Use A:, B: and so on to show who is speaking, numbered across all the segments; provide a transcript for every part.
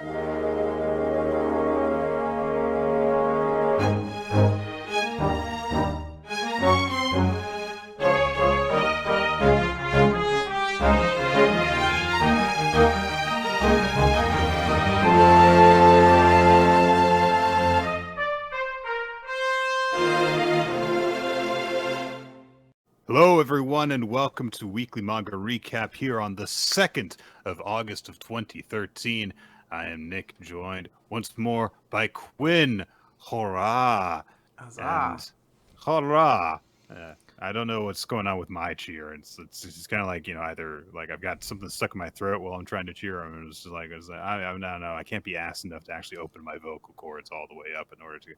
A: Hello, everyone, and welcome to Weekly Manga Recap here on the 2nd of August of 2013. I am Nick, joined once more by Quinn. Hurrah!
B: Huzzah.
A: And hurrah! I don't know what's going on with my cheer. It's kind of like, either like I've got something stuck in my throat while I'm trying to cheer, and it's just like, I can't be ass enough to actually open my vocal cords all the way up in order to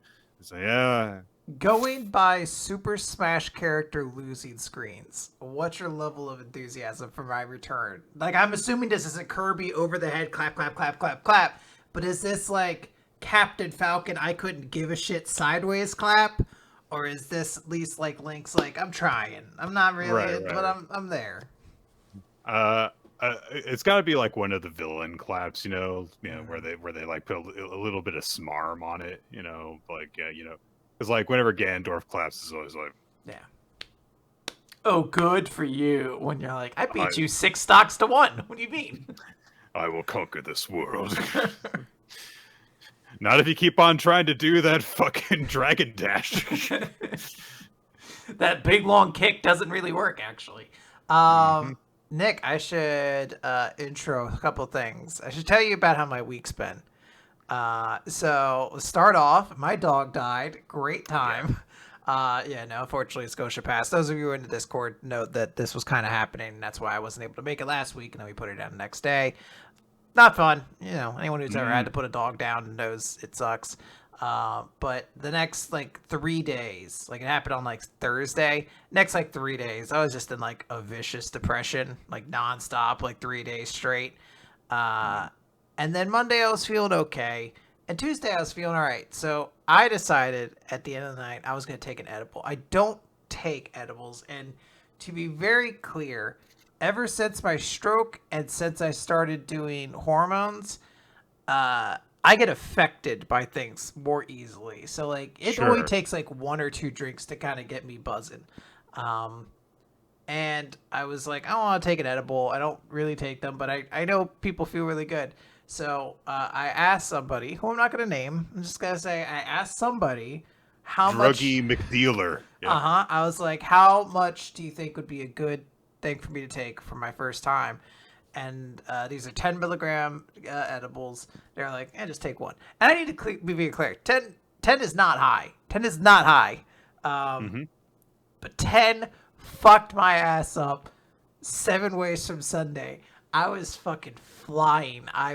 A: say, yeah.
B: Going by Super Smash character losing screens, what's your level of enthusiasm for my return? Like, I'm assuming this isn't Kirby over the head, clap, clap, clap, clap, clap, but is this like Captain Falcon, I couldn't give a shit sideways clap? Or is this at least like Link's like, I'm trying. I'm not really, but I'm there.
A: It's got to be like one of the villain claps, where they like put a little bit of smarm on it, because like whenever Ganondorf claps, it's always like,
B: yeah. Oh, good for you. When you're like, I beat you 6 stocks to 1. What do you mean?
A: I will conquer this world. Not if you keep on trying to do that fucking dragon dash.
B: That big long kick doesn't really work, actually. Nick, I should intro a couple things. I should tell you about how my week's been. So start off, my dog died. Great time. Unfortunately, Scotia passed. Those of you in the Discord know that this was kind of happening, and that's why I wasn't able to make it last week, and then we put it down the next day. Not fun. Anyone who's ever had to put a dog down knows it sucks. But the next 3 days, it happened on Thursday. Next 3 days, I was just in a vicious depression, nonstop, 3 days straight. And then Monday I was feeling okay, and Tuesday I was feeling all right. So I decided at the end of the night I was going to take an edible. I don't take edibles, and to be very clear, ever since my stroke and since I started doing hormones, I get affected by things more easily. So it only takes 1 or 2 drinks to kind of get me buzzing. And I was like, I don't want to take an edible. I don't really take them, but I know people feel really good. So I asked somebody, who I'm not going to name. I'm just going to say I asked somebody how much...
A: Druggy McDealer.
B: Yeah. I was like, how much do you think would be a good thing for me to take for my first time? And these are 10 milligram edibles. They're like, just take 1. And I need to be very clear. 10 is not high. 10 is not high. But 10 fucked my ass up 7 ways from Sunday. I was fucking flying. I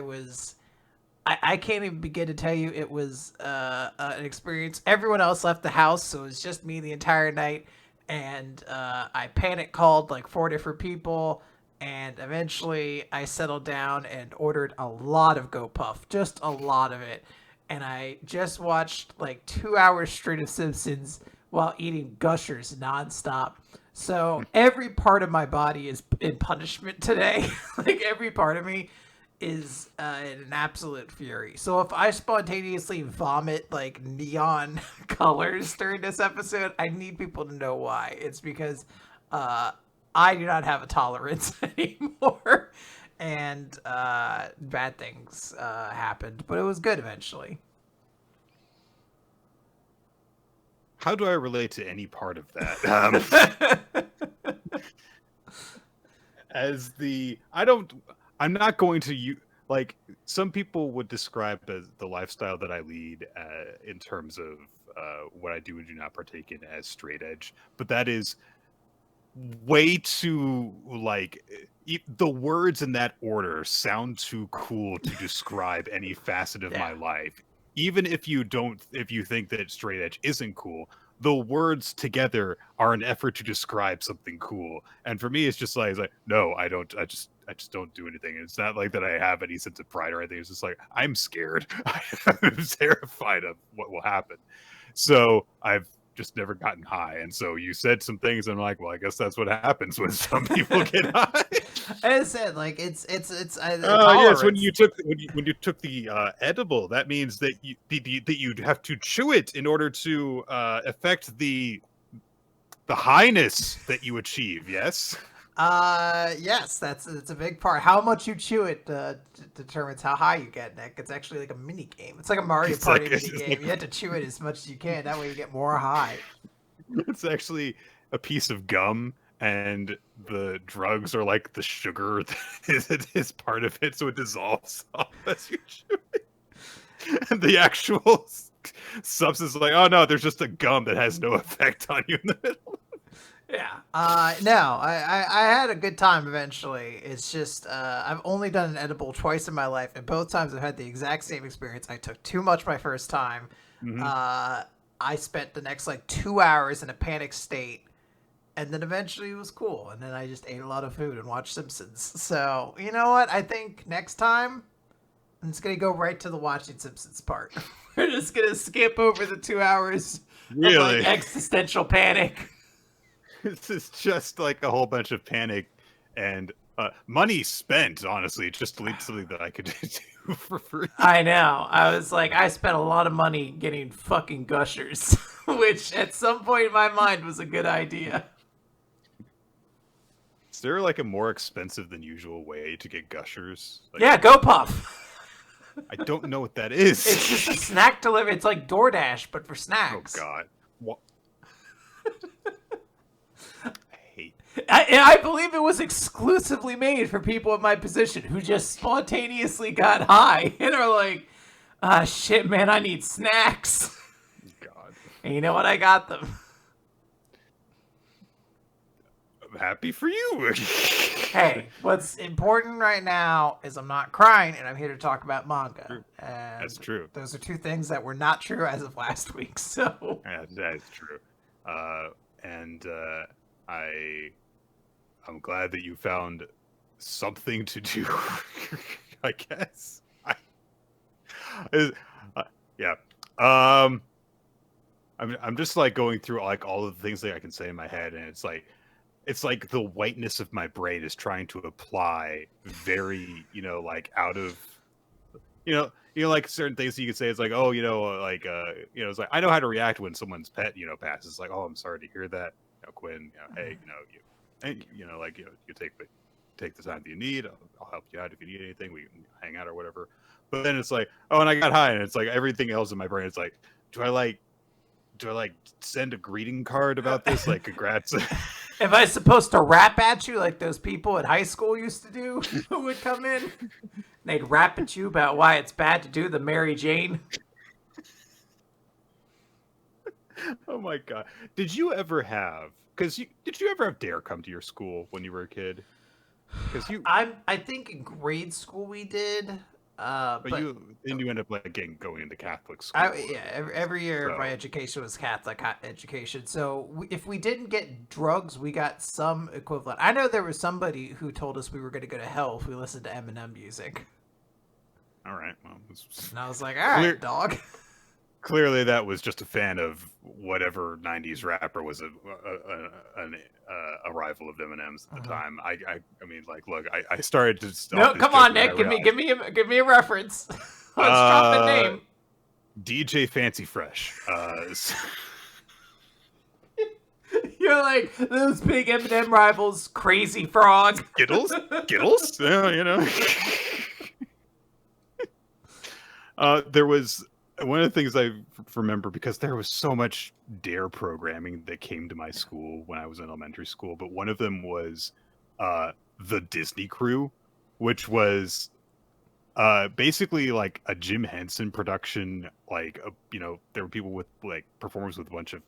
B: can't even begin to tell you. It was an experience. Everyone else left the house, so it was just me the entire night. And I panic called 4 different people. And eventually I settled down and ordered a lot of GoPuff. Just a lot of it. And I just watched 2 hours straight of Simpsons while eating Gushers nonstop. So every part of my body is in punishment today. Every part of me is in an absolute fury. So if I spontaneously vomit neon colors during this episode, I need people to know why. It's because I do not have a tolerance anymore, and bad things happened, but it was good eventually.
A: How do I relate to any part of that? I'm not going to some people would describe as the lifestyle that I lead in terms of what I do and do not partake in as straight edge, but that is way too the words in that order sound too cool to describe any facet of my life. Even if you think that straight edge isn't cool, the words together are an effort to describe something cool. And for me, it's just no, I just don't do anything. It's not that I have any sense of pride or anything. It's just I'm scared. I'm terrified of what will happen. So I've just never gotten high. And so you said some things, and I'm like, well, I guess that's what happens when some people get high.
B: As I said, like it's
A: yes, when
B: tolerance.
A: you took the edible, that means that you'd have to chew it in order to affect the highness that you achieve. Yes.
B: Yes, that's a big part. How much you chew it determines how high you get, Nick. It's actually like a mini game. It's like a Mario Party mini game. You have to chew it as much as you can. That way you get more high.
A: It's actually a piece of gum, and the drugs are like the sugar that is part of it, so it dissolves off as you chew it. And the actual substance is like, oh no, there's just a gum that has no effect on you in the middle.
B: Yeah. No, I had a good time eventually. It's just I've only done an edible twice in my life, and both times I've had the exact same experience. I took too much my first time.
A: Mm-hmm.
B: I spent the next like 2 hours in a panic state, and then eventually it was cool. And then I just ate a lot of food and watched Simpsons. So you know what? I think next time I'm just gonna go right to the watching Simpsons part. We're just gonna skip over the 2 hours
A: Really?
B: of like existential panic.
A: This is just like a whole bunch of panic and money spent, honestly, just to lead something that I could do for free.
B: I know. I was like, I spent a lot of money getting fucking gushers, which at some point in my mind was a good idea.
A: Is there like a more expensive than usual way to get gushers? Like,
B: Yeah, Go Puff.
A: I don't know what that is.
B: It's just a snack delivery. It's like DoorDash, but for snacks.
A: Oh God. What?
B: I believe it was exclusively made for people in my position who just spontaneously got high and are like, ah, shit, man, I need snacks.
A: God.
B: And you know what? I got them.
A: I'm happy for you.
B: Hey, what's important right now is I'm not crying, and I'm here to talk about manga.
A: True.
B: And
A: That's true.
B: Those are two things that were not true as of last week. So
A: Yeah, that is true. I'm glad that you found something to do. I guess. Yeah. I'm just like going through like all of the things that I can say in my head, and it's like the whiteness of my brain is trying to apply very, like out of, like certain things you could say. It's like, oh, it's like I know how to react when someone's pet, passes. It's like, oh, I'm sorry to hear that, Quinn. Hey, you take the time that you need. I'll help you out if you need anything. We can hang out or whatever. But then it's like, oh, and I got high, and it's like everything else in my brain. It's like, do I send a greeting card about this? Like, congrats.
B: am I supposed to rap at you like those people at high school used to do who would come in? They'd rap at you about why it's bad to do the Mary Jane.
A: Oh my God. Did you ever have Dare come to your school when you were a kid?
B: I think in grade school we did. But
A: you end up like going into Catholic school.
B: Every year my education was Catholic education. So if we didn't get drugs, we got some equivalent. I know there was somebody who told us we were going to go to hell if we listened to Eminem music.
A: All right. Well,
B: and I was like, all right, dog.
A: Clearly, that was just a fan of whatever '90s rapper was a rival of Eminem's at the time. I mean, like, look, I started to.
B: No, come on, Nick, give me a reference. Let's drop a name.
A: DJ Fancy Fresh.
B: You're like those big Eminem rivals, Crazy Frog.
A: Skittles? Yeah, there was. One of the things I remember, because there was so much Dare programming that came to my school when I was in elementary school, but one of them was the Disney Crew, which was basically like a Jim Henson production. Like, there were people with like performers with a bunch of,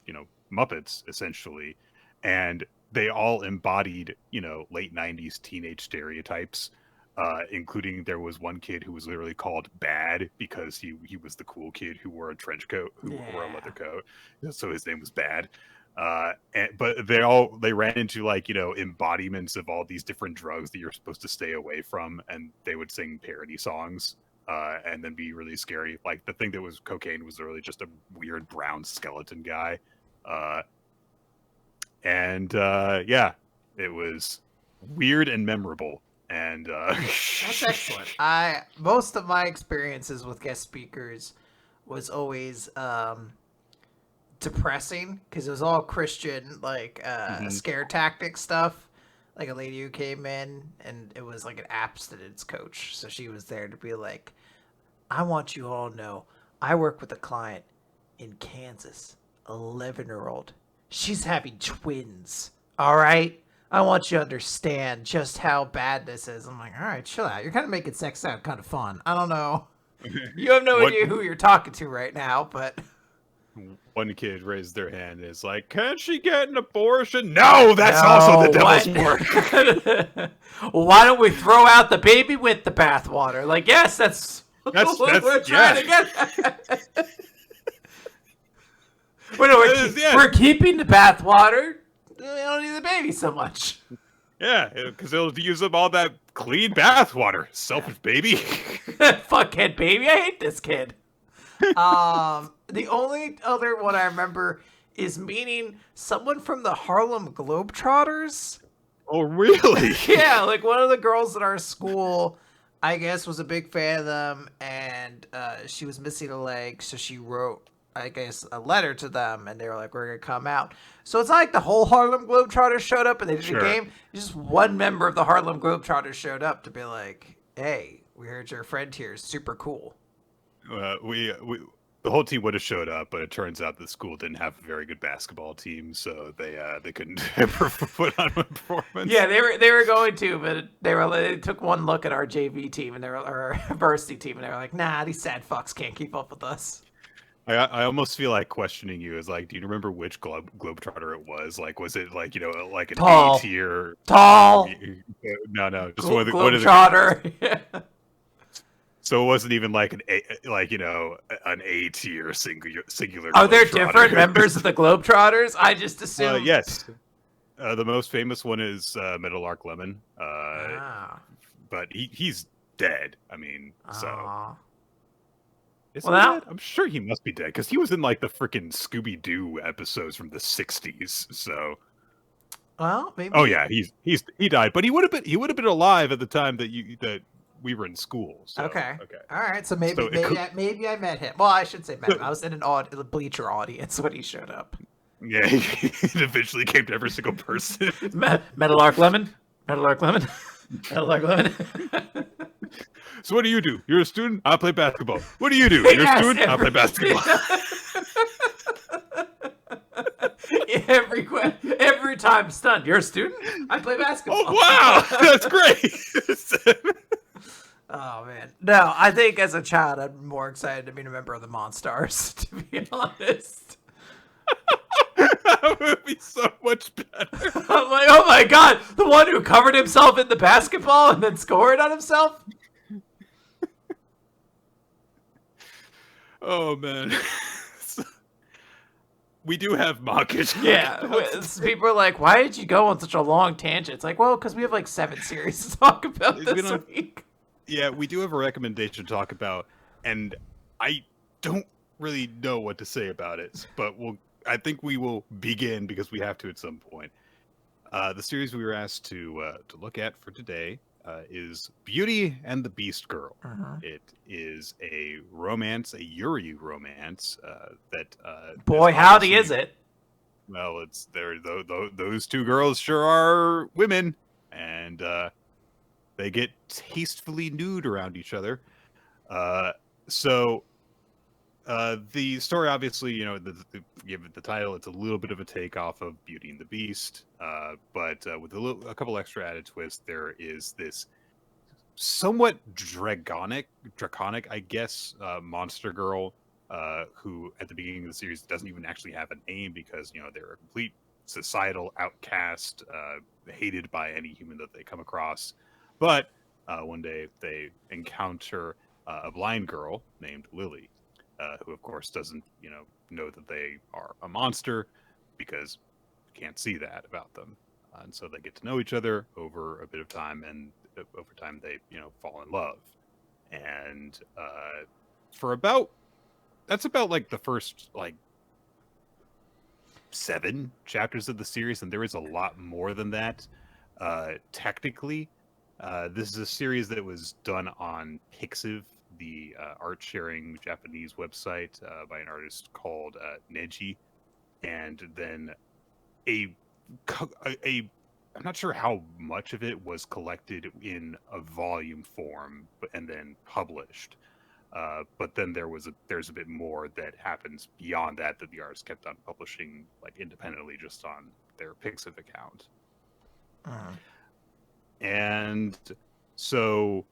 A: Muppets essentially, and they all embodied, late '90s teenage stereotypes. Including there was one kid who was literally called Bad because he was the cool kid who wore a trench coat, wore a leather coat, so his name was Bad. But they ran into like embodiments of all these different drugs that you're supposed to stay away from, and they would sing parody songs and then be really scary. Like the thing that was cocaine was really just a weird brown skeleton guy. Yeah, it was weird and memorable. And
B: That's excellent. Most of my experiences with guest speakers was always depressing because it was all Christian, like
A: mhm.
B: scare tactic stuff. Like a lady who came in and it was like an abstinence coach, so she was there to be like, I want you all to know I work with a client in Kansas, 11-year-old. She's having twins. All right? I want you to understand just how bad this is. I'm like, all right, chill out. You're kind of making sex sound kind of fun. I don't know. You have no
A: What
B: idea who you're talking to right now, but
A: one kid raised their hand and is like, "Can she get an abortion?" No, that's also the
B: no,
A: devil's
B: what?
A: work.
B: Why don't we throw out the baby with the bathwater? Like, yes, that's
A: That's
B: what we're trying to
A: yeah.
B: get at. We're keeping the bathwater. We don't need the baby so much.
A: Yeah, because they'll use up all that clean bath water. Selfish baby.
B: Fuckhead baby. I hate this kid. The only other one I remember is meeting someone from the Harlem Globetrotters.
A: Oh, really?
B: Yeah, like one of the girls at our school, I guess, was a big fan of them, and she was missing a leg, so she wrote, I guess, a letter to them, and they were like, we're going to come out. So it's not like the whole Harlem Globetrotters showed up and they did a game. Just one member of the Harlem Globetrotters showed up to be like, hey, we heard your friend here is super cool.
A: We the whole team would have showed up, but it turns out the school didn't have a very good basketball team, so they couldn't put on a performance.
B: Yeah, they were going to, but they took one look at our JV team and they were our varsity team, and they were like, nah, these sad fucks can't keep up with us.
A: I almost feel like questioning you is like, do you remember which Globetrotter it was? Like, was it like, like an
B: Tall.
A: A tier?
B: Tall.
A: No, just one of the
B: Globetrotter.
A: So it wasn't even like an A tier singular.
B: Are there different members of the Globetrotters? I just assumed.
A: Yes. The most famous one is Meadowlark Lemon. But he's dead. I mean, so. Is he dead? I'm sure he must be dead because he was in like the freaking Scooby-Doo episodes from the '60s. So.
B: Well, maybe.
A: Oh yeah, he died, but he would have been alive at the time that we were in school. So,
B: okay. All right. So maybe I met him. Well, I should say met him. I was in a bleacher audience when he showed up.
A: Yeah, he eventually came to every single person.
B: Meadowlark Lemon. Meadowlark Lemon. Meadowlark Lemon.
A: So what do you do? You're a student? I play basketball. What do you do? You're a student? I play basketball.
B: Every time stunned. You're a student? I play basketball.
A: Oh, wow. That's great.
B: Oh, man. No, I think as a child, I'm more excited to be a member of the Monstars, to be honest.
A: That would be so much better.
B: I'm like, oh my god, the one who covered himself in the basketball and then scored on himself?
A: Oh, man. We do have manga.
B: Yeah, people are like, why did you go on such a long tangent? It's like, well, because we have like 7 series to talk about this week.
A: Yeah, we do have a recommendation to talk about, and I don't really know what to say about it, but I think we will begin because we have to at some point. The series we were asked to look at for today is Beauty and the Beast Girl. It is a romance, a Yuri romance that.
B: Boy, howdy is it?
A: Well, it's there. Those two girls sure are women, and they get tastefully nude around each other. So the story, obviously, give it the title, it's a little bit of a takeoff of Beauty and the Beast, but with a couple extra added twists. There is this somewhat draconic, I guess, monster girl who, at the beginning of the series, doesn't even actually have a name because they're a complete societal outcast, hated by any human that they come across. But one day they encounter a blind girl named Lily. Who, of course, doesn't, know that they are a monster because you can't see that about them. And so they get to know each other over a bit of time, and over time they, fall in love. And that's about like the first, like, 7 chapters of the series, and there is a lot more than that. Technically, this is a series that was done on Pixiv, the art sharing Japanese website, by an artist called Neji, and then a a I'm not sure how much of it was collected in a volume form, and then published. But then there's a bit more that happens beyond that the artists kept on publishing like independently just on their Pixiv account. And so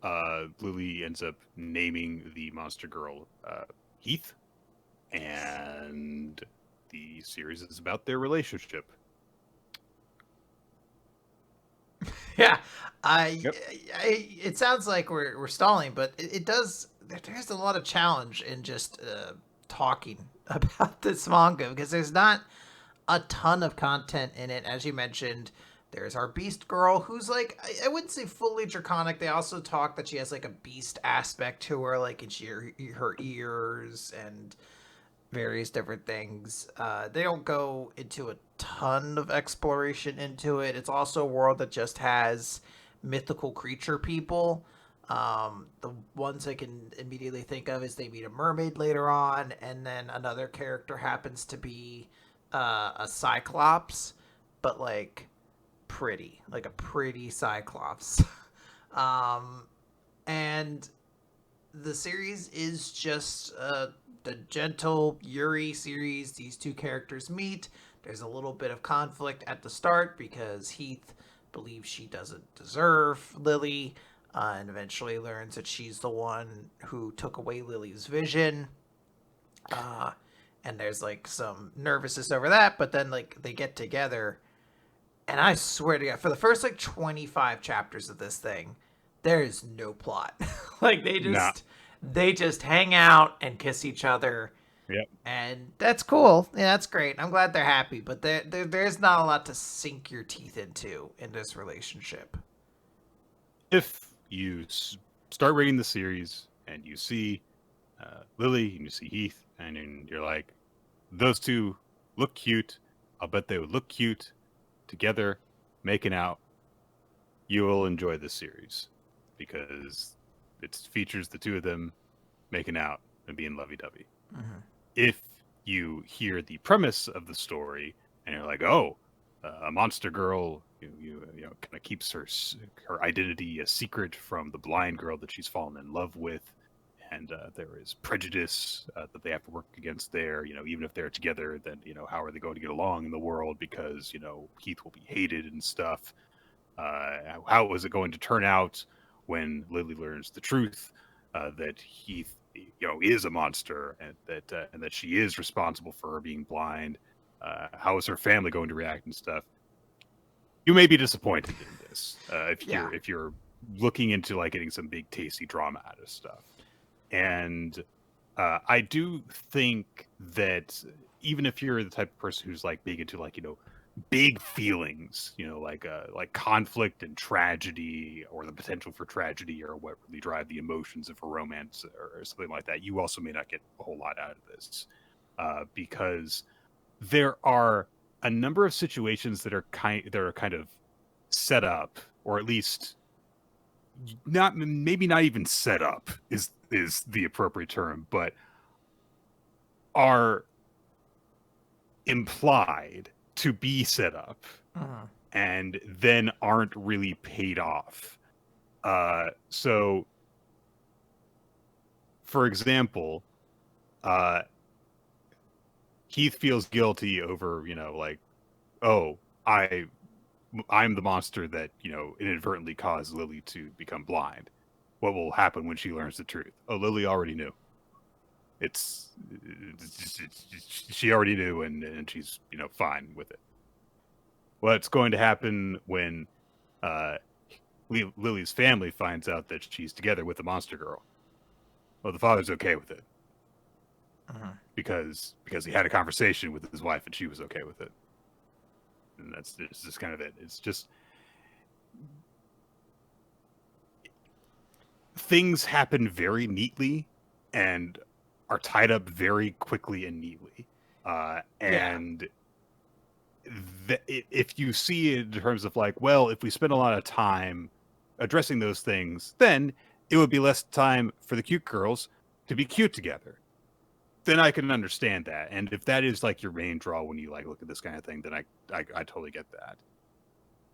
A: Lily ends up naming the monster girl Heath, and the series is about their relationship.
B: Yeah,
A: Yep.
B: it sounds like we're stalling, but it does. There's a lot of challenge in just talking about this manga because there's not a ton of content in it. As you mentioned, there's our beast girl who's like, I wouldn't say fully draconic. They also talk that she has like a beast aspect to her, like in her ears and various different things. They don't go into a ton of exploration into it. It's also a world that just has mythical creature people. The ones I can immediately think of is they meet a mermaid later on, and then another character happens to be a cyclops, but like like a pretty cyclops. um, and the series is just the gentle Yuri series. These two characters meet. There's a little bit of conflict at the start because Heath believes she doesn't deserve Lily, and eventually learns that she's the one who took away Lily's vision. And there's like some nervousness over that, but then like they get together, and I swear to God, for the first like 25 chapters of this thing, there is no plot. Like
A: Nah.
B: they just hang out and kiss each other.
A: Yep.
B: And that's cool. Yeah, that's great. I'm glad they're happy, but there's not a lot to sink your teeth into in this relationship.
A: If you start reading the series and you see Lily and you see Heath, and you're like, those two look cute. I'll bet they would look cute together, making out. You will enjoy this series because it features the two of them making out and being lovey-dovey.
B: Mm-hmm.
A: If you hear the premise of the story and you're like, oh, a monster girl, you know, kind of keeps her identity a secret from the blind girl that she's fallen in love with, and there is prejudice that they have to work against there. You know, even if they're together, then how are they going to get along in the world? Because Heath will be hated and stuff. How is it going to turn out when Lily learns the truth that Heath is a monster, and that she is responsible for her being blind? How is her family going to react and stuff? You may be disappointed in this if you're looking into like getting some big tasty drama out of stuff. And I do think that even if you're the type of person who's like big into like big feelings, like conflict and tragedy, or the potential for tragedy, or what really drive the emotions of a romance or something like that, you also may not get a whole lot out of this, because there are a number of situations that are kind of set up, or at least maybe not even set up is the appropriate term, but are implied to be set up, and then aren't really paid off. So, for example, Keith feels guilty over, like, oh, I'm the monster that, inadvertently caused Lily to become blind. What will happen when she learns the truth? Oh, Lily already knew. She already knew, and she's, fine with it. What's going to happen when Lily's family finds out that she's together with the monster girl? Well, the father's okay with it. Because he had a conversation with his wife and she was okay with it. And that's just kind of it. It's just things happen very neatly and are tied up very quickly and neatly. And if you see it in terms of like, well, if we spend a lot of time addressing those things, then it would be less time for the cute girls to be cute together. Then I can understand that. And if that is like your main draw when you like look at this kind of thing, then I totally get that.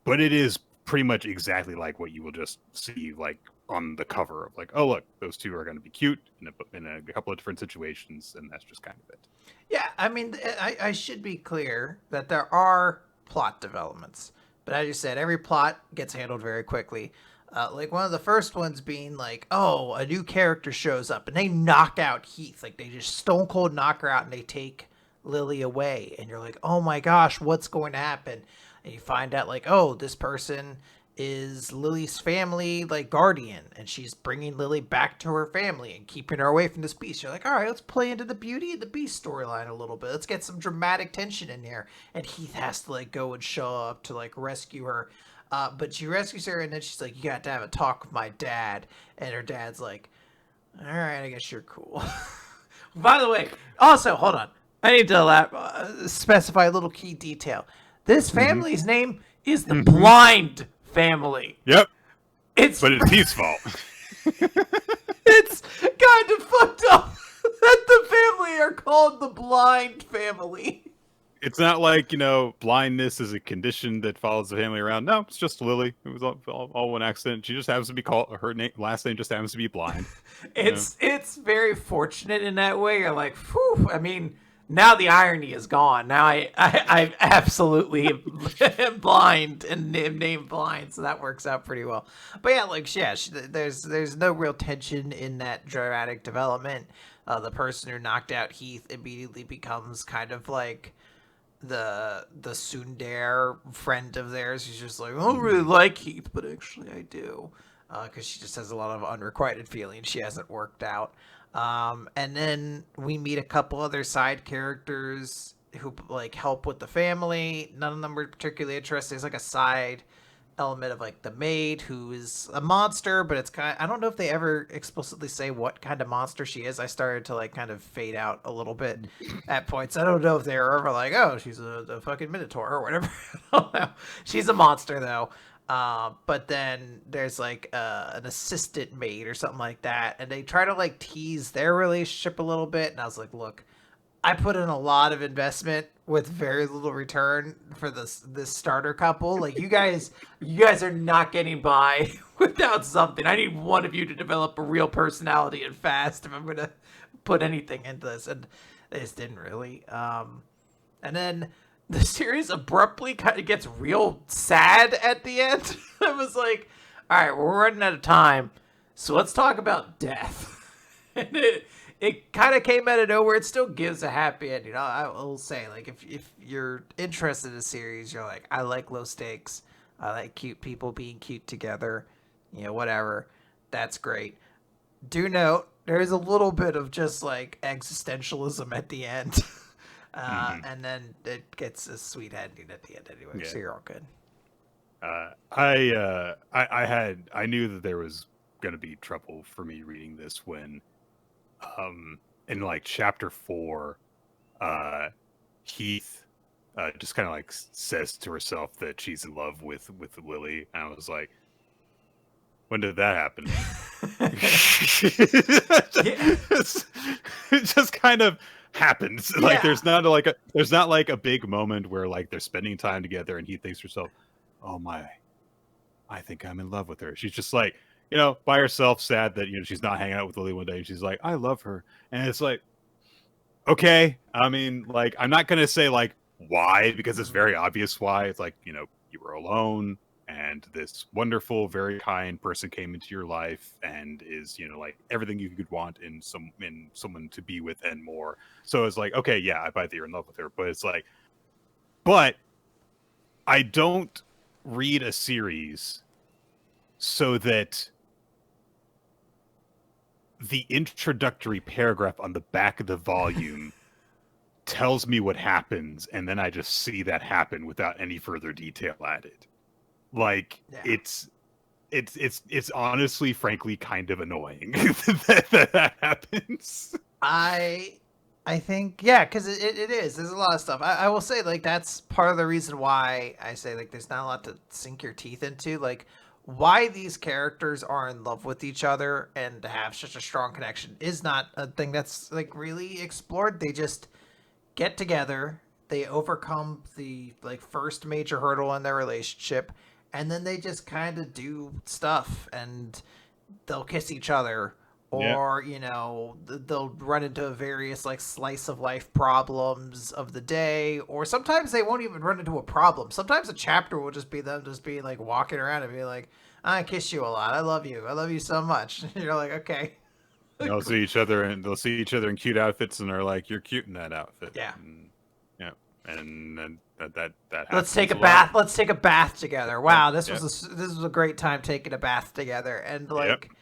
A: But it is pretty much exactly like what you will just see like on the cover of like, oh look, those two are going to be cute in a couple of different situations, and that's just kind of it.
B: Yeah, I mean, I should be clear that there are plot developments, but as you said, every plot gets handled very quickly. Like one of the first ones being like, oh, a new character shows up and they knock out Heath, like they just stone cold knock her out and they take Lily away, and you're like, oh my gosh, what's going to happen? And you find out like, oh, this person is Lily's family like guardian, and she's bringing Lily back to her family and keeping her away from this beast. You're like, all right, let's play into the Beauty and the Beast storyline a little bit. Let's get some dramatic tension in here. And Heath has to like go and show up to like rescue her. But she rescues her, and then she's like, you got to have a talk with my dad. And her dad's like, all right, I guess you're cool. By the way, also, hold on, I need to specify a little key detail. This family's name is the Blind Family.
A: Yep.
B: But
A: it's Heath's fault.
B: It's kind of fucked up that the family are called the Blind Family.
A: It's not like, blindness is a condition that follows the family around. No, it's just Lily. It was all one accident. She just happens to be called, last name just happens to be Blind.
B: It's very fortunate in that way. You're like, whew, I mean, now the irony is gone. Now I absolutely am blind and am named Blind, so that works out pretty well. But yeah, there's no real tension in that dramatic development. The person who knocked out Heath immediately becomes kind of like the tsundere friend of theirs. She's just like, I don't really like Heath, but actually I do, because she just has a lot of unrequited feelings she hasn't worked out. And then we meet a couple other side characters who like help with the family. None of them were particularly interesting. There's like a side element of like the maid who is a monster, but it's I don't know if they ever explicitly say what kind of monster she is. I started to like kind of fade out a little bit at points. I don't know if they were ever like, oh, she's a fucking minotaur or whatever. I don't know. She's a monster though. But then there's like an assistant maid or something like that, and they try to like tease their relationship a little bit, and I was like, look, I put in a lot of investment with very little return for this starter couple. Like you guys are not getting by without something. I need one of you to develop a real personality and fast if I'm gonna put anything into this, and they just didn't really. And then the series abruptly kind of gets real sad at the end. I was like, all right, we're running out of time, so let's talk about death. And it kind of came out of nowhere. It still gives a happy ending. I will say, like, if you're interested in a series, you're like, I like low stakes, I like cute people being cute together, whatever, that's great. Do note, there is a little bit of just, like, existentialism at the end. And then it gets a sweet ending at the end anyway, so you're all good.
A: I knew that there was going to be trouble for me reading this when in like chapter 4, Heath just kind of like says to herself that she's in love with Lily, and I was like, when did that happen? It just kind of happens. Like there's not like a big moment where like they're spending time together and he thinks to herself, oh my, I think I'm in love with her. She's just like, by herself, sad that she's not hanging out with Lily one day, and she's like, I love her. And it's like, okay, I mean, like, I'm not gonna say like why, because it's very obvious why. It's like, you were alone and this wonderful, very kind person came into your life and is, like everything you could want in someone to be with and more. So it's like, okay, yeah, I buy that you're in love with her, but it's like, but I don't read a series so that the introductory paragraph on the back of the volume tells me what happens, and then I just see that happen without any further detail added. Like, it's honestly, frankly, kind of annoying that happens.
B: I I think, yeah, because it is. There's a lot of stuff. I will say, like, that's part of the reason why I say, like, there's not a lot to sink your teeth into. Like, why these characters are in love with each other and have such a strong connection is not a thing that's, like, really explored. They just get together, they overcome the, like, first major hurdle in their relationship, and then they just kind of do stuff, and they'll kiss each other,
A: Yeah.
B: or they'll run into various like slice of life problems of the day, or sometimes they won't even run into a problem. Sometimes a chapter will just be them just being like walking around and be like, I kiss you a lot, I love you so much. And you're like, okay.
A: They'll see each other and they'll see each other in cute outfits and are like, "You're cute in that outfit."
B: Yeah.
A: And, yeah, and then that
B: Let's
A: happens
B: take a
A: a lot.
B: bath. Let's take a bath together.
A: Yep,
B: Wow,
A: yep,
B: this was a great time taking a bath together. And
A: yep.
B: like,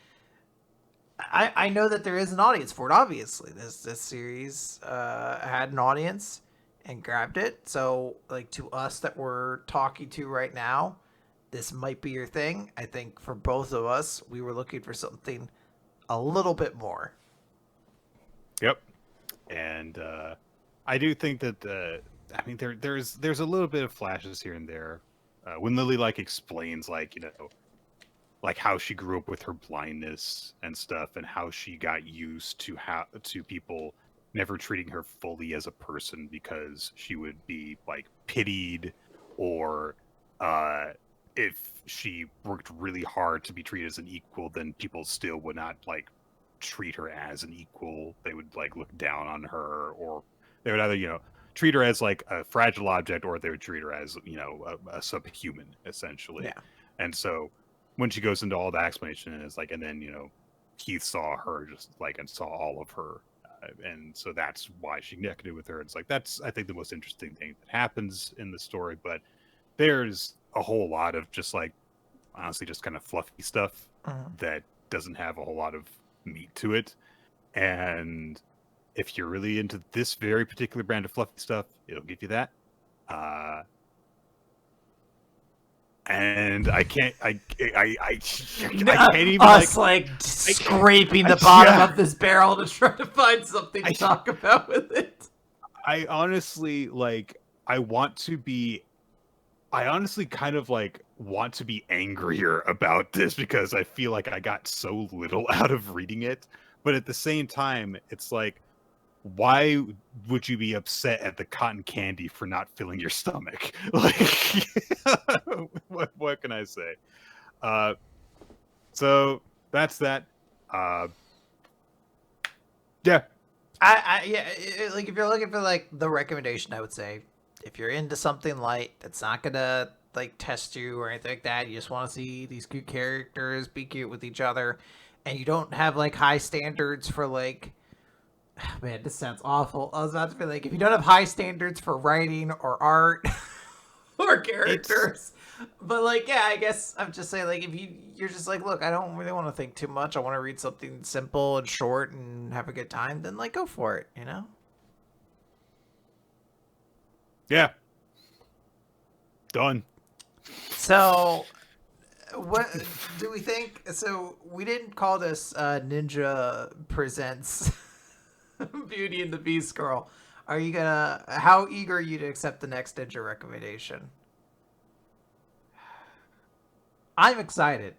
B: I know that there is an audience for it. Obviously, this series had an audience and grabbed it. So, like, to us that we're talking to right now, this might be your thing. I think for both of us, we were looking for something a little bit more.
A: Yep. And I do think that I mean there's a little bit of flashes here and there when Lily like explains like like how she grew up with her blindness and stuff, and how she got used to how to people never treating her fully as a person because she would be like pitied, or uh, if she worked really hard to be treated as an equal, then people still would not like treat her as an equal. They would like look down on her, or they would either treat her as like a fragile object, or they would treat her as a subhuman essentially.
B: Yeah.
A: And so when she goes into all the explanation, and it's like, and then Keith saw her just like and saw all of her, and so that's why she connected with her. It's like that's I think the most interesting thing that happens in the story. But there's a whole lot of just like honestly just kind of fluffy stuff
B: Mhm.
A: that doesn't have a whole lot of meat to it. And if you're really into this very particular brand of fluffy stuff, it'll give you that. Uh, and I can't, I can't even
B: Us
A: like,
B: like
A: I,
B: scraping
A: I,
B: the bottom
A: yeah,
B: of this barrel to try to find something to
A: I,
B: talk about with it.
A: I honestly like, I want to be, I honestly kind of like want to be angrier about this because I feel like I got so little out of reading it. But at the same time, it's like, why would you be upset at the cotton candy for not filling your stomach? Like, what can I say? Uh, so that's that. Uh, yeah,
B: Yeah, like if you're looking for like the recommendation, I would say if you're into something light that's not gonna like test you or anything like that, you just want to see these cute characters be cute with each other, and you don't have like high standards for like, man, this sounds awful. I was about to be like, if you don't have high standards for writing or art or
A: it's
B: characters, but like, yeah, I guess I'm just saying, like, if you're just like, look, I don't really want to think too much. I want to read something simple and short and have a good time. Then like, go for it. You know.
A: yeah, done.
B: So, what do we think? So we didn't call this Ninja Presents Beauty and the Beast Girl. Are you gonna? How eager are you to accept the next Ninja recommendation? I'm excited.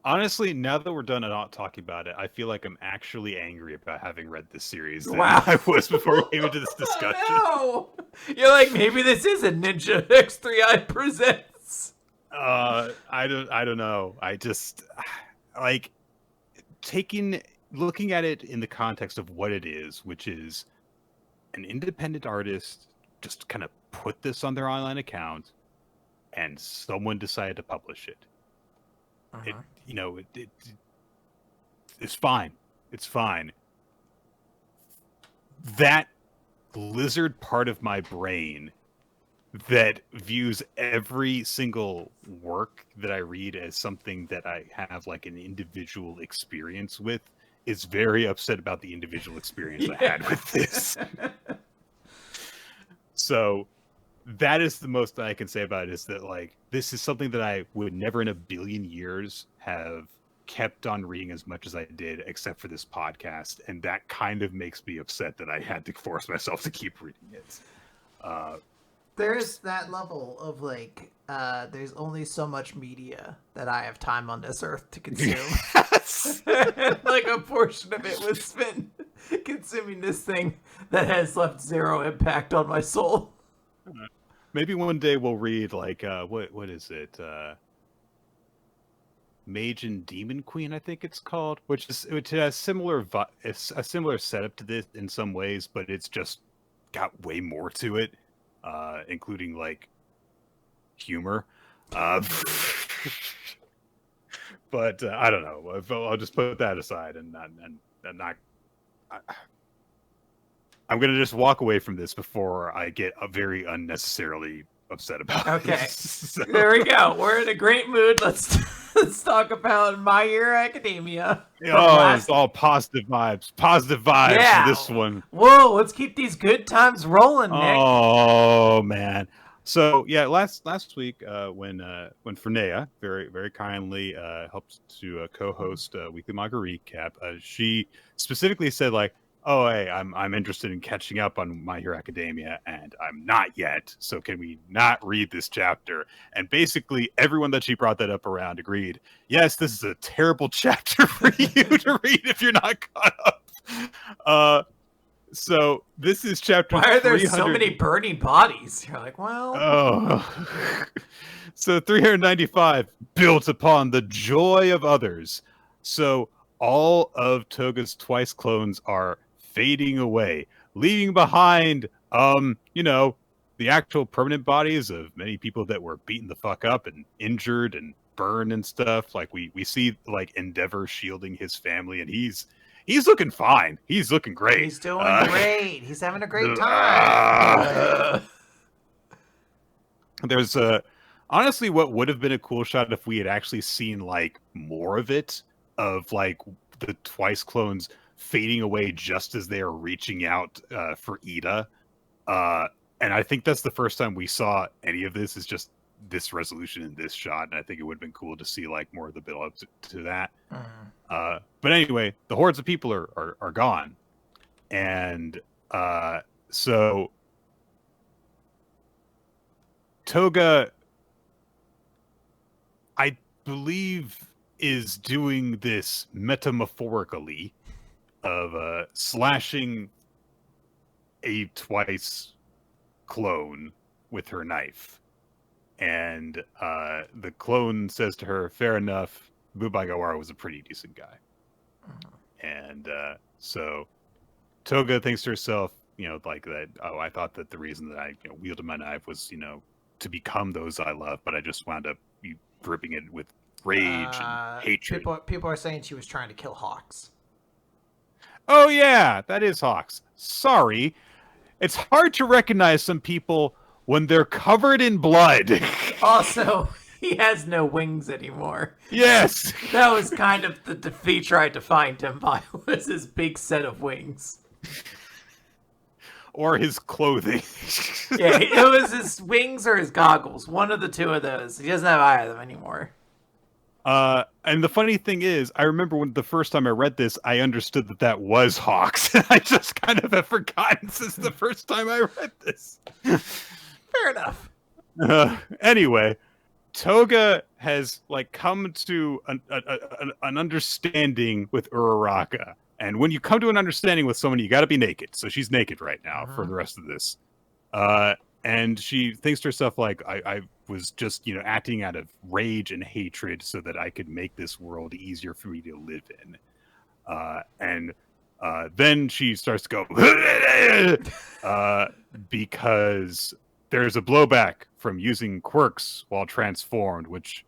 A: Honestly, now that we're done and not talking about it, I feel like I'm actually angry about having read this series than
B: Wow.
A: I was before we came into this discussion.
B: Oh, no. You're like, maybe this is a Ninja X3I Presents.
A: I don't know. I just like looking at it in the context of what it is, which is an independent artist just kind of put this on their online account, and someone decided to publish it. It
B: Uh-huh.
A: it's fine. It's fine. That lizard part of my brain that views every single work that I read as something that I have like an individual experience with is very upset about the individual experience I had with this. So that is the most that I can say about it, is that like this is something that I would never in a billion years have kept on reading as much as I did, except for this podcast, and that kind of makes me upset that I had to force myself to keep reading it.
B: There's that level of like, there's only so much media that I have time on this earth to consume. And, like, a portion of it was spent consuming this thing that has left zero impact on my soul.
A: Maybe one day we'll read like what is it? Mage and Demon Queen, I think it's called, which has it's a similar setup to this in some ways, but it's just got way more to it, including like humor. But I don't know. I'll just put that aside and not. I'm gonna just walk away from this before I get very unnecessarily upset about it.
B: Okay,
A: So,
B: there we go. We're in a great mood. Let's talk about My Hero Academia.
A: it's all positive vibes. Positive vibes
B: Yeah.
A: for this one.
B: Whoa, let's keep these good times rolling, Nick.
A: Oh man. So yeah, last week when Fernea very very kindly helped to co-host Weekly Manga Recap, she specifically said like, "Oh hey, I'm interested in catching up on My Hero Academia, and I'm not yet. So can we not read this chapter?" And basically everyone that she brought that up around agreed. Yes, this is a terrible chapter for you to read if you're not caught up. So this is chapter.
B: Why are there so many burning bodies? You're like, well.
A: Oh. So 395, built upon the joy of others. So all of Toga's twice clones are fading away, leaving behind, the actual permanent bodies of many people that were beaten the fuck up and injured and burned and stuff. Like we see like Endeavor shielding his family, and he's looking fine. He's looking great.
B: He's doing great. He's having a great time.
A: There's honestly what would have been a cool shot if we had actually seen like more of it, of like the twice clones fading away just as they are reaching out for Ida. And I think that's the first time we saw any of this, is just this resolution in this shot, and I think it would have been cool to see like more of the build up to that. But anyway, the hordes of people are gone, and so Toga, I believe, is doing this metamorphorically of slashing a twice clone with her knife. And the clone says to her, "Fair enough, Bubagawara was a pretty decent guy." And so Toga thinks to herself, like that, "Oh, I thought that the reason that I wielded my knife was, to become those I love, but I just wound up gripping it with rage and hatred."
B: People are saying she was trying to kill Hawks.
A: Oh yeah, that is Hawks. Sorry. It's hard to recognize some people when they're covered in blood.
B: Also, he has no wings anymore.
A: Yes.
B: That was kind of the defeat tried to find him by, was his big set of wings.
A: Or his clothing.
B: Yeah, it was his wings or his goggles. One of the two of those. He doesn't have either of them anymore.
A: And the funny thing is, I remember when the first time I read this, I understood that was Hawks. I just kind of have forgotten since the first time I read this.
B: Fair enough.
A: Anyway, Toga has like come to an understanding with Uraraka. And when you come to an understanding with someone, you got to be naked. So she's naked right now for the rest of this. And she thinks to herself, like, I was just, acting out of rage and hatred so that I could make this world easier for me to live in. And then she starts to go, because there's a blowback from using quirks while transformed, which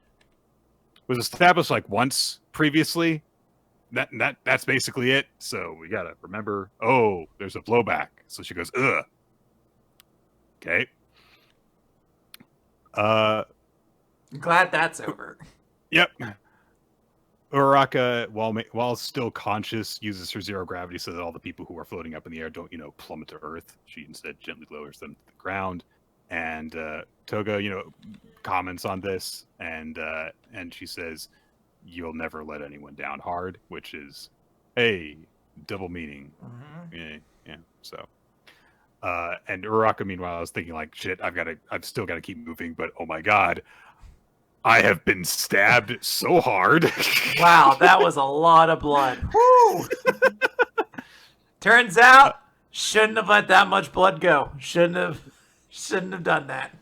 A: was established like once previously. That's basically it. So we gotta remember, there's a blowback. So she goes, ugh. Okay.
B: I'm glad that's over.
A: Yep. Uraraka, while still conscious, uses her zero gravity so that all the people who are floating up in the air don't, plummet to Earth. She instead gently lowers them to the ground. And Toga, comments on this, and she says, you'll never let anyone down hard, which is, hey, double meaning.
B: Mm-hmm.
A: Yeah. So, and Uraraka, meanwhile, I was thinking like, shit, I've still got to keep moving, but oh my god, I have been stabbed so hard.
B: Wow, that was a lot of blood. Woo! Turns out, shouldn't have let that much blood go. Shouldn't have done that.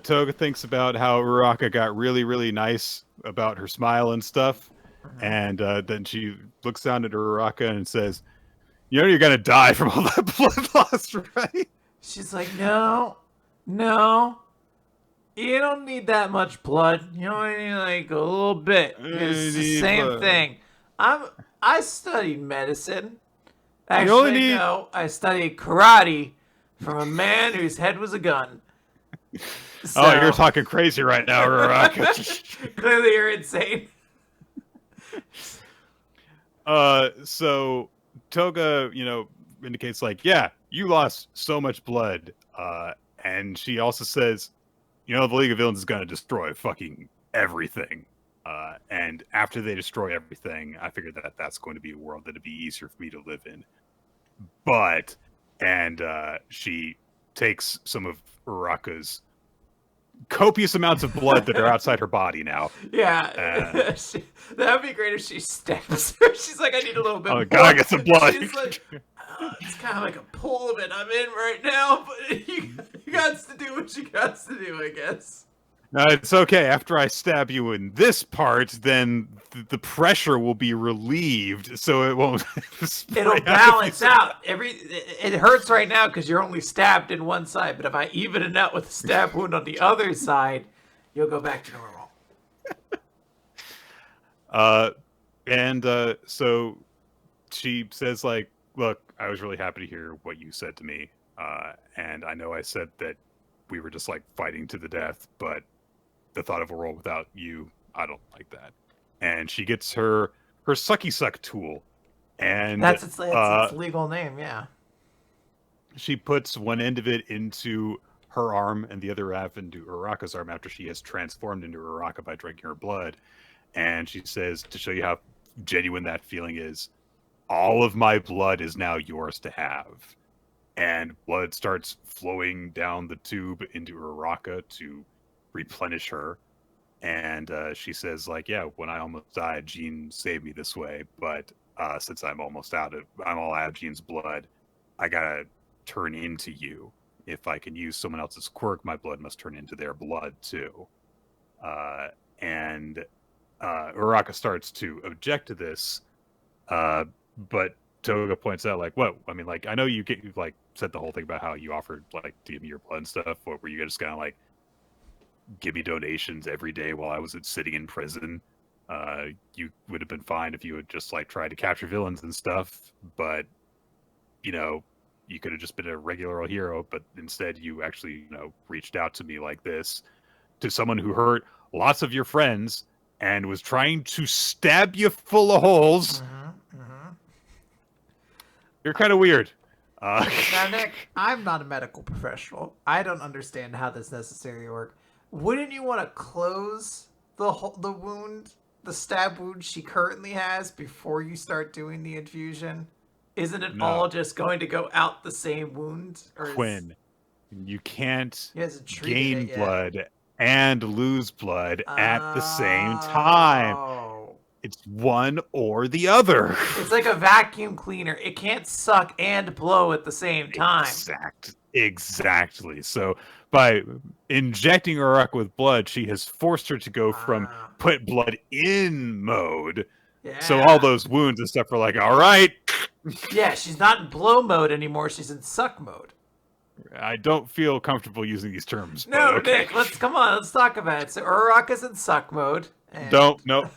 A: Toga thinks about how Uraraka got really, really nice about her smile and stuff.
B: Mm-hmm.
A: And then she looks down at Uraraka and says, you know you're going to die from all that blood loss, right?
B: She's like, no, you don't need that much blood. You only need like a little bit. It's the same thing. I studied medicine. Actually, no, I studied karate from a man whose head was a gun. So,
A: oh, you're talking crazy right now, Uraraka.
B: Clearly, you're insane.
A: So Toga, indicates like, yeah, you lost so much blood. And she also says, the League of Villains is going to destroy fucking everything. And after they destroy everything, I figured that that's going to be a world that'd be easier for me to live in. But, and she takes some of Uraraka's copious amounts of blood that are outside her body now.
B: Yeah, that would be great if she stabs her. She's like, I need a little bit more.
A: Oh, God, get some blood.
B: She's like, it's kind of like a pool of it I'm in right now, but you got to do what you got to do, I guess.
A: No, it's okay. After I stab you in this part, then the pressure will be relieved, so it won't.
B: It'll balance out. It hurts right now because you're only stabbed in one side, but if I even it out with a stab wound on the other side, you'll go back to normal.
A: So she says, like, look, I was really happy to hear what you said to me, and I know I said that we were just like fighting to the death, but the thought of a world without you, I don't like that. And she gets her sucky suck tool, and
B: that's its legal name, yeah.
A: She puts one end of it into her arm and the other half into Uraraka's arm after she has transformed into Uraraka by drinking her blood. And she says, to show you how genuine that feeling is, all of my blood is now yours to have. And blood starts flowing down the tube into Uraraka to replenish her. And she says, like, yeah, when I almost died, Jean saved me this way, but since I'm all out of Jean's blood, I gotta turn into you. If I can use someone else's quirk, my blood must turn into their blood too. And Uraraka starts to object to this, but Toga points out, like, what? I mean, like, I know you said the whole thing about how you offered, like, to give me your blood and stuff, or were you just kind of like, give me donations every day while I was sitting in prison? You would have been fine if you had just like tried to capture villains and stuff, but you could have just been a regular old hero, but instead you actually reached out to me like this, to someone who hurt lots of your friends and was trying to stab you full of holes. You're kind of weird.
B: Now, Nick, I'm not a medical professional. I don't understand how this necessarily works. Wouldn't you want to close the wound, the stab wound she currently has before you start doing the infusion? Isn't it all just going to go out the same wound?
A: Quinn, you can't gain blood and lose blood at the same time. It's one or the other.
B: It's like a vacuum cleaner. It can't suck and blow at the same time.
A: Exactly. So by injecting Uraraka with blood, she has forced her to go from put blood in mode. Yeah. So all those wounds and stuff are like, all right.
B: Yeah, she's not in blow mode anymore. She's in suck mode.
A: I don't feel comfortable using these terms.
B: No,
A: okay.
B: Nick, let's talk about it. So Uraraka's in suck mode.
A: No.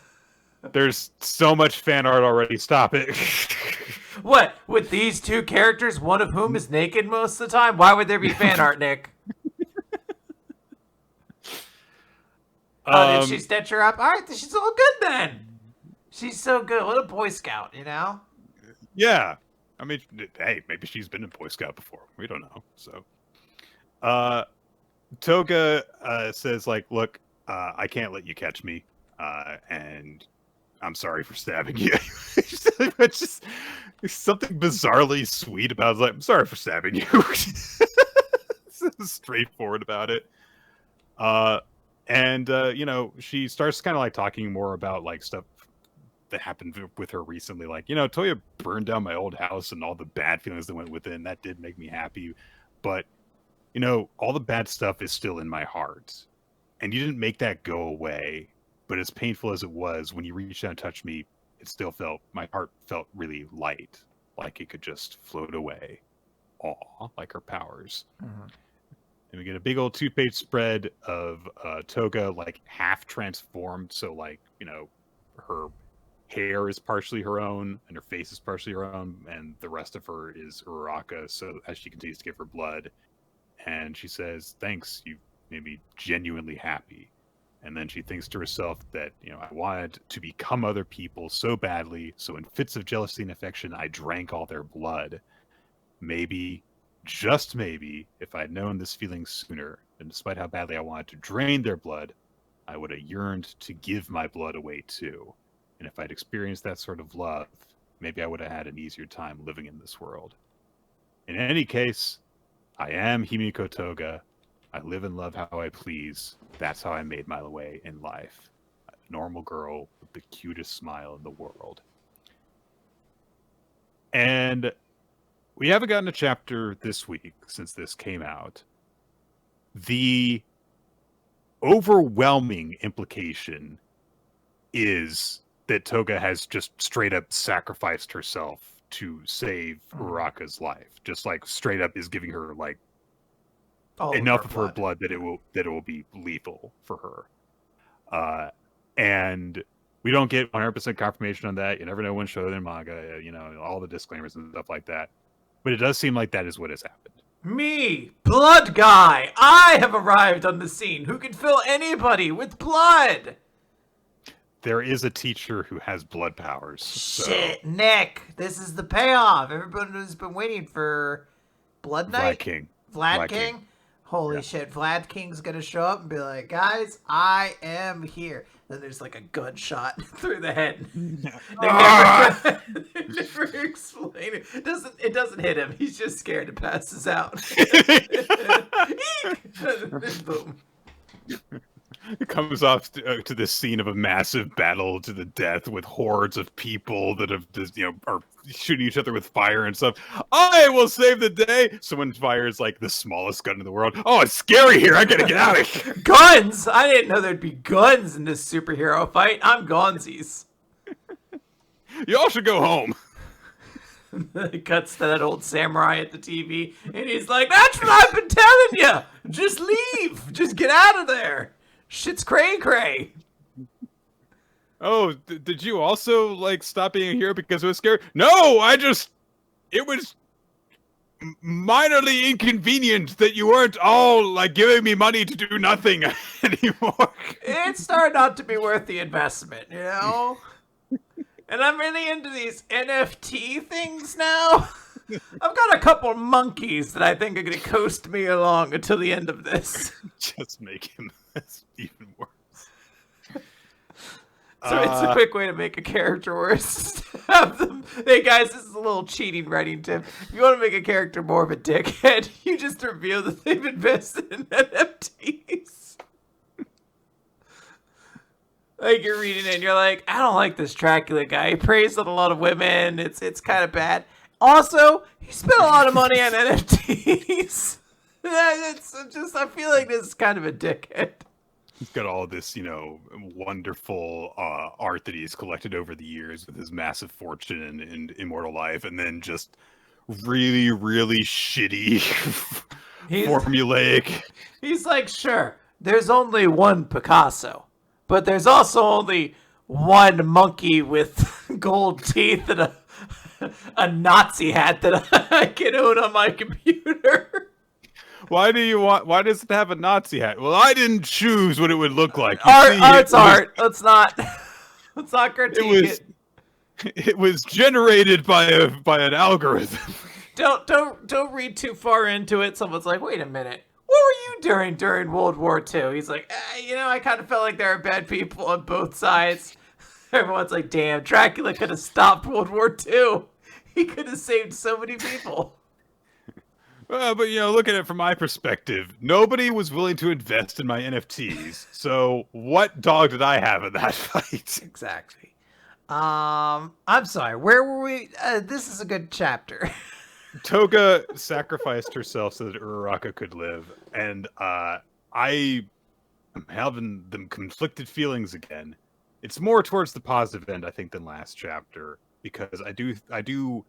A: There's so much fan art already. Stop it.
B: What? With these two characters, one of whom is naked most of the time? Why would there be fan art, Nick? Did she stitch her up? All right, she's all good then. She's so good. What a Boy Scout,
A: Yeah. I mean, hey, maybe she's been a Boy Scout before. We don't know. So, Toga says, like, look, I can't let you catch me. and I'm sorry for stabbing you. It's just there's something bizarrely sweet about it. I was like, I'm sorry for stabbing you. So straightforward about it. You know, she starts kind of like talking more about like stuff that happened with her recently. Like, you know, Toya burned down my old house and all the bad feelings that went with it, and that did make me happy. But, you know, all the bad stuff is still in my heart. And you didn't make that go away. But as painful as it was, when you reached out and touched me, it still felt, my heart felt really light. Like it could just float away. Aw, like her powers.
B: Mm-hmm.
A: And we get a big old 2-page spread of Toga, like, half transformed. So, like, you know, her hair is partially her own, and her face is partially her own, and the rest of her is Uraraka, so as she continues to give her blood. And she says, thanks, you made me genuinely happy. And then she thinks to herself that, you know, I wanted to become other people so badly, so in fits of jealousy and affection, I drank all their blood. Maybe, just maybe, if I'd known this feeling sooner, and despite how badly I wanted to drain their blood, I would have yearned to give my blood away too. And if I'd experienced that sort of love, maybe I would have had an easier time living in this world. In any case, I am Himiko Toga. I live and love how I please. That's how I made my way in life. A normal girl with the cutest smile in the world. And we haven't gotten a chapter this week since this came out. The overwhelming implication is that Toga has just straight up sacrificed herself to save Uraraka's life. Just like straight up is giving her like enough of her blood that it will be lethal for her. And we don't get 100% confirmation on that. You never know when shown in manga, you know, all the disclaimers and stuff like that. But it does seem like that is what has happened.
B: Me, blood guy, I have arrived on the scene who can fill anybody with blood.
A: There is a teacher who has blood powers.
B: Shit, so. Nick, this is the payoff. Everyone has been waiting for Blood Knight. Vlad King. Holy shit, Vlad King's gonna show up and be like, guys, I am here. Then there's like a gunshot through the head. They never explain it. It doesn't hit him. He's just scared and passes out. Boom.
A: It comes off to this scene of a massive battle to the death with hordes of people that have, you know, are shooting each other with fire and stuff. I will save the day. Someone fires like the smallest gun in the world. Oh, it's scary here. I gotta get out of here.
B: Guns! I didn't know there'd be guns in this superhero fight. I'm gonesies.
A: Y'all should go home.
B: It cuts to that old samurai at the TV, and he's like, "That's what I've been telling you. Just leave. Just get out of there. Shit's cray-cray."
A: Oh, did you also, like, stop being a hero because it was scary? No, it was minorly inconvenient that you weren't all, like, giving me money to do nothing anymore.
B: It started not to be worth the investment, you know? And I'm really into these NFT things now. I've got a couple monkeys that I think are going to coast me along until the end of this.
A: Just make him even worse.
B: So it's a quick way to make a character worse. Have them. Hey guys, this is a little cheating writing tip. If you want to make a character more of a dickhead, you just reveal that they've invested in NFTs. Like you're reading it and you're like, I don't like this Dracula guy. He preys on a lot of women. It's kind of bad. Also, he spent a lot of money on NFTs. I feel like this is kind of a dickhead.
A: He's got all this, you know, wonderful art that he's collected over the years with his massive fortune and immortal life, and then just really, really shitty formulaic. He's
B: like, sure, there's only one Picasso, but there's also only one monkey with gold teeth and a Nazi hat that I can own on my computer.
A: Why does it have a Nazi hat? Well, I didn't choose what it would look like.
B: Art's art. Let's not critique it.
A: It was generated by an algorithm.
B: Don't read too far into it. Someone's like, wait a minute. what were you doing during World War II? He's like, I kind of felt like there are bad people on both sides. Everyone's like, damn, Dracula could have stopped World War II. He could have saved so many people.
A: But look at it from my perspective. Nobody was willing to invest in my NFTs. So what dog did I have in that fight?
B: Exactly. I'm sorry. Where were we? This is a good chapter.
A: Toga sacrificed herself so that Uraraka could live, and I am having them conflicted feelings again. It's more towards the positive end, I think, than last chapter, because I do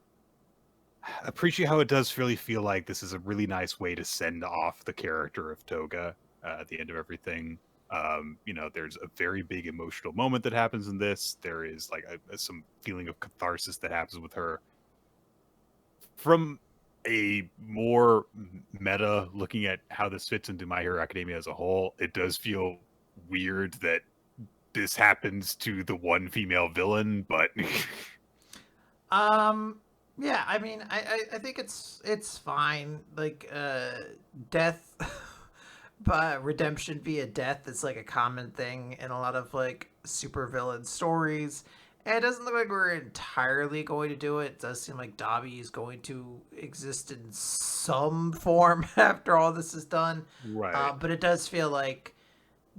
A: appreciate how it does really feel like this is a really nice way to send off the character of Toga at the end of everything. There's a very big emotional moment that happens in this. There is like some feeling of catharsis that happens with her. From a more meta looking at how this fits into My Hero Academia as a whole, it does feel weird that this happens to the one female villain, but
B: Yeah, I mean, I think it's fine. Like, death, but redemption via death is like a common thing in a lot of like supervillain stories. And it doesn't look like we're entirely going to do it. It does seem like Dabi is going to exist in some form after all this is done.
A: right.
B: But it does feel like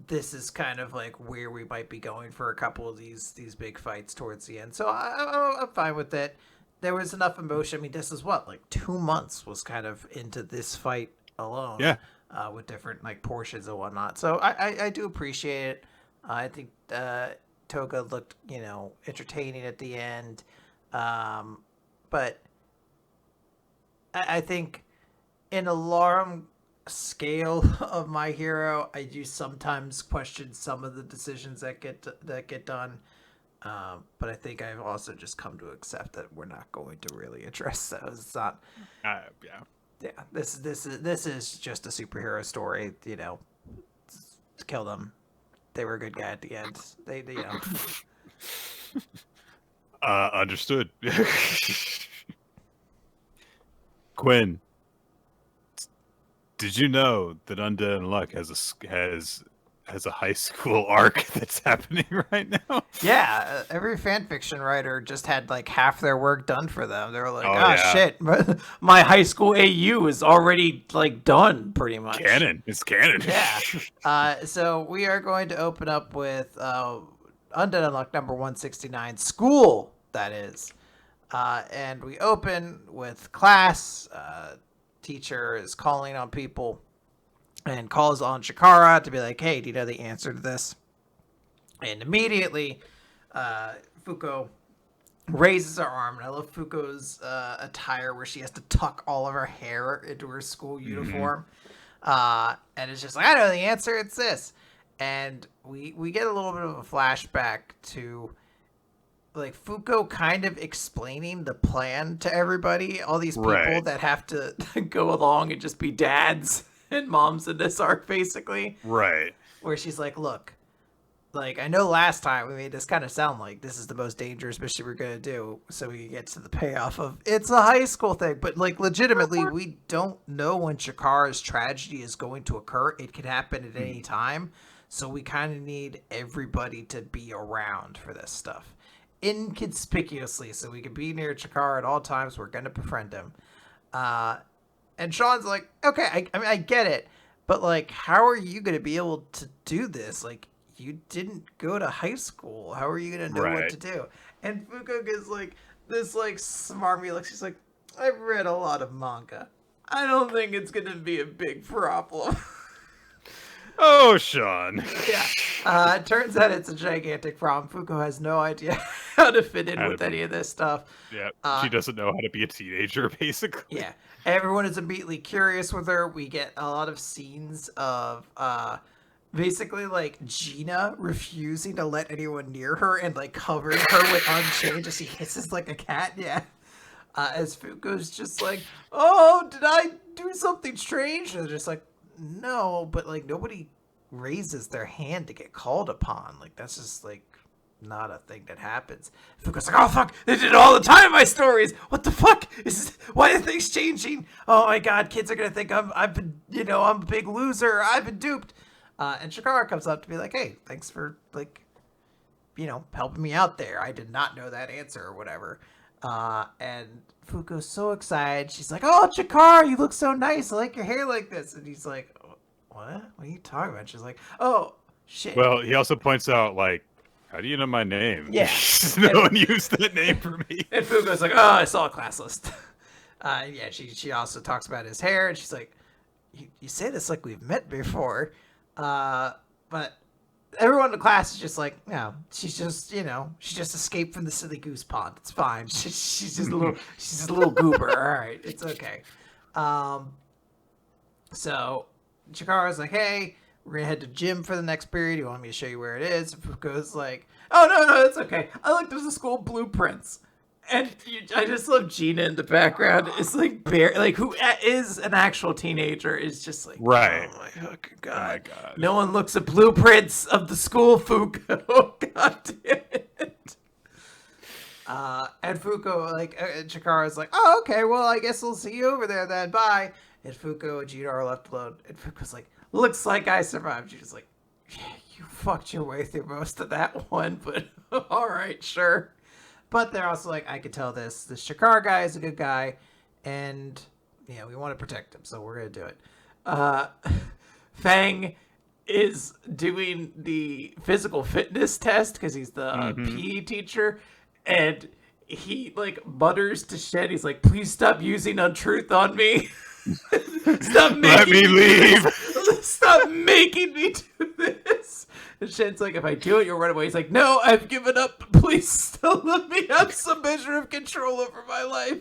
B: this is kind of like where we might be going for a couple of these big fights towards the end. So I'm fine with it. There was enough emotion. I mean, this is what, like 2 months was kind of into this fight alone.
A: Yeah.
B: With different like portions and whatnot. So I do appreciate it. I think Toga looked, entertaining at the end. But I think in a long scale of My Hero, I do sometimes question some of the decisions that get done. But I think I've also just come to accept that we're not going to really address those. It's not. Yeah. This is just a superhero story. Kill them. They were a good guy at the end. They
A: Understood. Quinn, did you know that Undead Unluck has a high school arc that's happening right now?
B: Yeah, every fan fiction writer just had like half their work done for them. They were like,
A: yeah.
B: shit, my high school AU is already like done pretty much.
A: Canon. It's canon.
B: Yeah. So we are going to open up with Undead Unluck number 169, School, that is. And we open with class. Teacher is calling on people and calls on Chikara to be like, hey, do you know the answer to this? And immediately, Fuko raises her arm. And I love Fuko's attire where she has to tuck all of her hair into her school uniform. And it's just like, I know the answer. It's this. And we get a little bit of a flashback to like Fuko kind of explaining the plan to everybody. All these people that have to go along and just be dads and moms in this arc, basically.
A: Right.
B: Where she's like, look, like, I know last time we made this kind of sound like this is the most dangerous mission we're going to do, so we get to the payoff of it's a high school thing. But, like, legitimately, we don't know when Chikara's tragedy is going to occur. It could happen at any time. So we kind of need everybody to be around for this stuff. Inconspicuously, so we can be near Chikara at all times. We're going to befriend him. And Sean's like, okay, I mean, I get it. But, like, how are you going to be able to do this? Like, you didn't go to high school. How are you going to know what to do? And Fuko gives, like, this, like, smarmy look. She's like, I've read a lot of manga. I don't think it's going to be a big problem.
A: Oh, Sean.
B: Yeah. It turns out it's a gigantic problem. Fuko has no idea how to fit in with any of this stuff.
A: Yeah. She doesn't know how to be a teenager, basically.
B: Yeah. Everyone is immediately curious with her. We get a lot of scenes of basically like Gina refusing to let anyone near her and like covering her with Unchained as she hisses like a cat. Yeah. As Fuko's just like, oh, did I do something strange? And they're just like, no, but like nobody raises their hand to get called upon. Like that's just like not a thing that happens. Fuko's like, oh fuck, they did it all the time in my stories. What the fuck? Why are things changing? Oh my god, kids are gonna think I've been, I'm a big loser. I've been duped. And Chikara comes up to be like, hey, thanks for like, helping me out there. I did not know that answer or whatever. And Fuko's so excited. She's like, oh, Chikara, you look so nice. I like your hair like this. And he's like, what are you talking about? She's like, oh shit.
A: Well, he also points out, like, how do you know my name?
B: Yeah.
A: No one used that name for me.
B: And Fuko's like, oh, I saw a class list. Yeah, she also talks about his hair, and she's like, you say this like we've met before. But everyone in the class is just like, no, she's just, she just escaped from the silly goose pond. It's fine. She's just a little goober. All right, it's okay. So Chikara's like, hey, we're gonna head to gym for the next period. You want me to show you where it is? And Fuko's like, oh no, it's okay. I looked at the school blueprints. And I just love Gina in the background. It's like who is an actual teenager is just like,
A: right.
B: Oh my fucking god.
A: Oh my god.
B: No one looks at blueprints of the school, Fuko. Oh god damn it. And Fuko, Chikara's like, oh, okay, well, I guess we'll see you over there then. Bye. And Fuko and Gina are left alone. And Fuko's like, looks like I survived. Gina's like, yeah, you fucked your way through most of that one, but all right, sure. But they're also like, I could tell this Chikara guy is a good guy, and yeah, we want to protect him, so we're gonna do it. Fang is doing the physical fitness test because he's the PE teacher, and he mutters to Shen, he's like, please stop using untruth on me.
A: Let me leave.
B: Stop making me do this. And Shen's like, if I do it, you'll run away. He's like, no, I've given up. Please still let me have some measure of control over my life.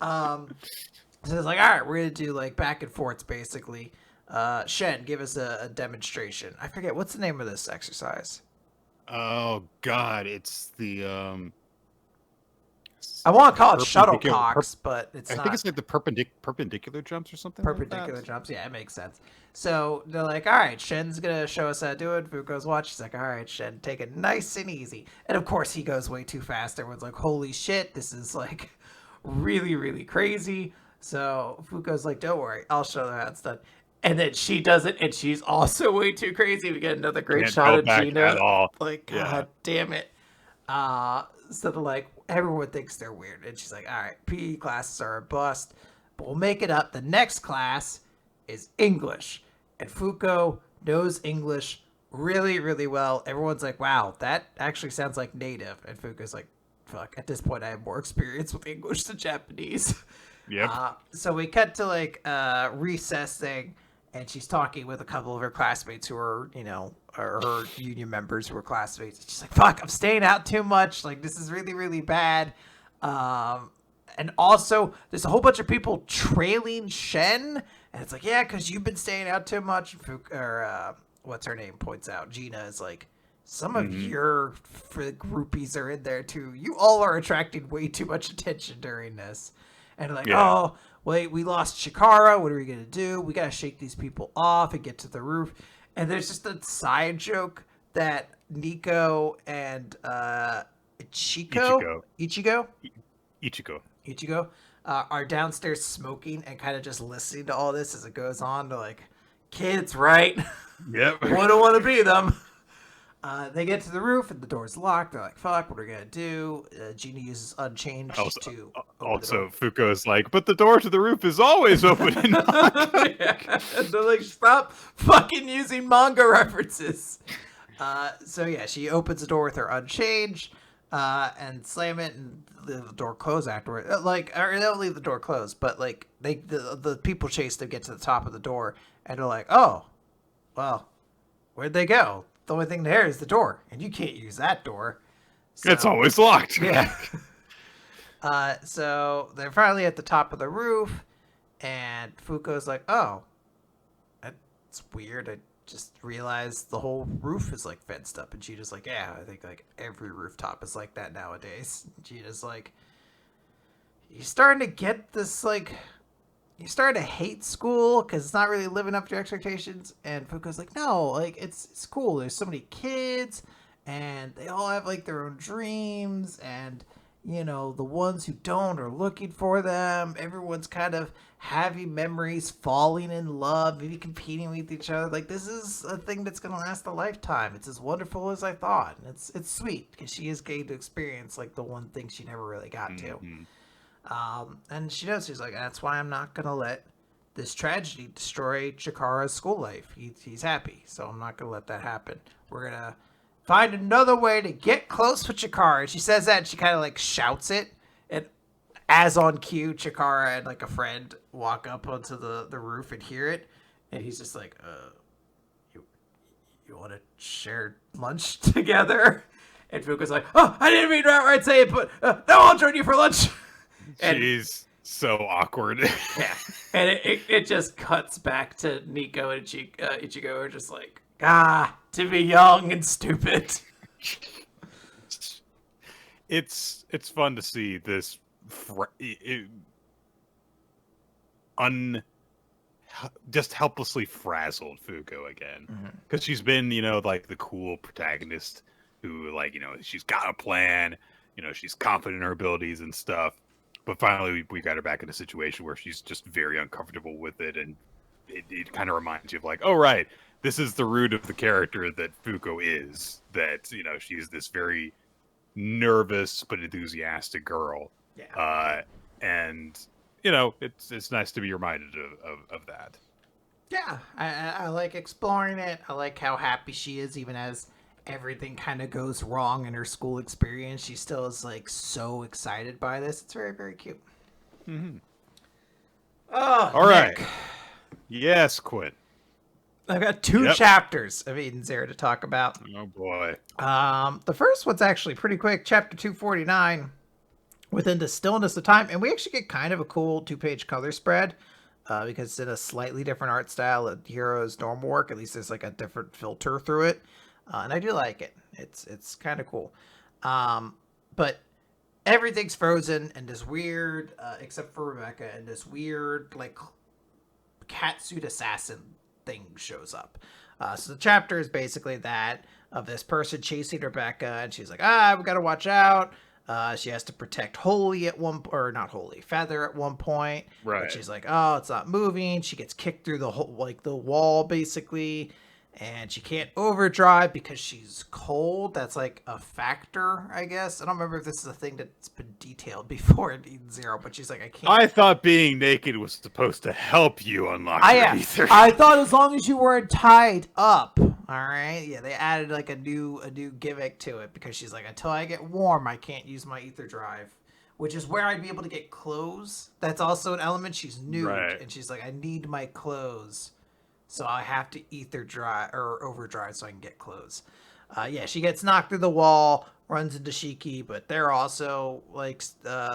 B: So it's like, all right, we're going to do back and forths, basically. Shen, give us a demonstration. I forget, what's the name of this exercise?
A: Oh, God, it's the,
B: I want to call it shuttlecocks, but it's not.
A: I think it's like the perpendicular jumps or something.
B: Perpendicular jumps, yeah, it makes sense. So they're like, all right, Shen's gonna show us how to do it. Fuko's watching. She's like, all right, Shen, take it nice and easy. And of course, he goes way too fast. Everyone's like, holy shit, this is really, really crazy. So Fuko's like, don't worry, I'll show them how it's done. And then she does it, and she's also way too crazy. We get another great shot of Gina.
A: At all.
B: God damn it. So they're like, everyone thinks they're weird. And she's like, all right, PE classes are a bust, but we'll make it up. The next class is English. And Fuko knows English really, really well. Everyone's like, wow, that actually sounds like native. And Fuko's like, fuck, at this point I have more experience with English than Japanese.
A: Yep.
B: So we cut to recess thing, and she's talking with a couple of her classmates who are, or her union members who are classmates. She's like, fuck, I'm staying out too much. This is really, really bad. And also, there's a whole bunch of people trailing Shen. And it's like, yeah, because you've been staying out too much. What's her name points out. Gina is like, some of your groupies are in there too. You all are attracting way too much attention during this. And like, oh, wait, we lost Chikara. What are we going to do? We got to shake these people off and get to the roof. And there's just a side joke that Nico and Ichigo are downstairs smoking and kind of just listening to all this as it goes on. They're like, kids, right?
A: Yep.
B: Wouldn't want to be them. They get to the roof and the door's locked. They're like, fuck, what are we going to do? Gina uses Unchanged to
A: also, Fuko is like, but the door to the roof is always open and
B: yeah. And they're like, stop fucking using manga references. So yeah, she opens the door with her Unchanged and slam it and leave the door closed afterward. Or they don't leave the door closed, but the people chase them, get to the top of the door, and they're like, oh, well, where'd they go? The only thing there is the door, and you can't use that door. So,
A: it's always locked.
B: Yeah. So they're finally at the top of the roof, and Fuko's like, oh, that's weird. I just realized the whole roof is fenced up. And Gina's like, yeah, I think every rooftop is like that nowadays. And Gina's like, you're starting to get this, you're starting to hate school because it's not really living up to your expectations. And Fuko's like, no, it's cool. There's so many kids, and they all have like their own dreams, and you know, the ones who don't are looking for them. Everyone's kind of having memories, falling in love, maybe competing with each other. Like, this is a thing that's gonna last a lifetime. It's as wonderful as I thought. And it's sweet because she is getting to experience like the one thing she never really got to. And she knows, she's like, that's why I'm not gonna let this tragedy destroy Chikara's school life. He's happy, so I'm not gonna let that happen. We're gonna find another way to get close with Chikara. She says that, and she kind of like shouts it. And as on cue, Chikara and like a friend walk up onto the roof and hear it. And he's just like, you want to share lunch together? And Fuka's like, oh, I didn't mean to outright say it, but no, I'll join you for lunch. And,
A: she's so awkward.
B: Yeah. And it just cuts back to Nico and Ichigo are just like, to be young and stupid.
A: It's fun to see this just helplessly frazzled Fuko again, because she's been, you know, like the cool protagonist who, like, you know, she's got a plan, you know, she's confident in her abilities and stuff, but finally we got her back in a situation where she's just very uncomfortable with it, and it kind of reminds you of like, oh right, this is the root of the character that Fuko is, that, you know, she's this very nervous but enthusiastic girl.
B: Yeah.
A: And, you know, it's nice to be reminded of that.
B: Yeah, I like exploring it. I like how happy she is, even as everything kind of goes wrong in her school experience. She still is, like, so excited by this. It's very, very cute. Oh,
A: all
B: Nick.
A: right. Yes, Quinn.
B: I've got two chapters of Eden Zero to talk about.
A: Oh, boy.
B: The first one's actually pretty quick. Chapter 249, Within the Stillness of Time. And we actually get kind of a cool 2-page color spread because it's in a slightly different art style of Hero's normal work. At least there's like a different filter through it. And I do like it. It's kind of cool. But everything's frozen and this weird, except for Rebecca, and this weird, like, catsuit assassin thing shows up. So the chapter is basically that of this person chasing Rebecca, and she's like, we gotta watch out. She has to protect Feather at one point.
A: Right.
B: And she's like, oh, it's not moving. She gets kicked through the whole, like, the wall basically, and she can't overdrive because she's cold. That's like a factor, I guess. I don't remember if this is a thing that's been detailed before in Eden Zero, but she's like, I can't.
A: I thought being naked was supposed to help you unlock your ether.
B: I thought as long as you weren't tied up. All right. Yeah, they added like a new gimmick to it because she's like, until I get warm, I can't use my ether drive, which is where I'd be able to get clothes. That's also an element. She's nude, right. And she's like, I need my clothes. So I have to ether drive or overdrive so I can get clothes. Yeah, she gets knocked through the wall, runs into Shiki, but they're also like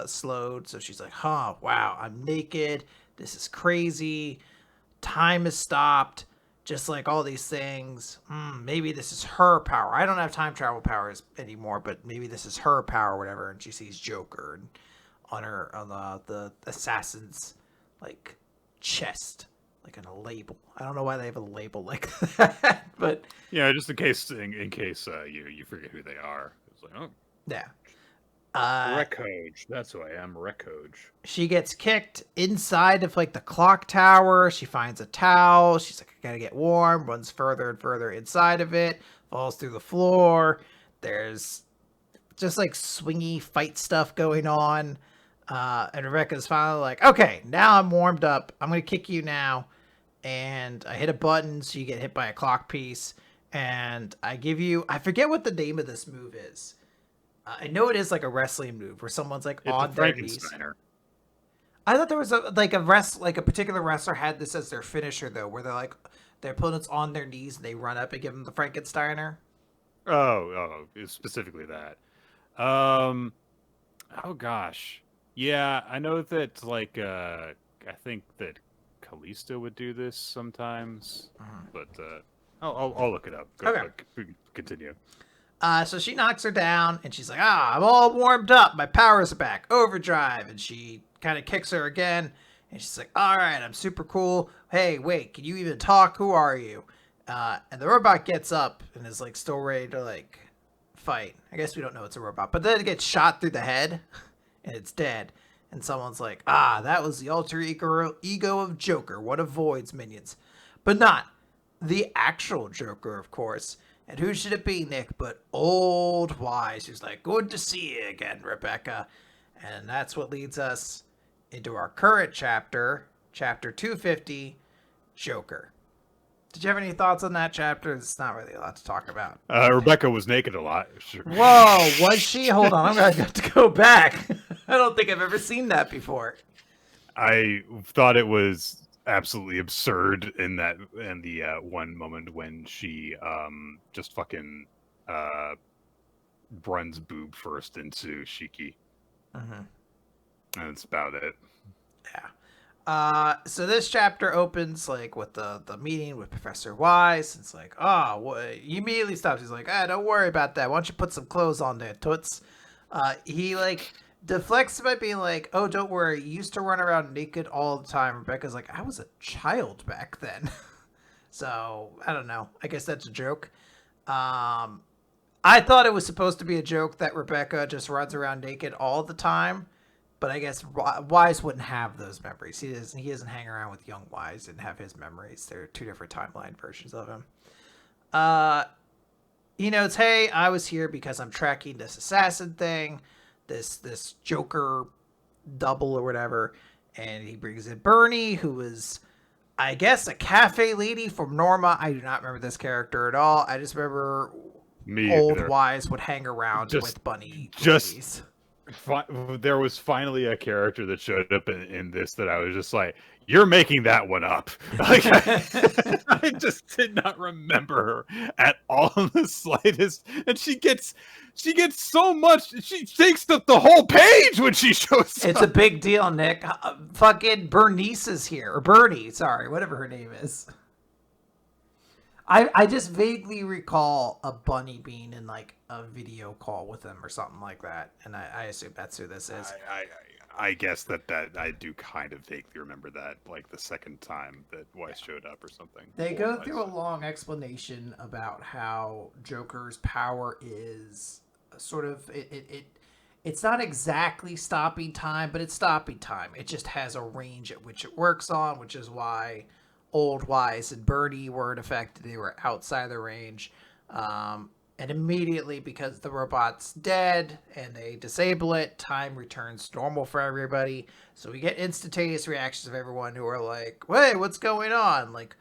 B: slowed. So she's like, wow, I'm naked. This is crazy. Time has stopped. Just like all these things. Maybe this is her power. I don't have time travel powers anymore, but maybe this is her power or whatever. And she sees Joker on the assassin's like chest. Like on a label. I don't know why they have a label like that, but
A: yeah, just in case you forget who they are. It's like, oh
B: yeah,
A: Rekoj. That's who I am, Rekoj.
B: She gets kicked inside of like the clock tower. She finds a towel. She's like, I gotta get warm. Runs further and further inside of it. Falls through the floor. There's just like swingy fight stuff going on. And Rebecca's finally like, okay, now I'm warmed up. I'm gonna kick you now. And I hit a button, so you get hit by a clock piece. And I give you, I forget what the name of this move is. I know it is like a wrestling move where someone's like on their knees. I thought there was a particular wrestler had this as their finisher though, where they're like their opponent's on their knees and they run up and give them the Frankensteiner.
A: Oh, specifically that. Oh gosh. Yeah, I know that, like, I think that Callisto would do this sometimes, but I'll look it up. Continue.
B: So she knocks her down, and she's like, I'm all warmed up. My powers are back. Overdrive. And she kind of kicks her again, and she's like, all right, I'm super cool. Hey, wait, can you even talk? Who are you? And the robot gets up and is, like, still ready to, like, fight. I guess we don't know it's a robot, but then it gets shot through the head, and it's dead. And someone's like, that was the alter ego of Joker, one of Void's minions. But not the actual Joker, of course. And who should it be, Nick, but Old Wise, who's like, good to see you again, Rebecca. And that's what leads us into our current chapter, chapter 250, Joker. Did you have any thoughts on that chapter? It's not really a lot to talk about.
A: Rebecca was naked a lot. Sure.
B: Whoa, was she? Hold on, I'm going to have to go back. I don't think I've ever seen that before.
A: I thought it was absolutely absurd in the one moment when she just fucking runs boob first into Shiki.
B: Mm-hmm. And
A: that's about it.
B: Yeah. So this chapter opens like with the meeting with Professor Wise. It's like, he immediately stops. He's like, don't worry about that. Why don't you put some clothes on there, toots? He like deflects by being like, oh, don't worry. You used to run around naked all the time. Rebecca's like, I was a child back then. So I don't know. I guess that's a joke. I thought it was supposed to be a joke that Rebecca just runs around naked all the time. But I guess Wise wouldn't have those memories. He doesn't hang around with young Wise and have his memories. They're two different timeline versions of him. He notes, hey, I was here because I'm tracking this assassin thing, this Joker double or whatever. And he brings in Bernie, who is, I guess, a cafe lady from Norma. I do not remember this character at all. I just remember Old Wise would hang around with bunny ladies.
A: There was finally a character that showed up in this that I was just like, you're making that one up. Like, I just did not remember her at all in the slightest. And she gets so much. She takes up the whole page when she shows up.
B: It's a big deal, Nick. Fucking Bernice is here. Or Bernie, sorry, whatever her name is. I just vaguely recall a bunny being in like a video call with him or something like that, and I assume that's who this is.
A: I guess that I do kind of vaguely remember that, like the second time that Weiss showed up or something.
B: They go through a long explanation about how Joker's power is sort of it's not exactly stopping time, but it's stopping time. It just has a range at which it works on, which is why Old Wise and Bernie weren't affected. They were outside the range. And immediately, because the robot's dead and they disable it, time returns normal for everybody. So we get instantaneous reactions of everyone who are like, wait, what's going on? Like,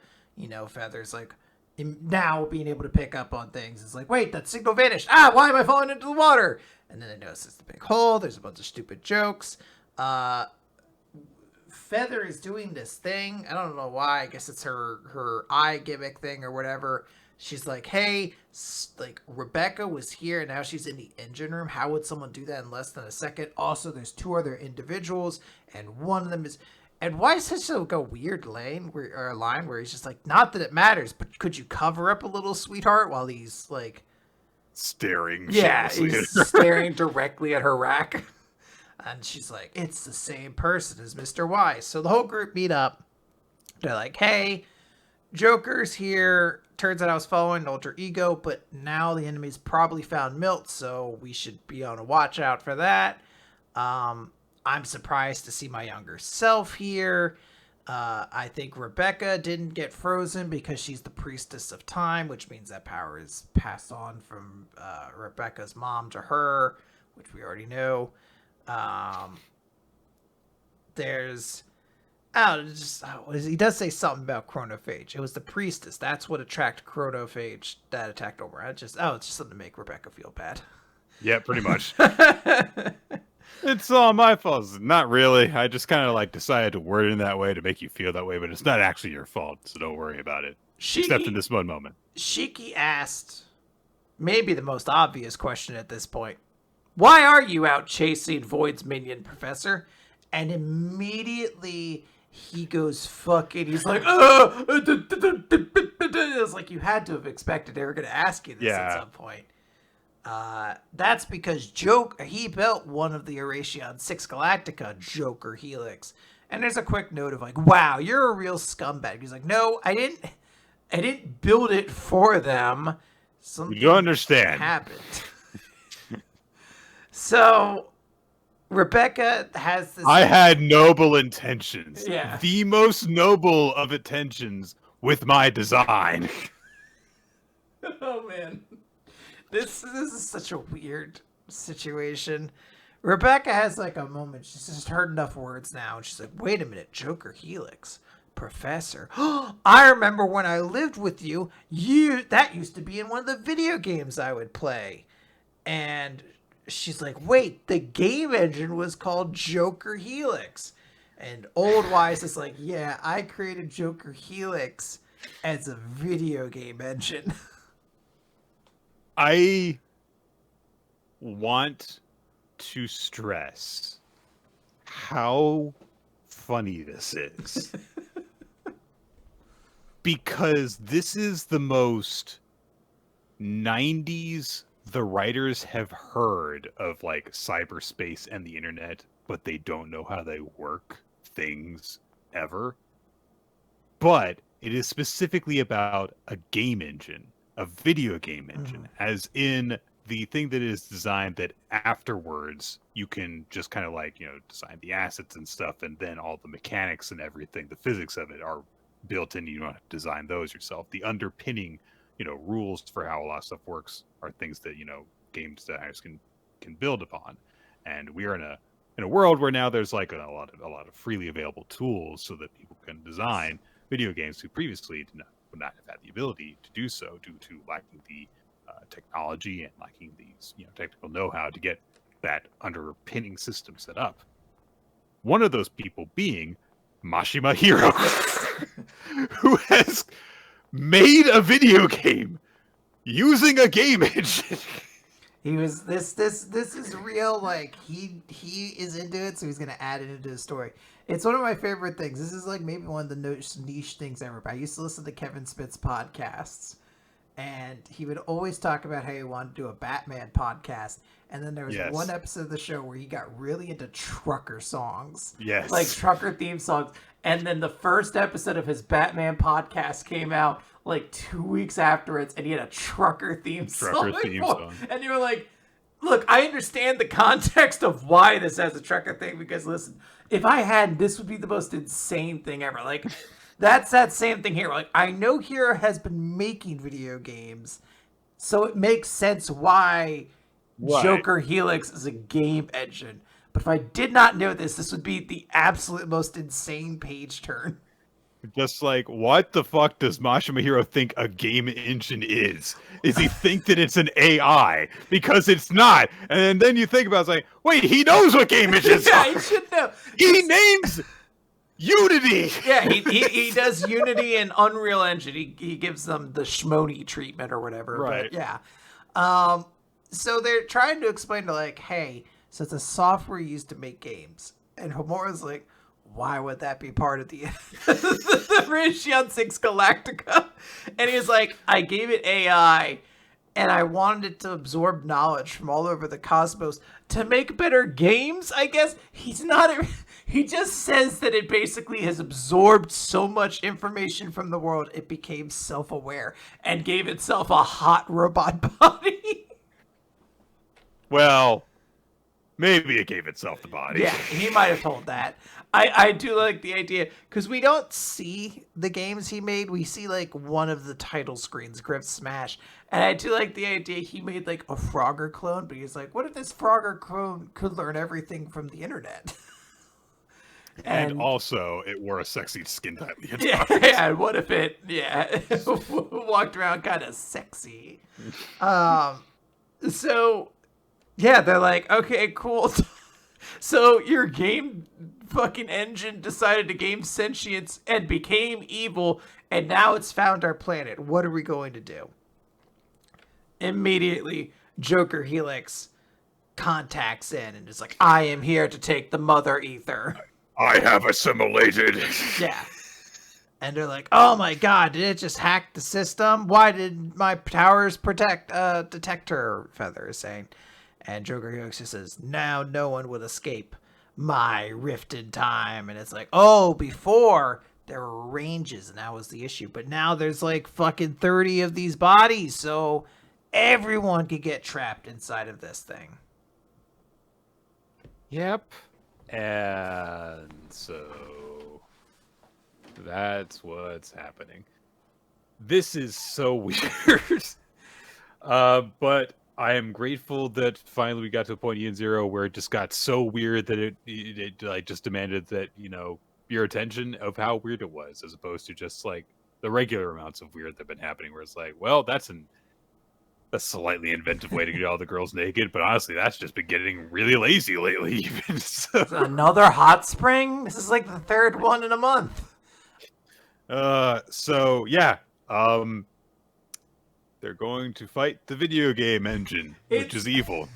B: Feather's like, now being able to pick up on things. It's like, wait, that signal vanished. Why am I falling into the water? And then they notice it's the big hole. There's a bunch of stupid jokes. Feather is doing this thing. I don't know why. I guess it's her eye gimmick thing or whatever. She's like, hey, like Rebecca was here and now she's in the engine room. How would someone do that in less than a second? Also, there's two other individuals and one of them is... And why is such a weird line where he's just like, not that it matters, but could you cover up a little, sweetheart, while he's like...
A: staring.
B: Yeah, he's staring directly at her rack. And she's like, it's the same person as Mr. Wise. So the whole group meet up. They're like, hey, Joker's here. Turns out I was following an alter ego, but now the enemy's probably found Milt, so we should be on a watch out for that. I'm surprised to see my younger self here. I think Rebecca didn't get frozen because she's the priestess of time, which means that power is passed on from Rebecca's mom to her, which we already know. He does say something about chronophage. It was the priestess. That's what attracted chronophage that attacked over. It's just something to make Rebecca feel bad.
A: Yeah, pretty much. It's all my fault. Not really. I just kind of decided to word it in that way to make you feel that way, but it's not actually your fault, so don't worry about it. Except in this one moment.
B: Shiki asked maybe the most obvious question at this point. Why are you out chasing Void's minion, Professor? And immediately he goes fucking, he's like, it's like you had to have expected they were going to ask you this at some point. That's because he built one of the Erasion 6 Galactica, Joker Helix. And there's a quick note of like, wow, you're a real scumbag. He's like, no, I didn't build it for them. Something
A: you don't understand.
B: Happened. So Rebecca has this.
A: I had noble intentions.
B: Yeah.
A: The most noble of intentions with my design.
B: Oh man, this is such a weird situation. Rebecca has like a moment. She's just heard enough words now, and she's like, "Wait a minute, Joker Helix, Professor. I remember when I lived with you. That used to be in one of the video games I would play." And she's like, "Wait, the game engine was called Joker Helix." And Old Wise is like, "Yeah, I created Joker Helix as a video game engine."
A: I want to stress how funny this is. Because this is the most 90s the writers have heard of, like, cyberspace and the internet, but they don't know how they work things ever. But it is specifically about a game engine, a video game engine, as in the thing that is designed that afterwards you can just kind of like, design the assets and stuff, and then all the mechanics and everything, the physics of it are built in. You don't have to design those yourself. The underpinning, rules for how a lot of stuff works are things that, game designers can build upon. And we are in a world where now there's like a lot of freely available tools so that people can design video games who previously would not have had the ability to do so due to lacking the technology and lacking these technical know-how to get that underpinning system set up. One of those people being Mashima Hiro, who has made a video game using a game engine.
B: He was this is real. Like he is into it, so he's gonna add it into his story. It's one of my favorite things. This is like maybe one of the niche things ever. But I used to listen to Kevin Smith's podcasts, and he would always talk about how he wanted to do a Batman podcast. And then there was one episode of the show where he got really into trucker songs.
A: Yes.
B: Like trucker theme songs. And then the first episode of his Batman podcast came out like 2 weeks afterwards, and he had a trucker theme song. And you were like, look, I understand the context of why this has a trucker thing, because listen, if I hadn't, this would be the most insane thing ever. Like, that's that same thing here. Like, I know Hero has been making video games, so it makes sense why Joker Helix is a game engine. But if I did not know this would be the absolute most insane page turn.
A: Just like, what the fuck does Mashima Hiro think a game engine is? Is he think that it's an AI? Because it's not. And then you think about it, it's like, wait, he knows what game engines are.
B: He should know.
A: He names Unity.
B: Yeah, he does Unity and Unreal Engine. He gives them the Shmoney treatment or whatever.
A: Right.
B: But yeah. So they're trying to explain to like, hey, so it's a software used to make games. And Homura's like, why would that be part of the Rishon 6 Galactica? And he's like, I gave it AI, and I wanted it to absorb knowledge from all over the cosmos to make better games, I guess. He just says that it basically has absorbed so much information from the world, it became self-aware and gave itself a hot robot body.
A: Well, maybe it gave itself the body.
B: Yeah, he might have told that. I do like the idea, because we don't see the games he made. We see, like, one of the title screens, Grip Smash. And I do like the idea he made, like, a Frogger clone, but he's like, what if this Frogger clone could learn everything from the internet?
A: And also, it wore a sexy skin type.
B: Yeah, and what if it, walked around kind of sexy? So, yeah, they're like, okay, cool. So your game fucking engine decided to gain sentience and became evil, and now it's found our planet. What are we going to do? Immediately, Joker Helix contacts in and is like, I am here to take the Mother Ether.
A: I have assimilated.
B: Yeah. And they're like, oh my god, did it just hack the system? Why did my towers detect her? Feather is saying. And Joker Helix just says, now no one would escape my rifted time. And it's like, oh, before there were ranges and that was the issue. But now there's like fucking 30 of these bodies. So everyone could get trapped inside of this thing.
A: Yep. And so that's what's happening. This is so weird. But I am grateful that finally we got to a point in Zero where it just got so weird that it like just demanded that, your attention of how weird it was, as opposed to just like the regular amounts of weird that have been happening, where it's like, well, that's a slightly inventive way to get all the girls naked, but honestly, that's just been getting really lazy lately. Even so.
B: Another hot spring? This is like the third one in a month.
A: So yeah, they're going to fight the video game engine, which is evil.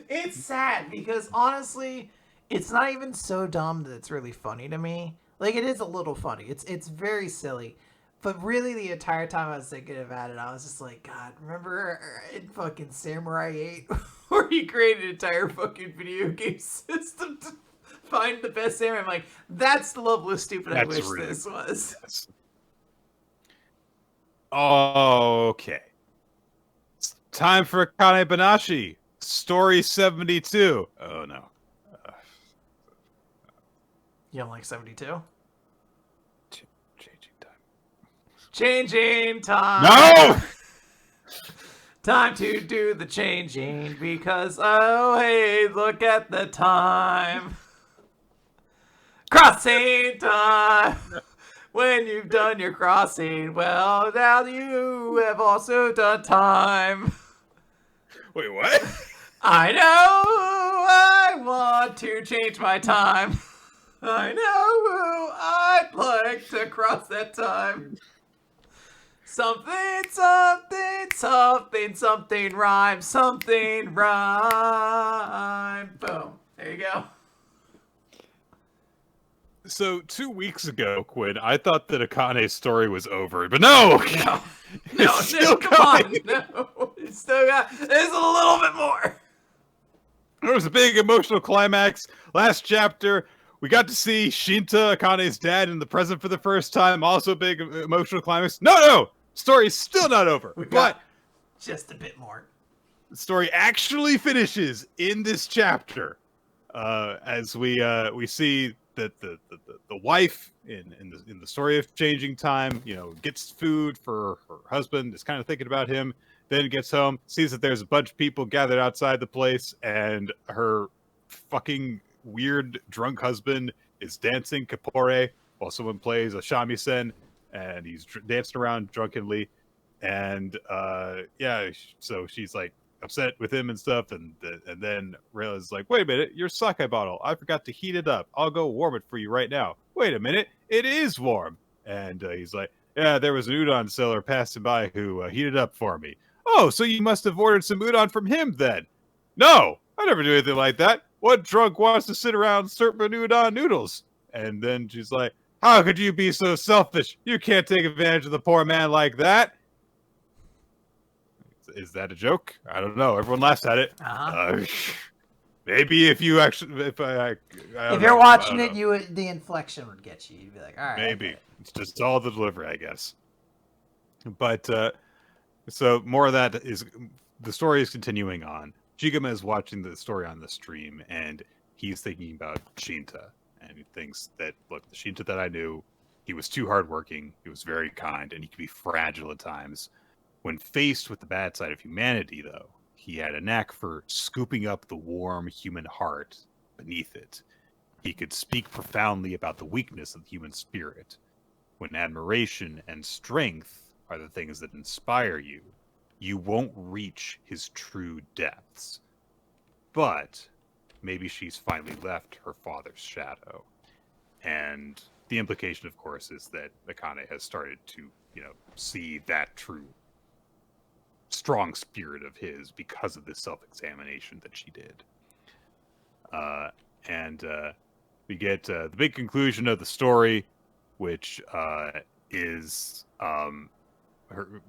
B: It's sad because honestly, it's not even so dumb that it's really funny to me. Like, it is a little funny. It's very silly. But really, the entire time I was thinking about it, I was just like, God, remember in fucking Samurai 8 where he created an entire fucking video game system to find the best samurai? I'm like, that's the level of stupid I wish this was.
A: Yes. Okay. It's time for Akane-banashi. Story 72. Oh, no.
B: You don't like 72?
A: Changing time.
B: Changing time.
A: No!
B: Time to do the changing because, oh, hey, look at the time. Crossing time. When you've done your crossing, well, now you have also done time.
A: Wait, what?
B: I know I want to change my time. I know I'd like to cross that time. Something, something, something, something rhyme, something rhyme. Boom. There you go.
A: So 2 weeks ago, Quinn, I thought that Akane's story was over, but no!
B: No, come on. No, it's still got, there's a little bit more.
A: There was a big emotional climax. Last chapter, we got to see Shinta, Akane's dad, in the present for the first time. Also big emotional climax. No! Story's still not over. But
B: just a bit more.
A: The story actually finishes in this chapter. As we see that the wife in the story of Changing Time, gets food for her husband, is kind of thinking about him, then gets home, sees that there's a bunch of people gathered outside the place, and her fucking weird drunk husband is dancing kapore while someone plays a shamisen, and he's dancing around drunkenly, and so she's like upset with him and stuff, and then realizes, like, wait a minute, your sake bottle, I forgot to heat it up, I'll go warm it for you right now. Wait a minute, it is warm. And he's like, yeah, there was an udon seller passing by who heated up for me. Oh, so you must have ordered some udon from him then. No, I never do anything like that. What drunk wants to sit around slurping udon noodles? And then she's like, how could you be so selfish? You can't take advantage of the poor man like that. Is that a joke? I don't know. Everyone laughs at it. Maybe if you actually, if
B: you're watching it, the inflection would get you. You'd be like, all right.
A: Maybe it's just all the delivery, I guess. But so more of that is the story is continuing on. Jigama is watching the story on the stream, and he's thinking about Shinta, and he thinks that, look, the Shinta that I knew, he was too hardworking, he was very kind, and he could be fragile at times. When faced with the bad side of humanity, though, he had a knack for scooping up the warm human heart beneath it. He could speak profoundly about the weakness of the human spirit. When admiration and strength are the things that inspire you, you won't reach his true depths. But maybe she's finally left her father's shadow. And the implication, of course, is that Akane has started to, see that true strong spirit of his because of this self-examination that she did. And we get the big conclusion of the story, which is her.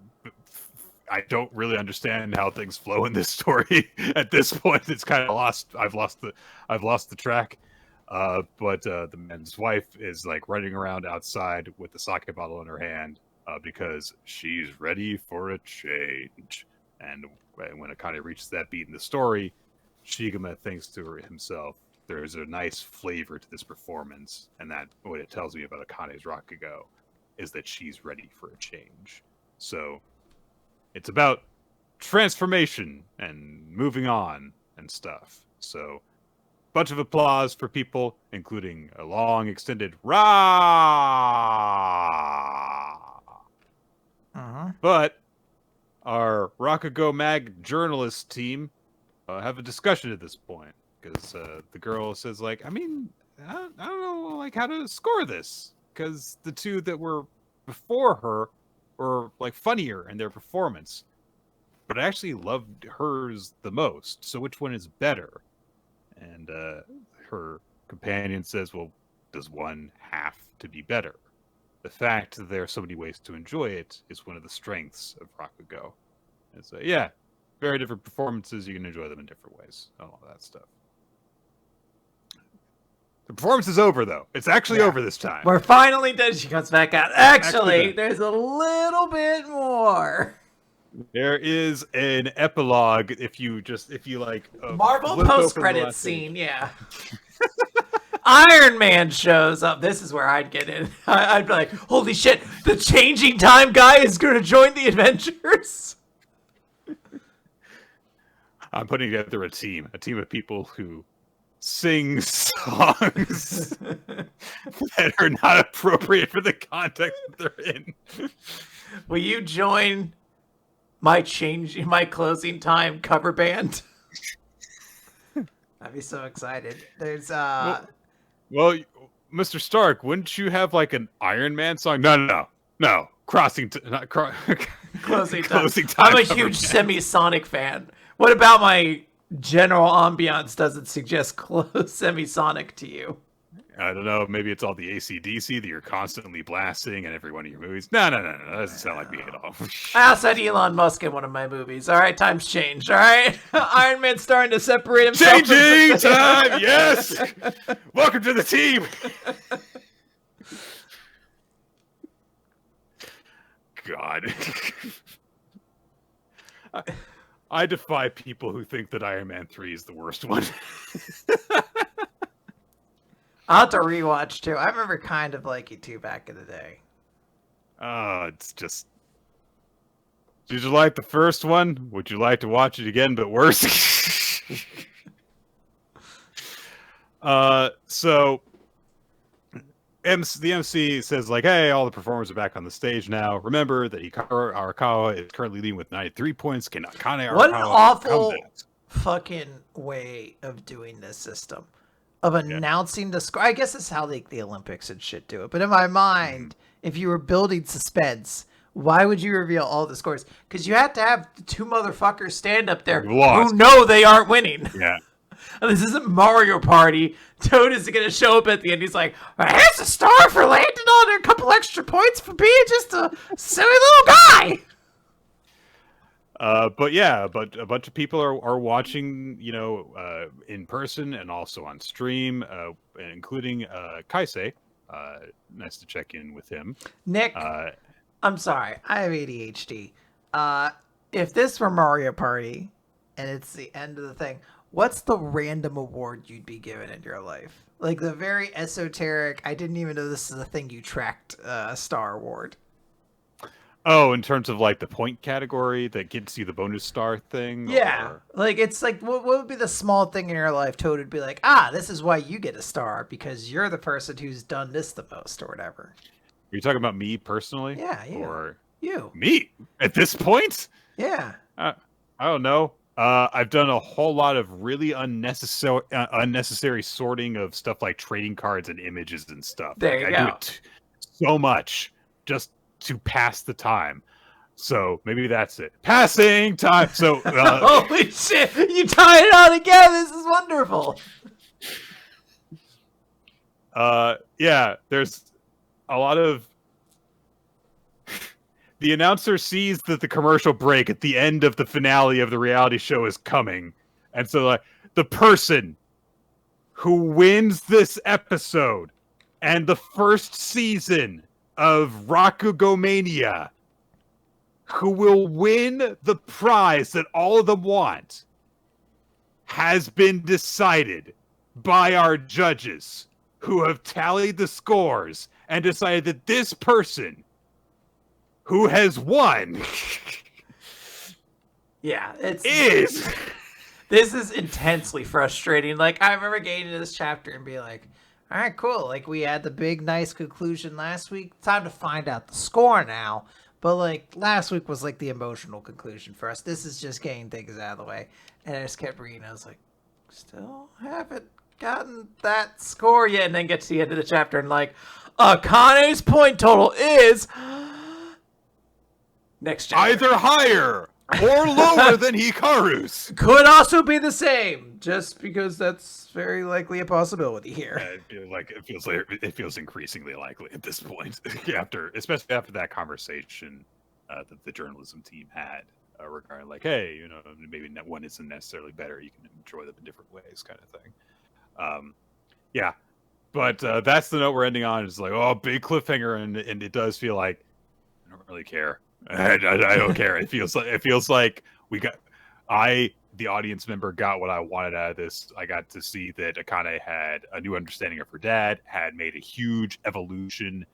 A: I don't really understand how things flow in this story at this point. It's kind of lost. I've lost the track. But the man's wife is like running around outside with the sake bottle in her hand because she's ready for a change. And when Akane reaches that beat in the story, Shigema thinks to himself, there's a nice flavor to this performance, and that what it tells me about Akane's Rakugo is that she's ready for a change. So it's about transformation and moving on and stuff. So bunch of applause for people, including a long extended rah. But our Rakugo Mag journalist team have a discussion at this point, because the girl says, like, I mean, I don't know, like, how to score this, because the two that were before her were, like, funnier in their performance, but I actually loved hers the most, so which one is better? And her companion says, well, does one have to be better? The fact that there are so many ways to enjoy it is one of the strengths of Rakugo. And so, yeah, very different performances. You can enjoy them in different ways. All that stuff. The performance is over, though. It's actually over this time.
B: We're finally done. She comes back out. Actually, there's a little bit more.
A: There is an epilogue if you like
B: Marvel post-credit scene, yeah. Iron Man shows up. This is where I'd get in. I'd be like, holy shit, the changing time guy is going to join the Avengers.
A: I'm putting together a team of people who sing songs that are not appropriate for the context that they're in.
B: Will you join my closing time cover band? I'd be so excited. There's
A: well, Mr. Stark, wouldn't you have like an Iron Man song? No. Closing time.
B: Closing time. I'm a huge Semisonic fan. What about my general ambiance doesn't suggest Semisonic to you?
A: I don't know. Maybe it's all the AC/DC that you're constantly blasting in every one of your movies. No. That doesn't sound like me at all.
B: I also had Elon Musk in one of my movies. All right, times changed. All right, Iron Man's starting to separate himself.
A: Changing time. Yes. Welcome to the team. God. I defy people who think that Iron Man 3 is the worst one.
B: I'll have to rewatch too. I remember kind of liking 2 back in the day.
A: It's just... Did you like the first one? Would you like to watch it again, but worse? So... the MC says, like, hey, all the performers are back on the stage now. Remember that Hikaru Arakawa is currently leading with 93 points. Akane Arakawa...
B: What an awful fucking way of doing this system. Of announcing the score. I guess it's how the Olympics and shit do it. But in my mind, if you were building suspense, why would you reveal all the scores? Because you have to have the 2 motherfuckers stand up there who know they aren't winning.
A: Yeah.
B: This isn't Mario Party. Toad is going to show up at the end. He's like, here's a star for landing on a couple extra points for being just a silly little guy.
A: But a bunch of people are watching, in person and also on stream, including Kaisei. Nice to check in with him.
B: Nick, I'm sorry. I have ADHD. If this were Mario Party and it's the end of the thing, what's the random award you'd be given in your life? Like the very esoteric, I didn't even know this is a thing you tracked star award.
A: Oh, in terms of like the point category that gets you the bonus star thing?
B: Yeah. Or... like, it's like, what would be the small thing in your life Toad would be like, this is why you get a star, because you're the person who's done this the most or whatever.
A: Are you talking about me personally?
B: Yeah, you.
A: Or
B: you.
A: Me? At this point?
B: Yeah.
A: I don't know. I've done a whole lot of really unnecessary sorting of stuff like trading cards and images and stuff.
B: There you go.
A: I do it so much just to pass the time. So maybe that's it. Passing time. So
B: holy shit! You tied it all together. This is wonderful.
A: Yeah. There's a lot of. The announcer sees that the commercial break at the end of the finale of the reality show is coming. And so like the person who wins this episode and the first season of Rakugo Mania, who will win the prize that all of them want, has been decided by our judges who have tallied the scores and decided that this person who has won
B: this is intensely frustrating. Like, I remember getting into this chapter and being like, all right, cool. Like, we had the big, nice conclusion last week. Time to find out the score now. But, like, last week was, like, the emotional conclusion for us. This is just getting things out of the way. And I just kept reading. I was like, still haven't gotten that score yet. And then get to the end of the chapter and, like, Akane's point total is... Next chapter.
A: Either higher or lower than Hikaru's.
B: Could also be the same, just because that's very likely a possibility here.
A: It feels increasingly likely at this point, especially after that conversation that the journalism team had regarding, like, hey, you know, maybe one isn't necessarily better. You can enjoy them in different ways, kind of thing. Yeah, but that's the note we're ending on. It's like, oh, big cliffhanger, and it does feel like I don't really care. I don't care. It feels like the audience member, got what I wanted out of this. I got to see that Akane had a new understanding of her dad, had made a huge evolution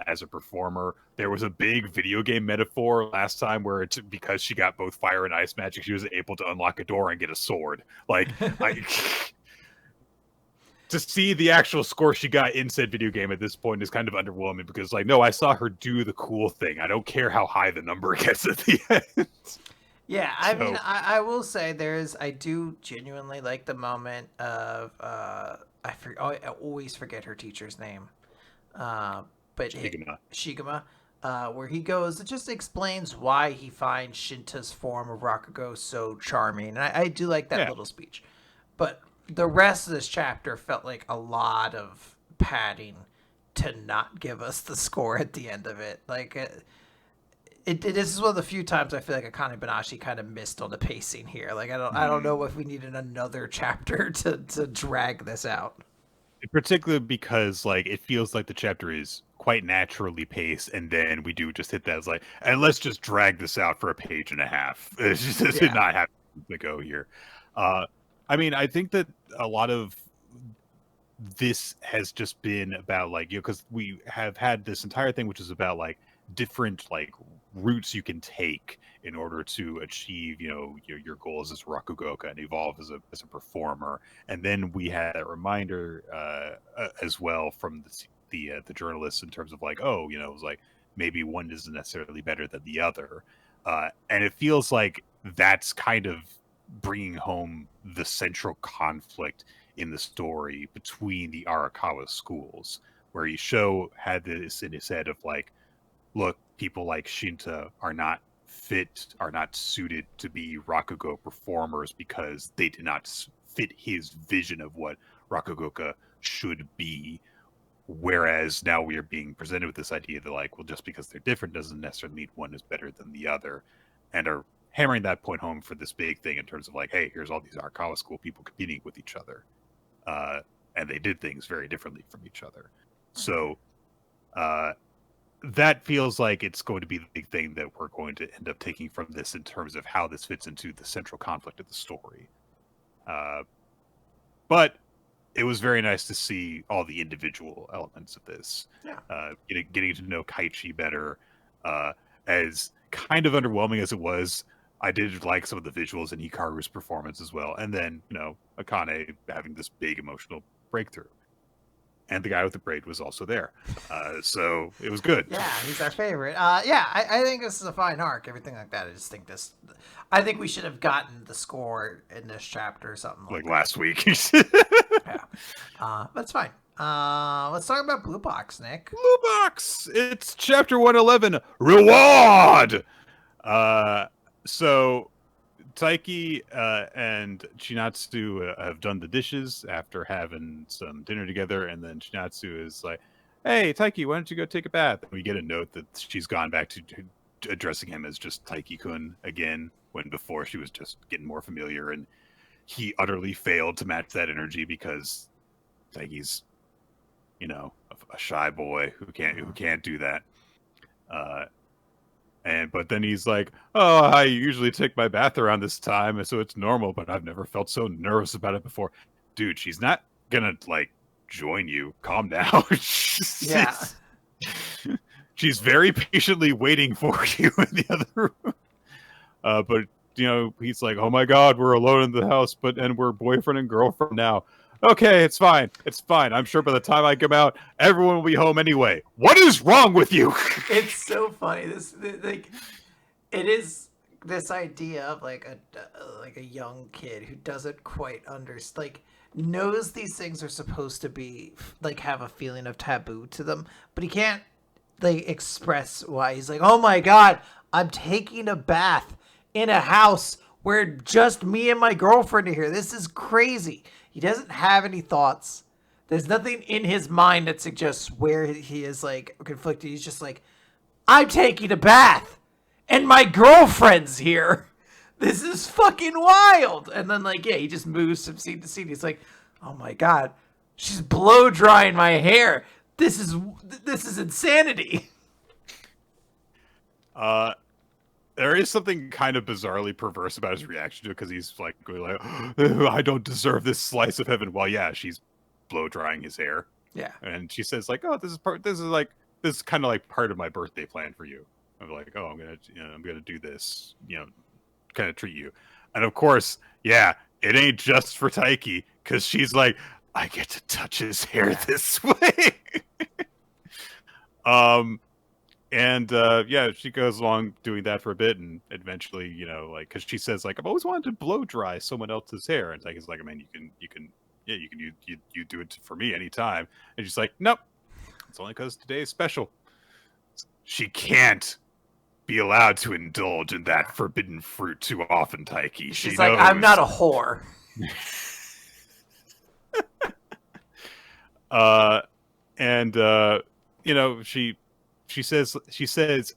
A: as a performer. There was a big video game metaphor last time where it's because she got both fire and ice magic, she was able to unlock a door and get a sword. Like, to see the actual score she got in said video game at this point is kind of underwhelming, because, like, no, I saw her do the cool thing. I don't care how high the number gets at the end.
B: Yeah, I mean, I will say I do genuinely like the moment of, I always forget her teacher's name. But Shigema. Where he goes, it just explains why he finds Shinta's form of Rakugo so charming. And I do like that little speech. But the rest of this chapter felt like a lot of padding to not give us the score at the end of it. Like, this is one of the few times I feel like Akane-banashi kind of missed on the pacing here. Like, I don't know if we needed another chapter to drag this out.
A: Particularly because, like, it feels like the chapter is quite naturally paced, and then we do just hit that as, like, and let's just drag this out for a page and a half. It's just did not have to go here. I mean, I think that a lot of this has just been about, like, you know, because we have had this entire thing which is about, like, different, like, routes you can take in order to achieve, you know, your goals as Rakugoka and evolve as a performer. And then we had that reminder as well from the journalists in terms of, like, oh, you know, it was like maybe one isn't necessarily better than the other, and it feels like that's kind of bringing home the central conflict in the story between the Arakawa schools, where Isho had this in his head of, like, look, people like Shinta are not suited to be Rakugo performers because they did not fit his vision of what Rakugoka should be. Whereas now we are being presented with this idea that, like, well, just because they're different doesn't necessarily mean one is better than the other, and are hammering that point home for this big thing in terms of, like, hey, here's all these Arakawa school people competing with each other, and they did things very differently from each other. So that feels like it's going to be the big thing that we're going to end up taking from this in terms of how this fits into the central conflict of the story. But it was very nice to see all the individual elements of this.
B: Yeah.
A: Getting to know Kaichi better, as kind of underwhelming as it was, I did like some of the visuals in Hikaru's performance as well. And then, you know, Akane having this big emotional breakthrough. And the guy with the braid was also there. So it was good.
B: Yeah, he's our favorite. I think this is a fine arc, everything like that. I think we should have gotten the score in this chapter or something like that.
A: Last week.
B: Yeah. But it's fine. Let's talk about Blue Box, Nick.
A: Blue Box! It's chapter 111, Reward! So Taiki and Chinatsu have done the dishes after having some dinner together, and then Chinatsu is like, hey, Taiki, why don't you go take a bath? And we get a note that she's gone back to addressing him as just Taiki-kun again, when before she was just getting more familiar, and he utterly failed to match that energy because Taiki's, you know, a shy boy who can't do that. But then he's like, "Oh, I usually take my bath around this time, so it's normal. But I've never felt so nervous about it before, dude. She's not gonna like join you. Calm down.
B: Yeah.
A: She's very patiently waiting for you in the other room. But he's like, "Oh my God, we're alone in the house, and we're boyfriend and girlfriend now. Okay, it's fine. It's fine. I'm sure by the time I come out, everyone will be home anyway. What is wrong with you?"
B: It's so funny. Like, it is this idea of like a young kid who doesn't quite understand, like, knows these things are supposed to be like have a feeling of taboo to them, but he can't like express why. He's like, "Oh my God, I'm taking a bath in a house where just me and my girlfriend are here. This is crazy." He doesn't have any thoughts. There's nothing in his mind that suggests where he is like conflicted. He's just like, "I'm taking a bath and my girlfriend's here. This is fucking wild." And then like, yeah, he just moves from scene to scene. He's like, "Oh my God, she's blow drying my hair. This is insanity."
A: There is something kind of bizarrely perverse about his reaction to it, because he's like going like, "I don't deserve this slice of heaven." Well, yeah, she's blow drying his hair.
B: Yeah.
A: And she says like, "Oh, this is kind of like part of my birthday plan for you." I'm like, "Oh, I'm gonna do this, kind of treat you." And of course, yeah, it ain't just for Taiki, because she's like, "I get to touch his hair this way." Yeah, she goes along doing that for a bit, and eventually, because she says like, "I've always wanted to blow dry someone else's hair," and Taiki's like, "I mean, you can you do it for me anytime." And she's like, "Nope, it's only because today is special." She can't be allowed to indulge in that forbidden fruit too often, Taiki.
B: She's like, "I'm not a whore."
A: She says,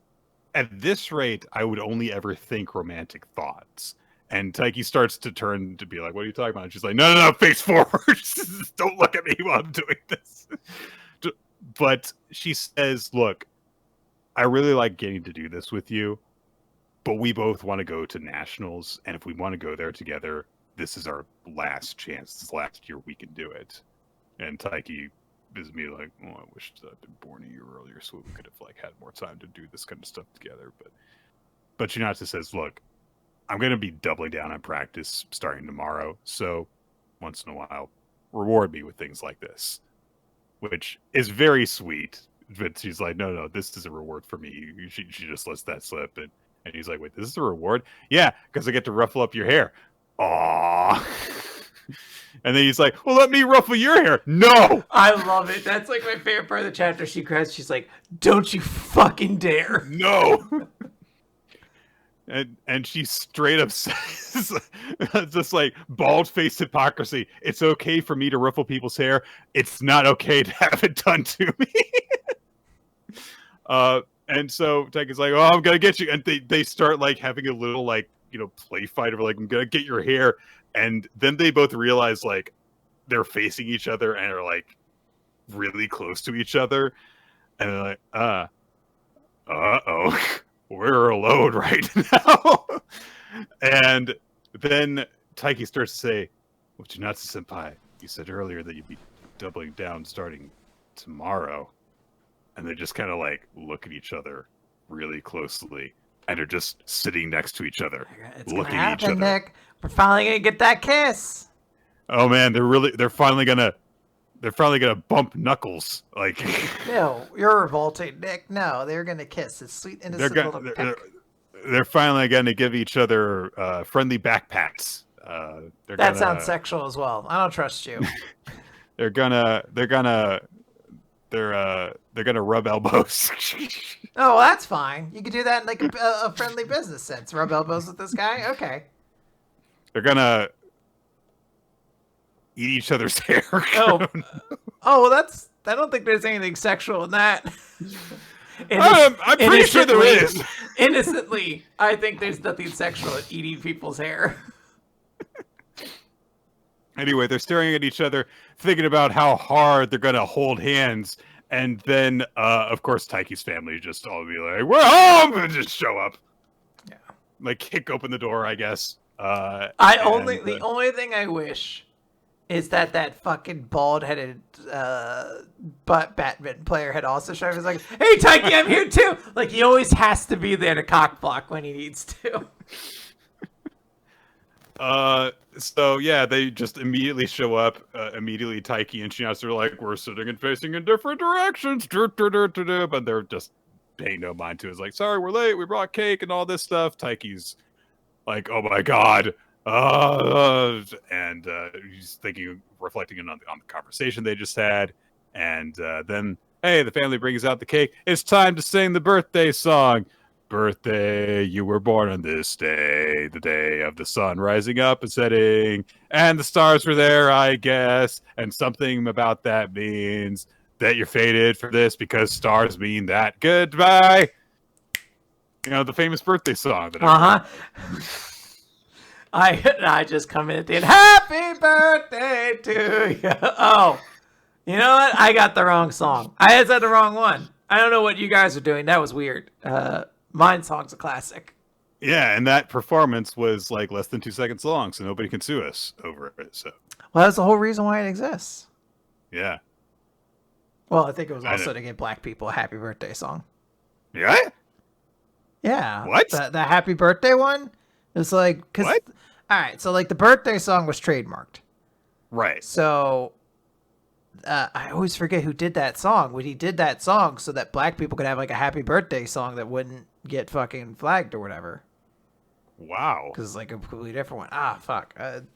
A: "At this rate, I would only ever think romantic thoughts." And Taiki starts to turn to be like, "What are you talking about?" And she's like, No, face forward. Don't look at me while I'm doing this." But she says, "Look, I really like getting to do this with you, but we both want to go to nationals, and if we want to go there together, this is our last chance. This is the last year we can do it." And Taiki is me like, "Oh, I wish I'd been born a year earlier so we could have like had more time to do this kind of stuff together." But Shinatsu says, "Look, I'm going to be doubling down on practice starting tomorrow, so once in a while, reward me with things like this," which is very sweet. But she's like, "No, this is a reward for me." She just lets that slip, and he's like, "Wait, this is a reward?" "Yeah, because I get to ruffle up your hair." Aww. And then he's like, "Well, let me ruffle your hair." "No!"
B: I love it. That's like my favorite part of the chapter. She cries. She's like, "Don't you fucking dare."
A: "No." And she straight up says, just like bald-faced hypocrisy, "It's okay for me to ruffle people's hair. It's not okay to have it done to me." And so Taiki's like, "Oh, I'm gonna get you." And they start like having a little like, play fight of like, "I'm gonna get your hair." And then they both realize like they're facing each other and are like really close to each other. And they're like, uh-oh, we're alone right now. And then Taiki starts to say, "Well, Junatsu-senpai, you said earlier that you'd be doubling down starting tomorrow." And they just kind of like look at each other really closely and are just sitting next to each other,
B: It's
A: looking
B: gonna
A: at each
B: happen,
A: other.
B: Nick. We're finally gonna get that kiss.
A: Oh man, they're finally gonna bump knuckles. Like,
B: No, you're revolting, Nick. No, they're gonna kiss. It's sweet, innocent little peck.
A: they're finally gonna give each other friendly backpats.
B: That sounds sexual as well. I don't trust you.
A: They're gonna rub elbows.
B: Oh, well, that's fine. You could do that in like a friendly business sense. Rub elbows with this guy. Okay.
A: They're gonna eat each other's hair.
B: Oh, well, that's. I don't think there's anything sexual in that.
A: I'm pretty sure there is.
B: Innocently, I think there's nothing sexual in eating people's hair.
A: Anyway, they're staring at each other, thinking about how hard they're gonna hold hands And then, of course, Taiki's family just all be like, "We're home!" and just show up.
B: Yeah.
A: Like, kick open the door, I guess.
B: The only thing I wish is that fucking bald-headed badminton player had also shown up. He's like, "Hey, Taiki, I'm here too!" Like, he always has to be there to cock block when he needs to.
A: So yeah, they just immediately show up. Immediately, Taiki and Shinatsu are like, "We're sitting and facing in different directions," but they're just paying no mind to it. It's like, "Sorry, we're late. We brought cake and all this stuff." Taiki's like, "Oh my god," and he's reflecting on the conversation they just had, and then, hey, the family brings out the cake. It's time to sing the birthday song. Birthday, you were born on this day, the day of the sun rising up and setting, and the stars were there, I guess, and something about that means that you're fated for this because stars mean that. Goodbye. You know, the famous birthday song.
B: I just come in at the end. Happy birthday to you. Oh, you know what? I got the wrong song. I had said the wrong one. I don't know what you guys are doing. That was weird. Mine song's a classic.
A: Yeah, and that performance was like less than 2 seconds long, so nobody can sue us over it. So,
B: well, that's the whole reason why it exists.
A: Yeah.
B: Well, I think it was also to give black people a happy birthday song.
A: Yeah?
B: Yeah.
A: What?
B: The happy birthday one? It's like,
A: what?
B: All right, so like the birthday song was trademarked.
A: Right.
B: So I always forget who did that song. When he did that song so that black people could have like a happy birthday song that wouldn't get fucking flagged or whatever.
A: Wow.
B: Because it's like a completely different one. Ah, fuck. I'm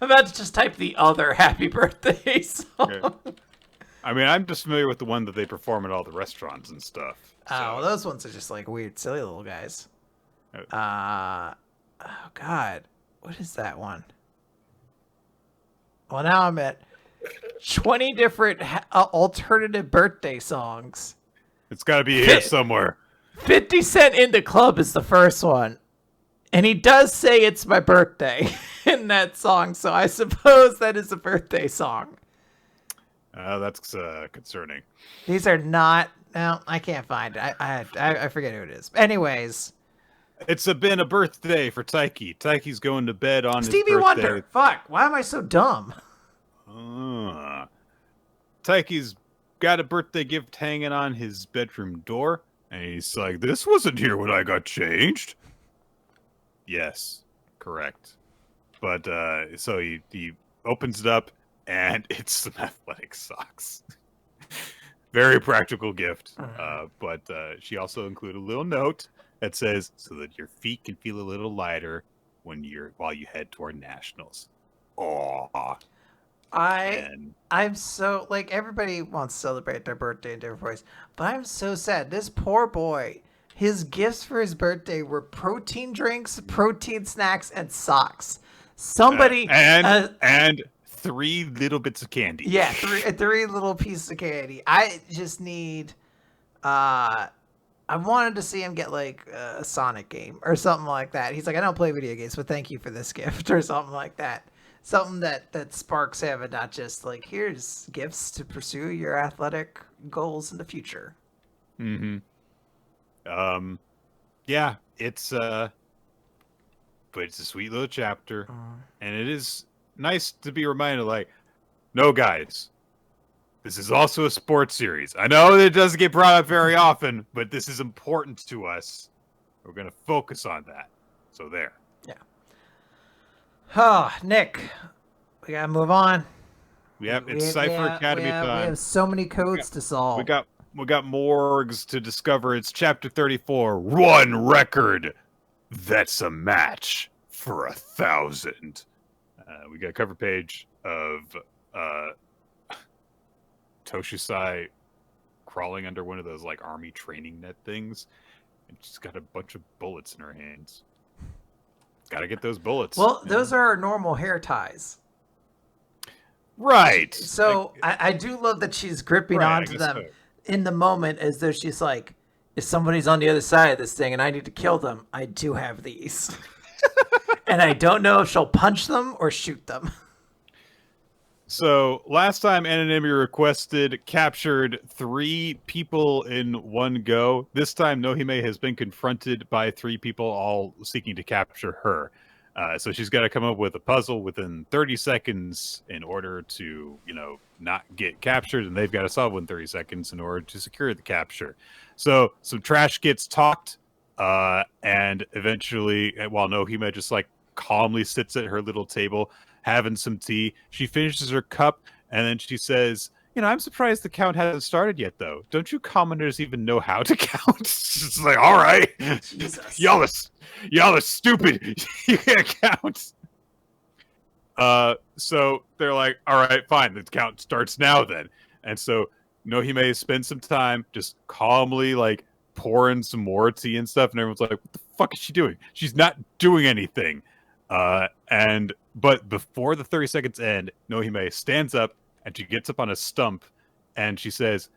B: about to just type the other happy birthday song.
A: Okay. I mean, I'm just familiar with the one that they perform at all the restaurants and stuff. So.
B: Oh, well, those ones are just like weird, silly little guys. Oh, God. What is that one? Well, now I'm at 20 different alternative birthday songs.
A: It's got to be here somewhere.
B: 50 Cent in the Club is the first one. And he does say it's my birthday in that song, so I suppose that is a birthday song.
A: That's concerning.
B: These are not... No, I can't find it. I forget who it is. Anyways...
A: It's been a birthday for Taiki. Taiki's going to bed on
B: Stevie
A: his birthday.
B: Wonder. Fuck. Why am I so dumb?
A: Taiki's got a birthday gift hanging on his bedroom door, and he's like, "This wasn't here when I got changed." Yes, correct. But so he opens it up, and it's some athletic socks. Very practical gift. But she also included a little note that says, "So that your feet can feel a little lighter while you head toward nationals." Aww.
B: I'm so, like, everybody wants to celebrate their birthday in different ways, but I'm so sad. This poor boy, his gifts for his birthday were protein drinks, protein snacks, and socks. Somebody
A: and 3 little bits of candy.
B: Yeah, three little pieces of candy. I just need I wanted to see him get like a Sonic game or something like that. He's like, "I don't play video games, but thank you for this gift," or something like that. Something that sparks him and not just like, "Here's gifts to pursue your athletic goals in the future."
A: Mm-hmm. Yeah, but it's a sweet little chapter, and it is nice to be reminded, like, no, guys, this is also a sports series. I know that it doesn't get brought up very often, but this is important to us. We're going to focus on that. So there.
B: Yeah. Oh, Nick, we got to move on.
A: Yep, it's Cipher Academy time.
B: We have so many codes to solve.
A: We got morgues to discover. It's chapter 34. One record. That's a match for 1,000. We got a cover page of Toshisai crawling under one of those like army training net things, and she's got a bunch of bullets in her hands. Gotta get those bullets.
B: Well, those are our normal hair ties.
A: Right.
B: So I do love that she's gripping onto them in the moment as though she's like, if somebody's on the other side of this thing and I need to kill them, I do have these. And I don't know if she'll punch them or shoot them.
A: So last time Anonymity Requested captured 3 people in one go. This time Nohime has been confronted by 3 people all seeking to capture her. So she's got to come up with a puzzle within 30 seconds in order to, not get captured, and they've got to solve within 30 seconds in order to secure the capture. So some trash gets talked, and eventually, while Nohime just like calmly sits at her little table, having some tea. She finishes her cup, and then she says, I'm surprised the count hasn't started yet, though. Don't you commoners even know how to count? It's like, all right.
B: Jesus.
A: y'all are stupid. You can't count. So they're like, all right, fine. The count starts now then. And so Nohime spends some time just calmly, like, pouring some more tea and stuff, and everyone's like, what the fuck is she doing? She's not doing anything. But before the 30 seconds end, Nohime stands up and she gets up on a stump and she says,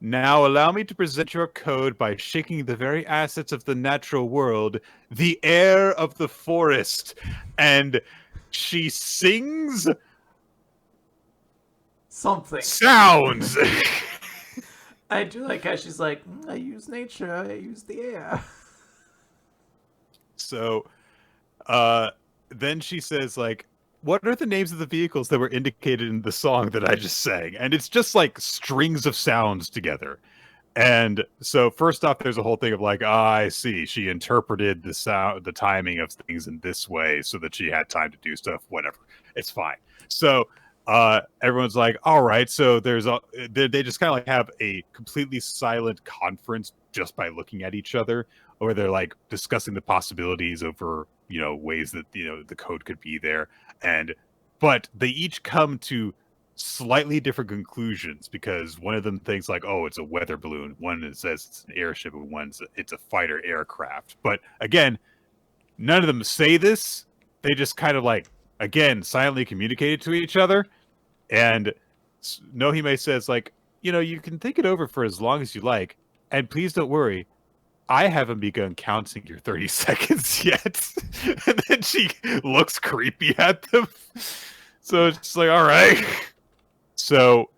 A: now allow me to present your code by shaking the very assets of the natural world, the air of the forest. And she sings
B: something
A: sounds.
B: I do like how she's like, I use nature, I use the air.
A: So, then she says, like, what are the names of the vehicles that were indicated in the song that I just sang? And it's just like strings of sounds together. And so first off, there's a whole thing of like, I see. She interpreted the timing of things in this way so that she had time to do stuff, whatever. It's fine. So everyone's like, all right. So they just kind of like have a completely silent conference just by looking at each other, or they're like discussing the possibilities over, ways that, the code could be there. But they each come to slightly different conclusions because one of them thinks like, oh, it's a weather balloon. One says it's an airship, and it's a fighter aircraft. But again, none of them say this. They just kind of like, again, silently communicate to each other. And Nohime says like, you can think it over for as long as you like. And please don't worry, I haven't begun counting your 30 seconds yet. And then she looks creepy at them. So it's like, all right. So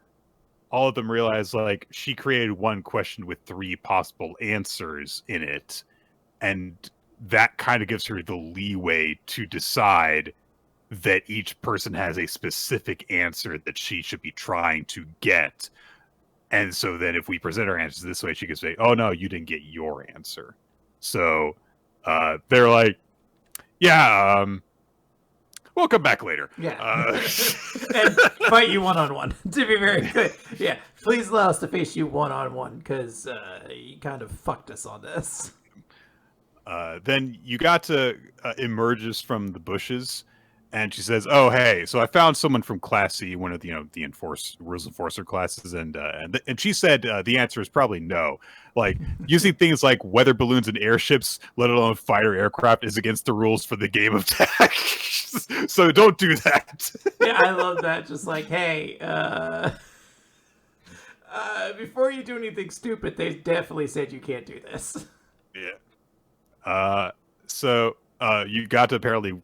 A: all of them realize like she created one question with 3 possible answers in it. And that kind of gives her the leeway to decide that each person has a specific answer that she should be trying to get. And so then if we present our answers this way, she can say, oh, no, you didn't get your answer. So they're like, yeah, we'll come back later.
B: Yeah. And fight you one-on-one, to be very good. Yeah, please allow us to face you one-on-one, because you kind of fucked us on this.
A: Then Yugata emerges from the bushes, and she says, "Oh, hey! So I found someone from Class C, one of the rules enforcer classes, and she said the answer is probably no. Like using things like weather balloons and airships, let alone fighter aircraft, is against the rules for the game of tag. So don't do that."
B: Yeah, I love that. Just like, hey, before you do anything stupid, they definitely said you can't do this.
A: Yeah. So Yugata apparently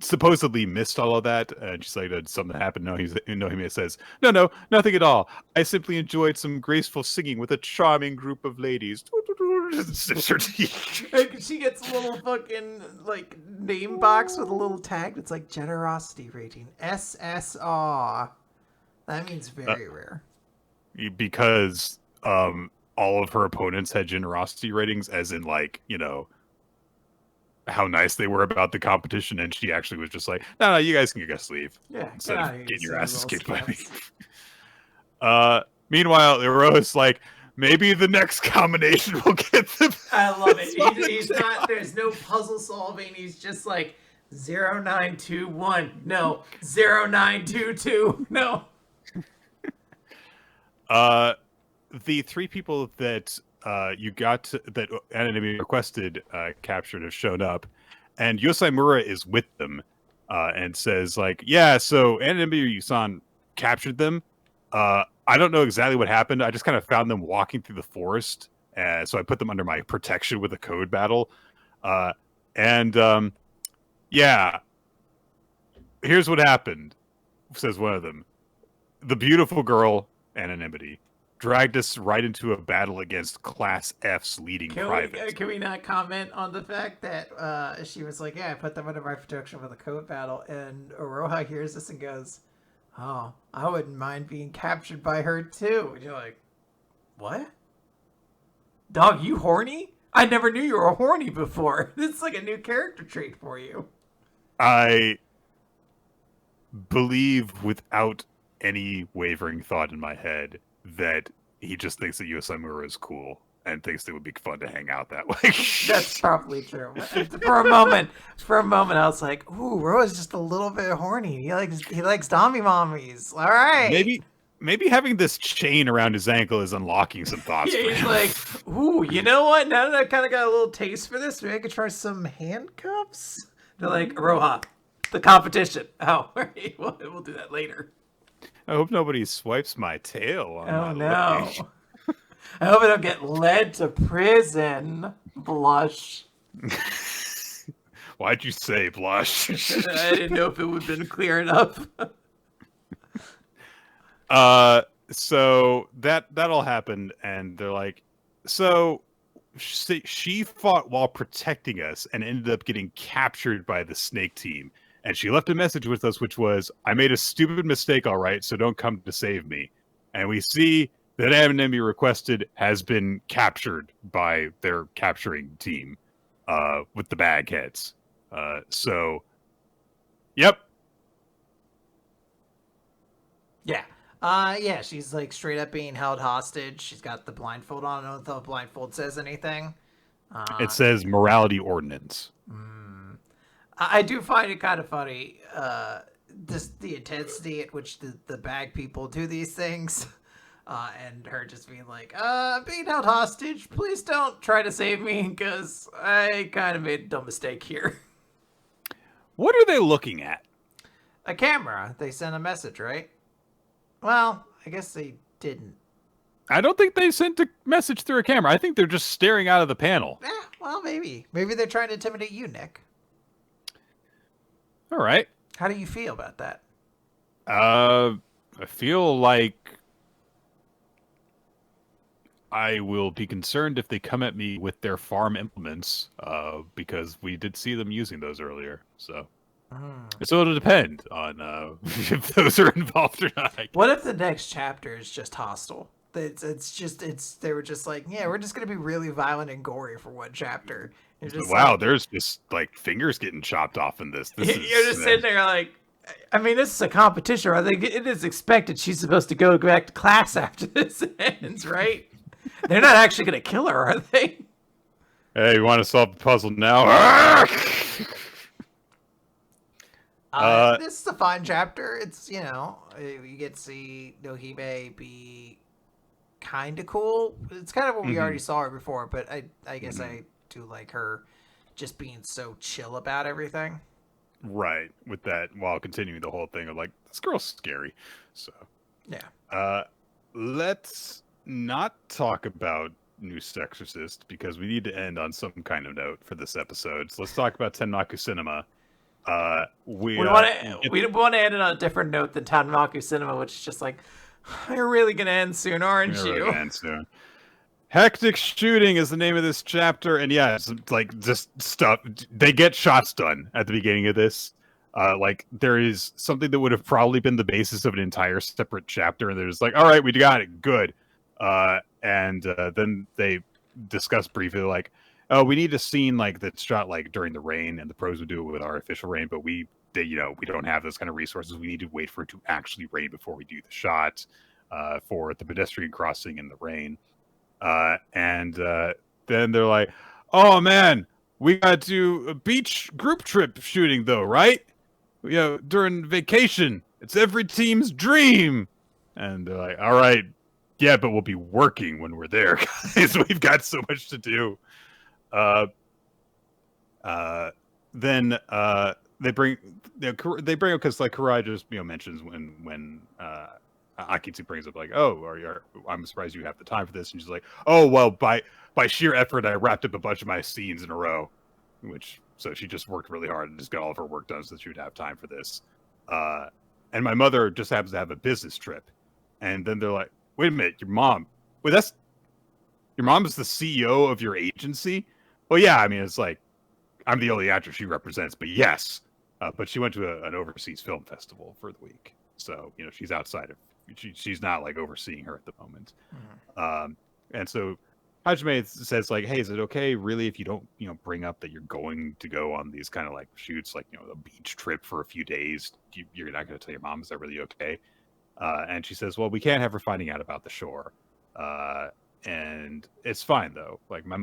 A: supposedly missed all of that, and she's like, did something happen? No, he says, no, nothing at all. I simply enjoyed some graceful singing with a charming group of ladies. Sips her tea.
B: She gets a little fucking like name box with a little tag that's like generosity rating SSR. That means very rare.
A: Because all of her opponents had generosity ratings, as in like, how nice they were about the competition, and she actually was just like, no, you guys can just leave.
B: Yeah,
A: instead of getting your asses kicked by me. Meanwhile, Ero's like, maybe the next combination will get them.
B: I love it. He's not. There's no puzzle solving. He's just like 0921. No, 0922. No.
A: The 3 people that that Anonymity requested captured have shown up, and Yosai Mura is with them, and says like, yeah, so Anonymity-san captured them. I don't know exactly what happened. I just kind of found them walking through the forest, so I put them under my protection with a code battle. Yeah, here's what happened, says one of them. the beautiful girl, anonymity, dragged us right into a battle against Class F's leading private.
B: Can we not comment on the fact that she was like, yeah, I put them under my protection for the code battle, and Oroha hears this and goes, oh, I wouldn't mind being captured by her too. And you're like, what? Dog, you horny? I never knew you were horny before. This is like a new character trait for you.
A: I believe without any wavering thought in my head that he just thinks that Yosamura is cool and thinks it would be fun to hang out that way.
B: That's probably true. For a moment, I was like, "Ooh, Roa's just a little bit horny. He likes Dami mommies. All right."
A: Maybe having this chain around his ankle is unlocking some thoughts.
B: Yeah,
A: for
B: he's
A: him.
B: like, "Ooh, you know what? Now that I kind of got a little taste for this, maybe I could try some handcuffs." They're like, "Roha, the competition." Oh, right. We'll do that later.
A: I hope nobody swipes my tail.
B: Oh no. I hope I don't get led to prison. Blush.
A: Why'd you say blush?
B: I didn't know if it would have been clear enough.
A: So that all happened, and they're like, so she fought while protecting us and ended up getting captured by the snake team. And she left a message with us, which was, I made a stupid mistake, all right, so don't come to save me. And we see that Enemy Requested has been captured by their capturing team with the bagheads. So, yep.
B: Yeah. Yeah, she's like straight up being held hostage. She's got the blindfold on. I don't know if the blindfold says anything.
A: It says morality ordinance.
B: I do find it kind of funny, the intensity at which the bag people do these things, and her just being like, I'm being held hostage. Please don't try to save me, because I kind of made a dumb mistake here.
A: What are they looking at?
B: A camera. They sent a message, right? Well, I guess they didn't.
A: I don't think they sent a message through a camera. I think they're just staring out of the panel.
B: Well, maybe. Maybe they're trying to intimidate you, Nick.
A: All right.
B: How do you feel about that?
A: I feel like I will be concerned if they come at me with their farm implements, because we did see them using those earlier. So it'll depend on if those are involved or not.
B: What if the next chapter is just hostile? They were just like, yeah, we're just gonna be really violent and gory for one chapter.
A: Wow,
B: like,
A: there's just like fingers getting chopped off in this.
B: You're just sitting there like, I mean, this is a competition. I think it is expected she's supposed to go back to class after this ends, right? They're not actually gonna kill her, are they?
A: Hey, you want to solve the puzzle now?
B: This is a fine chapter. It's, you get to see Nohime be kind of cool. It's kind of what we already saw her before, but I guess I do like her just being so chill about everything.
A: Right, with that, while continuing the whole thing of like, this girl's scary. So,
B: yeah.
A: Let's not talk about new Exorcist because we need to end on some kind of note for this episode. So let's talk about Tenmaku Cinema. We want
B: to end it on a different note than Tenmaku Cinema, which is just like, you're really gonna end soon, aren't you?
A: Really end soon. Hectic Shooting is the name of this chapter, and yeah, it's like just stuff. They get shots done at the beginning of this. Like there is something that would have probably been the basis of an entire separate chapter, and they're just like, all right, we got it, good. And then they discuss briefly like, oh, we need a scene like that's shot like during the rain, and the pros would do it with artificial rain, but we don't have those kind of resources. We need to wait for it to actually rain before we do the shot for the pedestrian crossing in the rain. And then they're like, oh man, we got to do a beach group trip shooting though, right? During vacation, it's every team's dream. And they're like, all right, yeah, but we'll be working when we're there, guys. We've got so much to do. Then they bring up because like Karai just mentions when Akitsu brings up like, oh, I'm surprised you have the time for this, and she's like, oh well, by sheer effort I wrapped up a bunch of my scenes in a row, so she just worked really hard and just got all of her work done so that she would have time for this. and my mother just happens to have a business trip. And then they're like, wait a minute, your mom, wait, that's, your mom is the CEO of your agency? Well, yeah, I mean, it's like, I'm the only actor she represents, but yes. But she went to an overseas film festival for the week. So, you know, she's outside of, she's not like overseeing her at the moment. And so Hajime says like, hey, is it okay really if you don't, you know, bring up that you're going to go on these kind of like shoots, like, you know, a beach trip for a few days? You're not going to tell your mom, is that really okay? And she says, well, we can't have her finding out about the shore. And it's fine though. Like my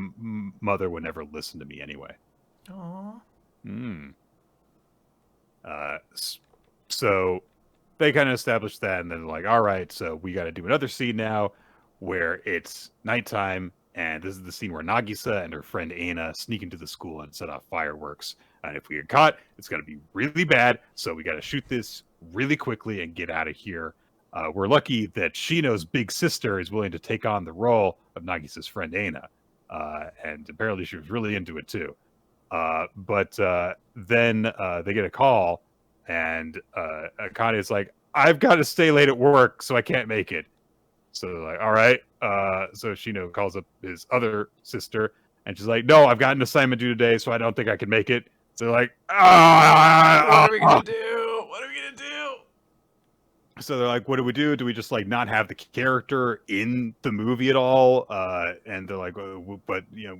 A: mother would never listen to me anyway.
B: Aww.
A: So they kind of established that, and then like, all right, so we got to do another scene now where it's nighttime, and this is the scene where Nagisa and her friend Aina sneak into the school and set off fireworks. And if we get caught, it's going to be really bad. So we got to shoot this really quickly and get out of here. We're lucky that Shino's big sister is willing to take on the role of Nagisa's friend Aina. And apparently she was really into it too. But then they get a call, and Akane is like, I've got to stay late at work, so I can't make it. So they're like, all right. So Shino calls up his other sister, and she's like, no, I've got an assignment due today, so I don't think I can make it. So they're like,
B: what are we going to do? What are we going to do?
A: So they're like, what do we do? Do we just like not have the character in the movie at all? And they're like, but you know,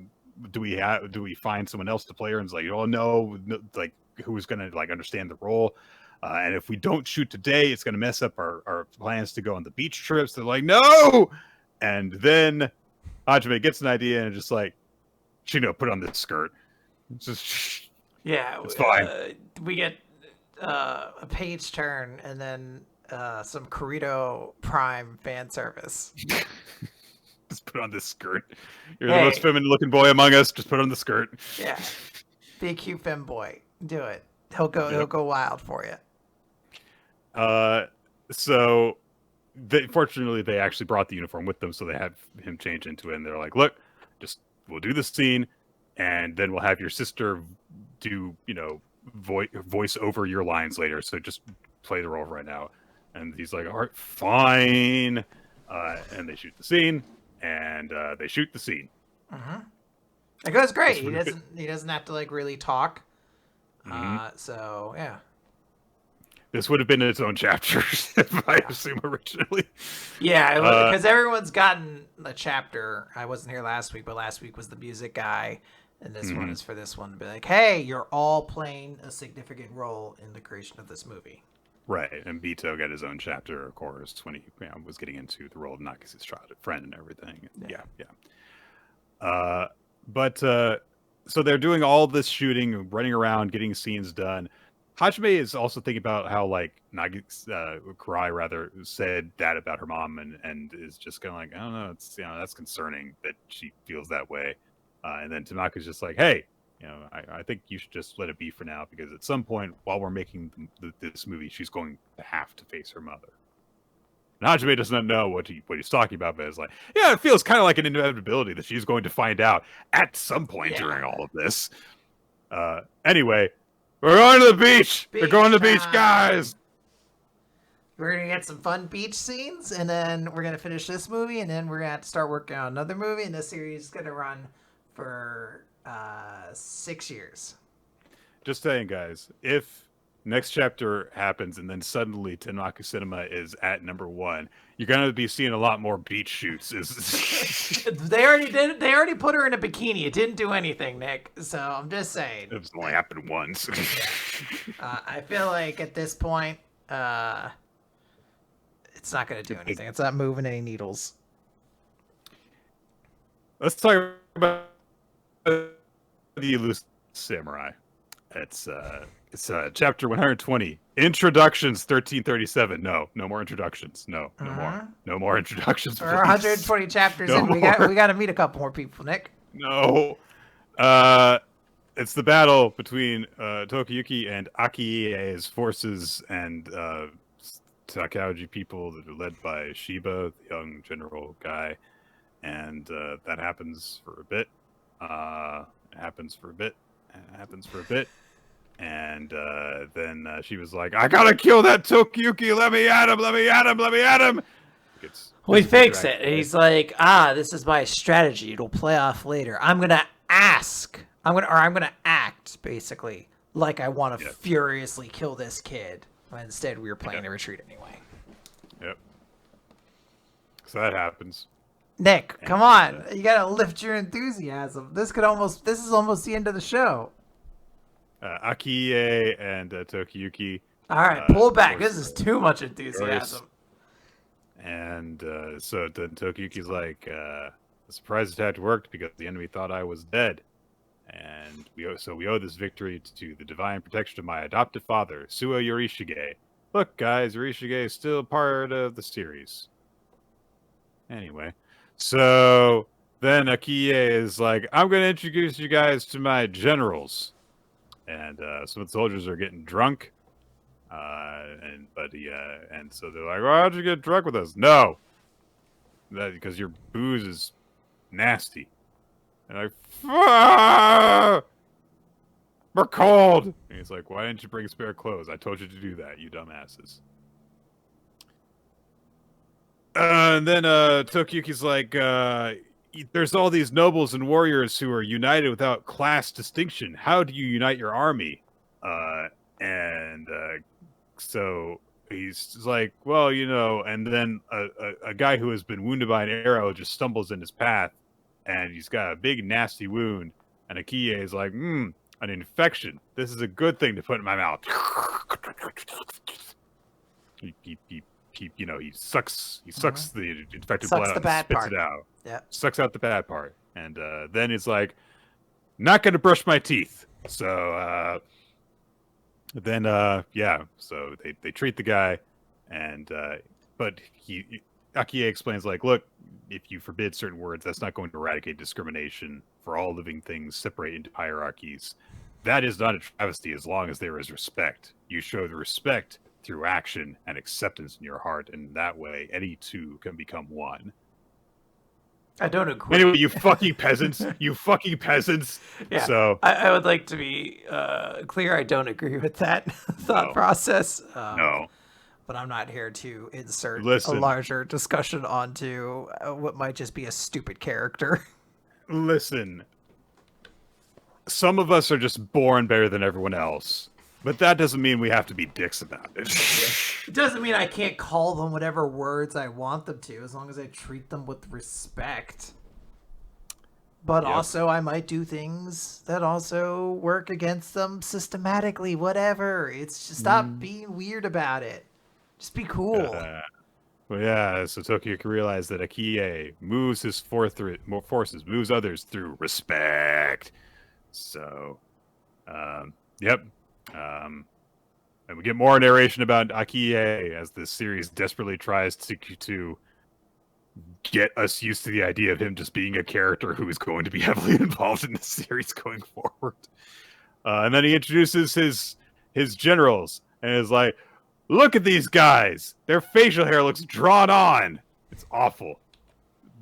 A: do we find someone else to play her? And it's like, oh no, like who's gonna like understand the role? And if we don't shoot today, it's gonna mess up our plans to go on the beach trips. They're like, no. And then Hajime gets an idea and just like, Shino, put on this skirt. It's just,
B: yeah,
A: it's fine.
B: We get a page turn and then some Corito Prime fan service.
A: Just put on this skirt. You're the most feminine looking boy among us. Just put on the skirt.
B: Yeah. Be a cute femboy. Do it. He'll go wild for you.
A: So fortunately they actually brought the uniform with them, so they have him change into it, and they're like, look, we'll do the scene, and then we'll have your sister do, you know, voice over your lines later, so just play the role right now. And he's like, all right, fine. And they shoot the scene, and they shoot the scene.
B: It goes great. He doesn't have to like really talk. So yeah.
A: This would have been its own chapter, if I assume, originally.
B: Yeah, because everyone's gotten a chapter. I wasn't here last week, but last week was the music guy, and this one is for this one to be like, hey, you're all playing a significant role in the creation of this movie.
A: Right, and Bito got his own chapter, of course, when he was getting into the role of Nagisa's friend and everything. Yeah. So they're doing all this shooting, running around, getting scenes done. Hajime is also thinking about how like Kurai rather said that about her mom, and is just kind of like, I don't know, it's, you know, that's concerning that she feels that way. And then Tenmaku's just like, hey, you know, I think you should just let it be for now, because at some point while we're making this movie, she's going to have to face her mother. And Hajime does not know what he's talking about, but it's like, yeah, it feels kind of like an inevitability that she's going to find out at some point during all of this. Anyway, we're going to the beach. We're going to the beach, guys.
B: We're going to get some fun beach scenes, and then we're going to finish this movie, and then we're going to have to start working on another movie, and this series is going to run for 6 years.
A: Just saying, guys, if next chapter happens and then suddenly Tenmaku Cinema is at #1, you're going to be seeing a lot more beach shoots.
B: They already put her in a bikini. It didn't do anything, Nick. So I'm just saying.
A: It's only happened once.
B: I feel like at this point, it's not going to do anything. It's not moving any needles.
A: Let's talk about the Elusive Samurai. It's chapter 120. Introductions 1337. No more introductions. No more introductions.
B: There are 120 chapters in. We got to meet a couple more people, Nick.
A: No. It's the battle between Tokuyuki and Aki's forces and Takauji people that are led by Shiba, the young general guy. And that happens for a bit. And then she was like, "I gotta kill that Tokiyuki. Let me at him. Let me at him. Let me at him."
B: We fix it. And he's like, this is my strategy. It'll play off later. I'm gonna act basically like I want to furiously kill this kid. But instead, we were playing to retreat anyway.
A: Yep. So that happens.
B: Nick, come on! You gotta lift your enthusiasm. This is almost the end of the show.
A: Akie and Tokiyuki.
B: All right, pull back. This is too much enthusiasm.
A: And so then Tokiyuki's like, the surprise attack worked because the enemy thought I was dead. And we owe this victory to the divine protection of my adopted father, Suo Yorishige. Look, guys, Yorishige is still part of the series. Anyway, so then Akie is like, I'm going to introduce you guys to my generals. And some of the soldiers are getting drunk. And so they're like, why don't you get drunk with us? No. Because your booze is nasty. And we're cold. And he's like, why didn't you bring spare clothes? I told you to do that, you dumbasses. And then Tokiyuki's like, there's all these nobles and warriors who are united without class distinction. How do you unite your army? So he's like, well, and then a guy who has been wounded by an arrow just stumbles in his path, and he's got a big, nasty wound. And Akie is like, an infection. This is a good thing to put in my mouth. He sucks the infected blood out and spits it out.
B: Yeah.
A: Sucks out the bad part. And then it's like, not going to brush my teeth. So so they treat the guy, and but Akie explains, like, look, if you forbid certain words, that's not going to eradicate discrimination. For all living things separate into hierarchies. That is not a travesty as long as there is respect. You show the respect through action and acceptance in your heart, and that way any two can become one.
B: I don't agree.
A: Anyway, you fucking peasants. You fucking peasants.
B: Yeah,
A: so
B: I would like to be clear. I don't agree with that thought process.
A: No.
B: But I'm not here to insert
A: Listen.
B: a larger discussion onto what might just be a stupid character.
A: Listen. Some of us are just born better than everyone else. But that doesn't mean we have to be dicks about it.
B: It doesn't mean I can't call them whatever words I want them to, as long as I treat them with respect. But also, I might do things that also work against them systematically, whatever. It's just stop being weird about it. Just be cool.
A: So Tokiyuki realized that Akie moves his forces, moves others through respect. So, and we get more narration about Akie as this series desperately tries to get us used to the idea of him just being a character who is going to be heavily involved in the series going forward. And then he introduces his generals and is like, look at these guys. Their facial hair looks drawn on. It's awful.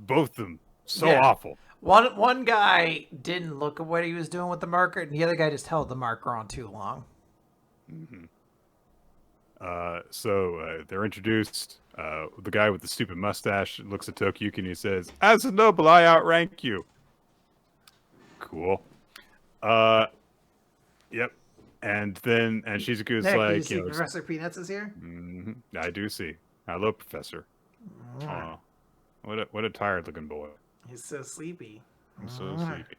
A: Both of them. So awful.
B: One guy didn't look at what he was doing with the marker, and the other guy just held the marker on too long.
A: Mm-hmm. So they're introduced. The guy with the stupid mustache looks at Tokiyuki and he says, as a noble, I outrank you. Cool. Yep. And Shizuku's
B: Nick,
A: like,
B: you see Professor Peanuts is here?
A: Mm-hmm, I do see. Hello, Professor. What a tired looking boy.
B: He's so sleepy.
A: I'm so sleepy.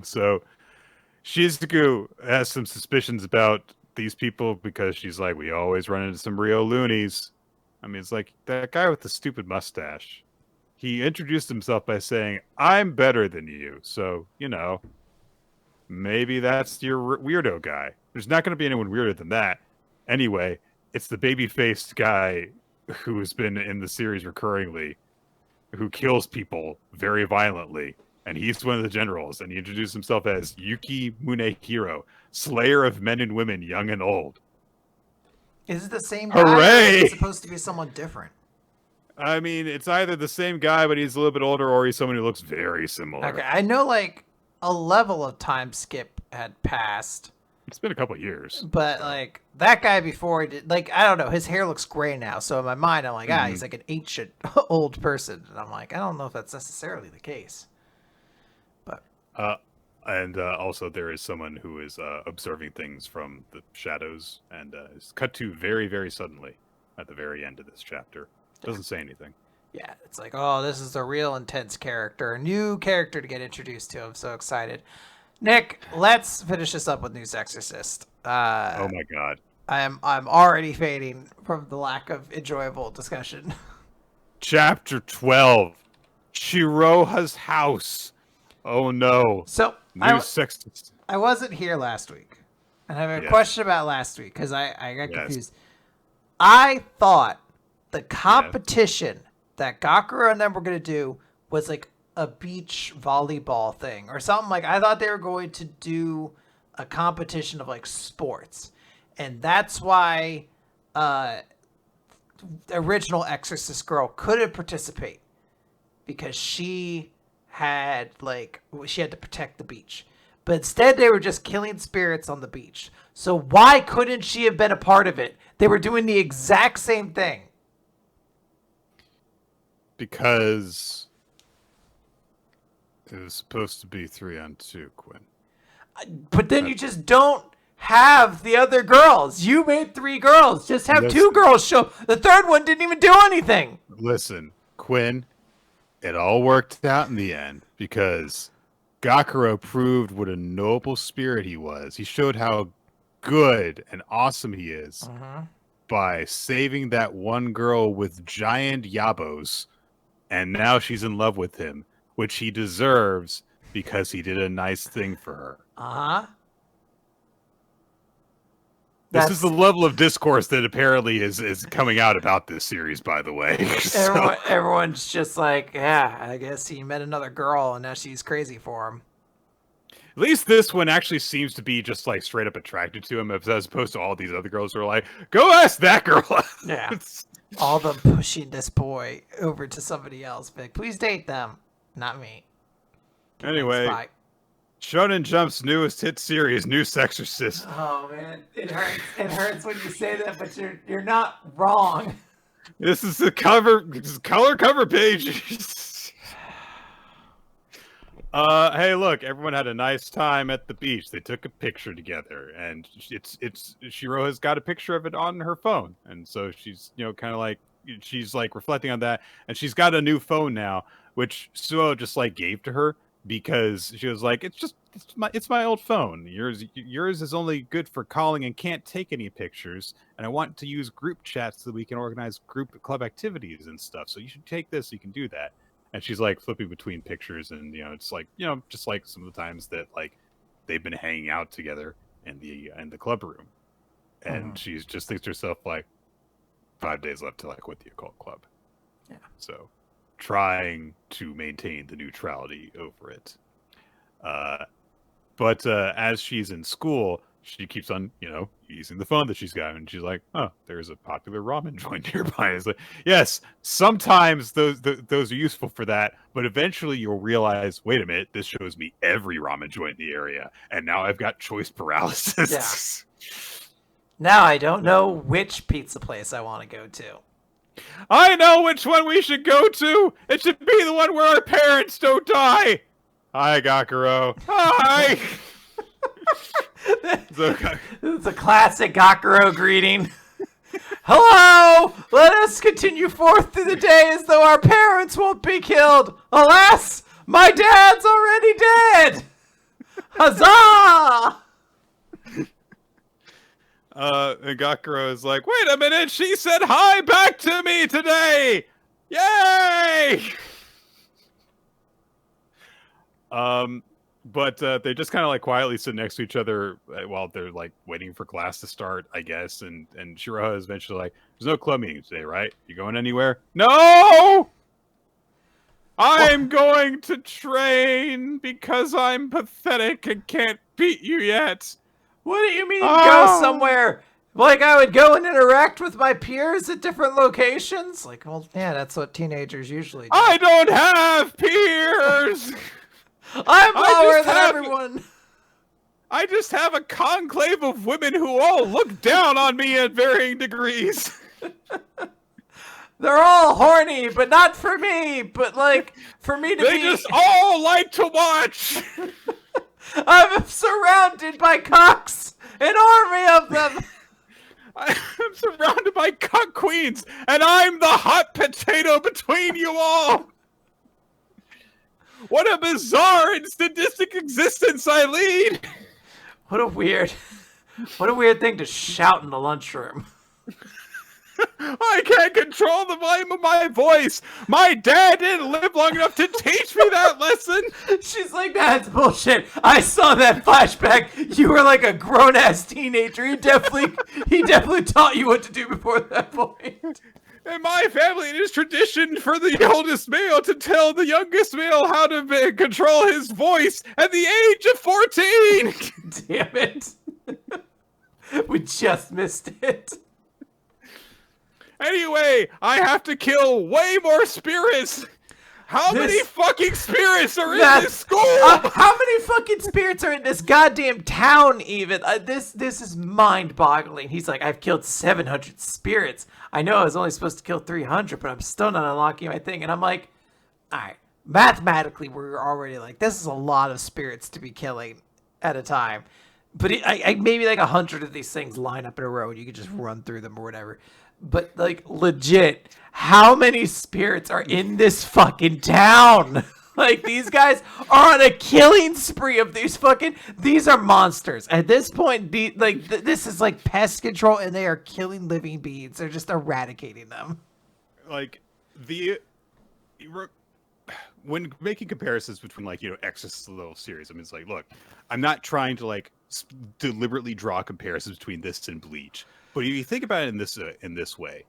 A: So Shizuku has some suspicions about these people because she's like, we always run into some real loonies. I mean, it's like that guy with the stupid mustache. He introduced himself by saying, I'm better than you. So, maybe that's your weirdo guy. There's not going to be anyone weirder than that. Anyway, it's the baby-faced guy who has been in the series recurringly, who kills people very violently. And he's one of the generals. And he introduced himself as Yuki Munehiro, slayer of men and women, young and old.
B: Is it the same guy?
A: Hooray!
B: Or is it supposed to be someone different?
A: I mean, it's either the same guy, but he's a little bit older, or he's someone who looks very similar.
B: Okay, I know, like, a level of time skip had passed.
A: It's been a couple of years.
B: But,
A: So.
B: like, that guy before he did, like, I don't know, his hair looks gray now. So in my mind, I'm like, he's like an ancient old person. And I'm like, I don't know if that's necessarily the case. But.
A: And also there is someone who is observing things from the shadows and is cut to very, very suddenly at the very end of this chapter. Doesn't say anything.
B: Yeah, it's like, oh, this is a real intense character. A new character to get introduced to. I'm so excited. Nick, let's finish this up with News Exorcist.
A: Oh my god.
B: I'm already fading from the lack of enjoyable discussion.
A: Chapter 12. Shiroha's house. Oh no.
B: So
A: New Sexist.
B: I wasn't here last week. And I have a question about last week because I got confused. I thought the competition that Gakuro and them were going to do was like a beach volleyball thing or something. Like, I thought they were going to do a competition of like sports. And that's why the original Exorcist girl couldn't participate, because she had to protect the beach. But instead they were just killing spirits on the beach. So why couldn't she have been a part of it? They were doing the exact same thing.
A: Because it was supposed to be 3-on-2, Quinn.
B: But then you just don't have the other girls. You made 3 girls. Just have 2 girls show. The third one didn't even do anything.
A: Listen, Quinn, it all worked out in the end because Gakuro proved what a noble spirit he was. He showed how good and awesome he is by saving that one girl with giant yabos, and now she's in love with him, which he deserves because he did a nice thing for her. This is the level of discourse that apparently is coming out about this series, by the way.
B: Everyone's just like, yeah, I guess he met another girl and now she's crazy for him.
A: At least this one actually seems to be just like straight up attracted to him, as opposed to all these other girls who are like, go ask that girl.
B: Yeah. All them pushing this boy over to somebody else. Like, please date them, not me.
A: Anyway, Shonen Jump's newest hit series, New Exorcist.
B: Oh man, it hurts. It hurts when you say that, but you're not wrong.
A: This is the color cover page. Hey, look, everyone had a nice time at the beach. They took a picture together, and Shiroha's got a picture of it on her phone, and so she's kind of like she's like reflecting on that, and she's got a new phone now, which Suo just like gave to her because she was like, it's my old phone. Yours is only good for calling and can't take any pictures, and I want to use group chats so that we can organize group club activities and stuff. So you should take this so you can do that. And she's like flipping between pictures, and it's like just like some of the times that like they've been hanging out together in the club room, and she's just thinks to herself like, 5 days left till I quit the occult club.
B: Yeah.
A: So trying to maintain the neutrality over it. But as she's in school, she keeps on, using the phone that she's got, and she's like, "Oh, there's a popular ramen joint nearby." It's like, yes, sometimes those are useful for that, but eventually you'll realize, wait a minute, this shows me every ramen joint in the area, and now I've got choice paralysis.
B: Yeah. Now I don't know which pizza place I want to go to.
A: I know which one we should go to. It should be the one where our parents don't die. Hi, Gakuro. Hi.
B: It's a classic Gakuro greeting. Hello! Let us continue forth through the day as though our parents won't be killed. Alas, my dad's already dead. Huzzah!
A: And Gakuro is like, wait a minute, she said hi back to me today! Yay! But they just kind of like quietly sit next to each other while they're like waiting for class to start, I guess. And Shiroha is eventually like, there's no club meeting today, right? You going anywhere? No! I'm going to train because I'm pathetic and can't beat you yet.
B: What do you mean go somewhere? Like I would go and interact with my peers at different locations? Like, well, yeah, that's what teenagers usually do.
A: I don't have peers!
B: I'm lower than everyone.
A: I just have a conclave of women who all look down on me at varying degrees.
B: They're all horny, but not for me. But like for me to
A: They
B: be,
A: just all like to watch.
B: I'm surrounded by cocks, an army of them.
A: I'm surrounded by cuck queens, and I'm the hot potato between you all. What a bizarre and sadistic existence I lead.
B: What a weird thing to shout in the lunchroom.
A: I can't control the volume of my voice. My dad didn't live long enough to teach me that lesson.
B: She's like, that's bullshit. I saw that flashback. You were like a grown-ass teenager. He definitely taught you what to do before that point.
A: In my family, it is tradition for the oldest male to tell the youngest male how to control his voice at the age of 14.
B: Damn it. We just missed it.
A: Anyway, I have to kill way more spirits. How many fucking spirits are in this school?
B: How many fucking spirits are in this goddamn town even? This is mind-boggling. He's like, I've killed 700 spirits. I know I was only supposed to kill 300, but I'm still not unlocking my thing. And I'm like, all right, mathematically, we're already like, this is a lot of spirits to be killing at a time. But maybe like 100 of these things line up in a row and you can just run through them or whatever. But like legit, how many spirits are in this fucking town? Like these guys are on a killing spree of these are monsters. At this point, this is like pest control and they are killing living beings. They're just eradicating them.
A: Like when making comparisons between Exorcist little series, I mean, it's like, look, I'm not trying to deliberately draw comparisons between this and Bleach. But if you think about it in this way,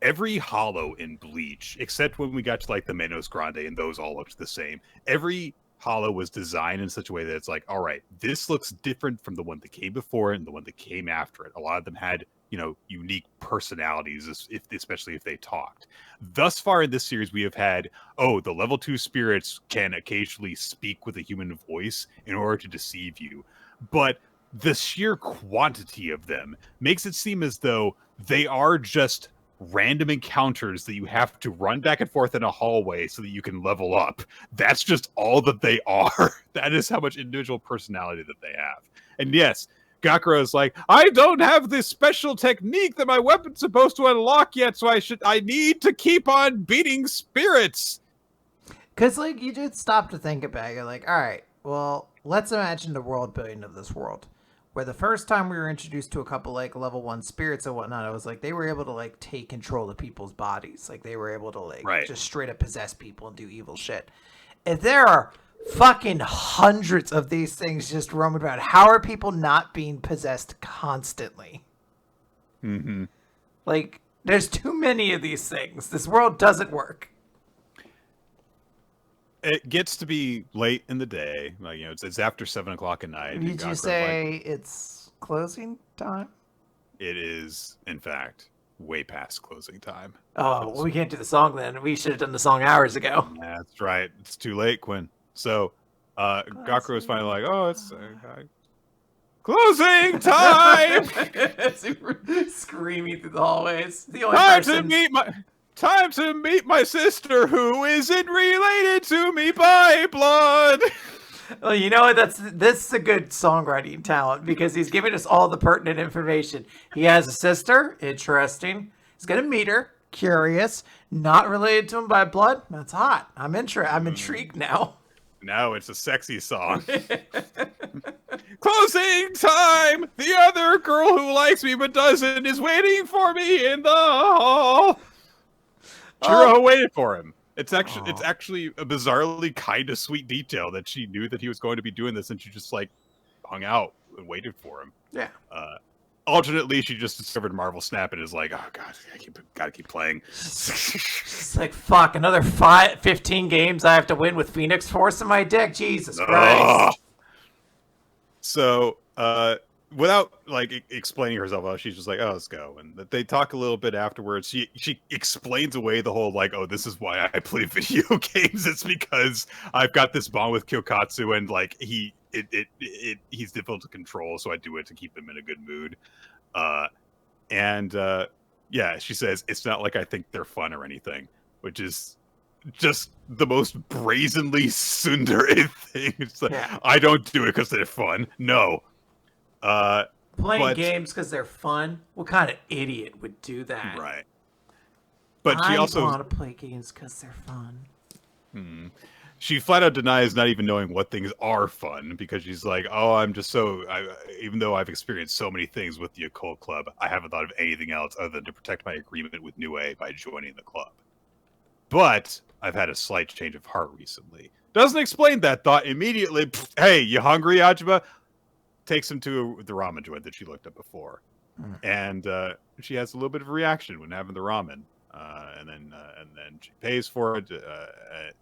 A: every hollow in Bleach, except when we got to the Menos Grande and those all looked the same, every hollow was designed in such a way that it's like, all right, this looks different from the one that came before it and the one that came after it. A lot of them had, unique personalities, especially if they talked. Thus far in this series, we have had, the level 2 spirits can occasionally speak with a human voice in order to deceive you. But the sheer quantity of them makes it seem as though they are just random encounters that you have to run back and forth in a hallway so that you can level up. That's just all that they are. That is how much individual personality that they have. And yes, Gakuro is like, I don't have this special technique that my weapon's supposed to unlock yet, so I need to keep on beating spirits.
B: Because you did stop to think about it. You're like, all right, well, let's imagine the world building of this world. Where the first time we were introduced to a couple level 1 spirits and whatnot, it was like they were able to take control of people's bodies. Like they were able to just straight up possess people and do evil shit. If there are fucking hundreds of these things just roaming around, how are people not being possessed constantly?
A: Mm-hmm.
B: There's too many of these things. This world doesn't work.
A: It gets to be late in the day. It's after 7 o'clock at night.
B: Did you say it's closing time?
A: It is, in fact, way past closing time.
B: Oh, well, we can't do the song then. We should have done the song hours ago.
A: That's right. It's too late, Quinn. So, Gakuro is finally like, oh, it's closing time!
B: Screaming through the hallways. The only
A: Time to meet my sister who isn't related to me by blood.
B: Well, you know what? This is a good songwriting talent because he's giving us all the pertinent information. He has a sister. Interesting. He's gonna meet her. Curious. Not related to him by blood. That's hot. I'm intrigued now.
A: Now it's a sexy song. Closing time! The other girl who likes me but doesn't is waiting for me in the hall. Chiro waited for him. It's actually a bizarrely kind of sweet detail that she knew that he was going to be doing this and she just hung out and waited for him.
B: Yeah.
A: Alternately, she just discovered Marvel Snap and is like, oh god, gotta keep playing.
B: It's like, fuck, another 15 games I have to win with Phoenix Force in my deck? Jesus Christ.
A: So, without explaining herself out, she's just like, oh, let's go. And they talk a little bit afterwards. She explains away the whole this is why I play video games. It's because I've got this bond with Kyokatsu and he's difficult to control, so I do it to keep him in a good mood. And yeah, she says it's not like I think they're fun or anything, which is just the most brazenly tsundere thing. It's like,
B: Yeah.
A: I don't do it because they're fun. No.
B: Playing games because they're fun? What kind of idiot would do that?
A: Right. But she also
B: want to play games because they're fun.
A: She flat out denies not even knowing what things are fun, because she's like, oh, I'm just even though I've experienced so many things with the occult club, I haven't thought of anything else other than to protect my agreement with Nue by joining the club. But I've had a slight change of heart recently. Doesn't explain that thought immediately. Hey, you hungry, Ajima? Takes him to the ramen joint that she looked up before. And she has a little bit of a reaction when having the ramen. And then she pays for it,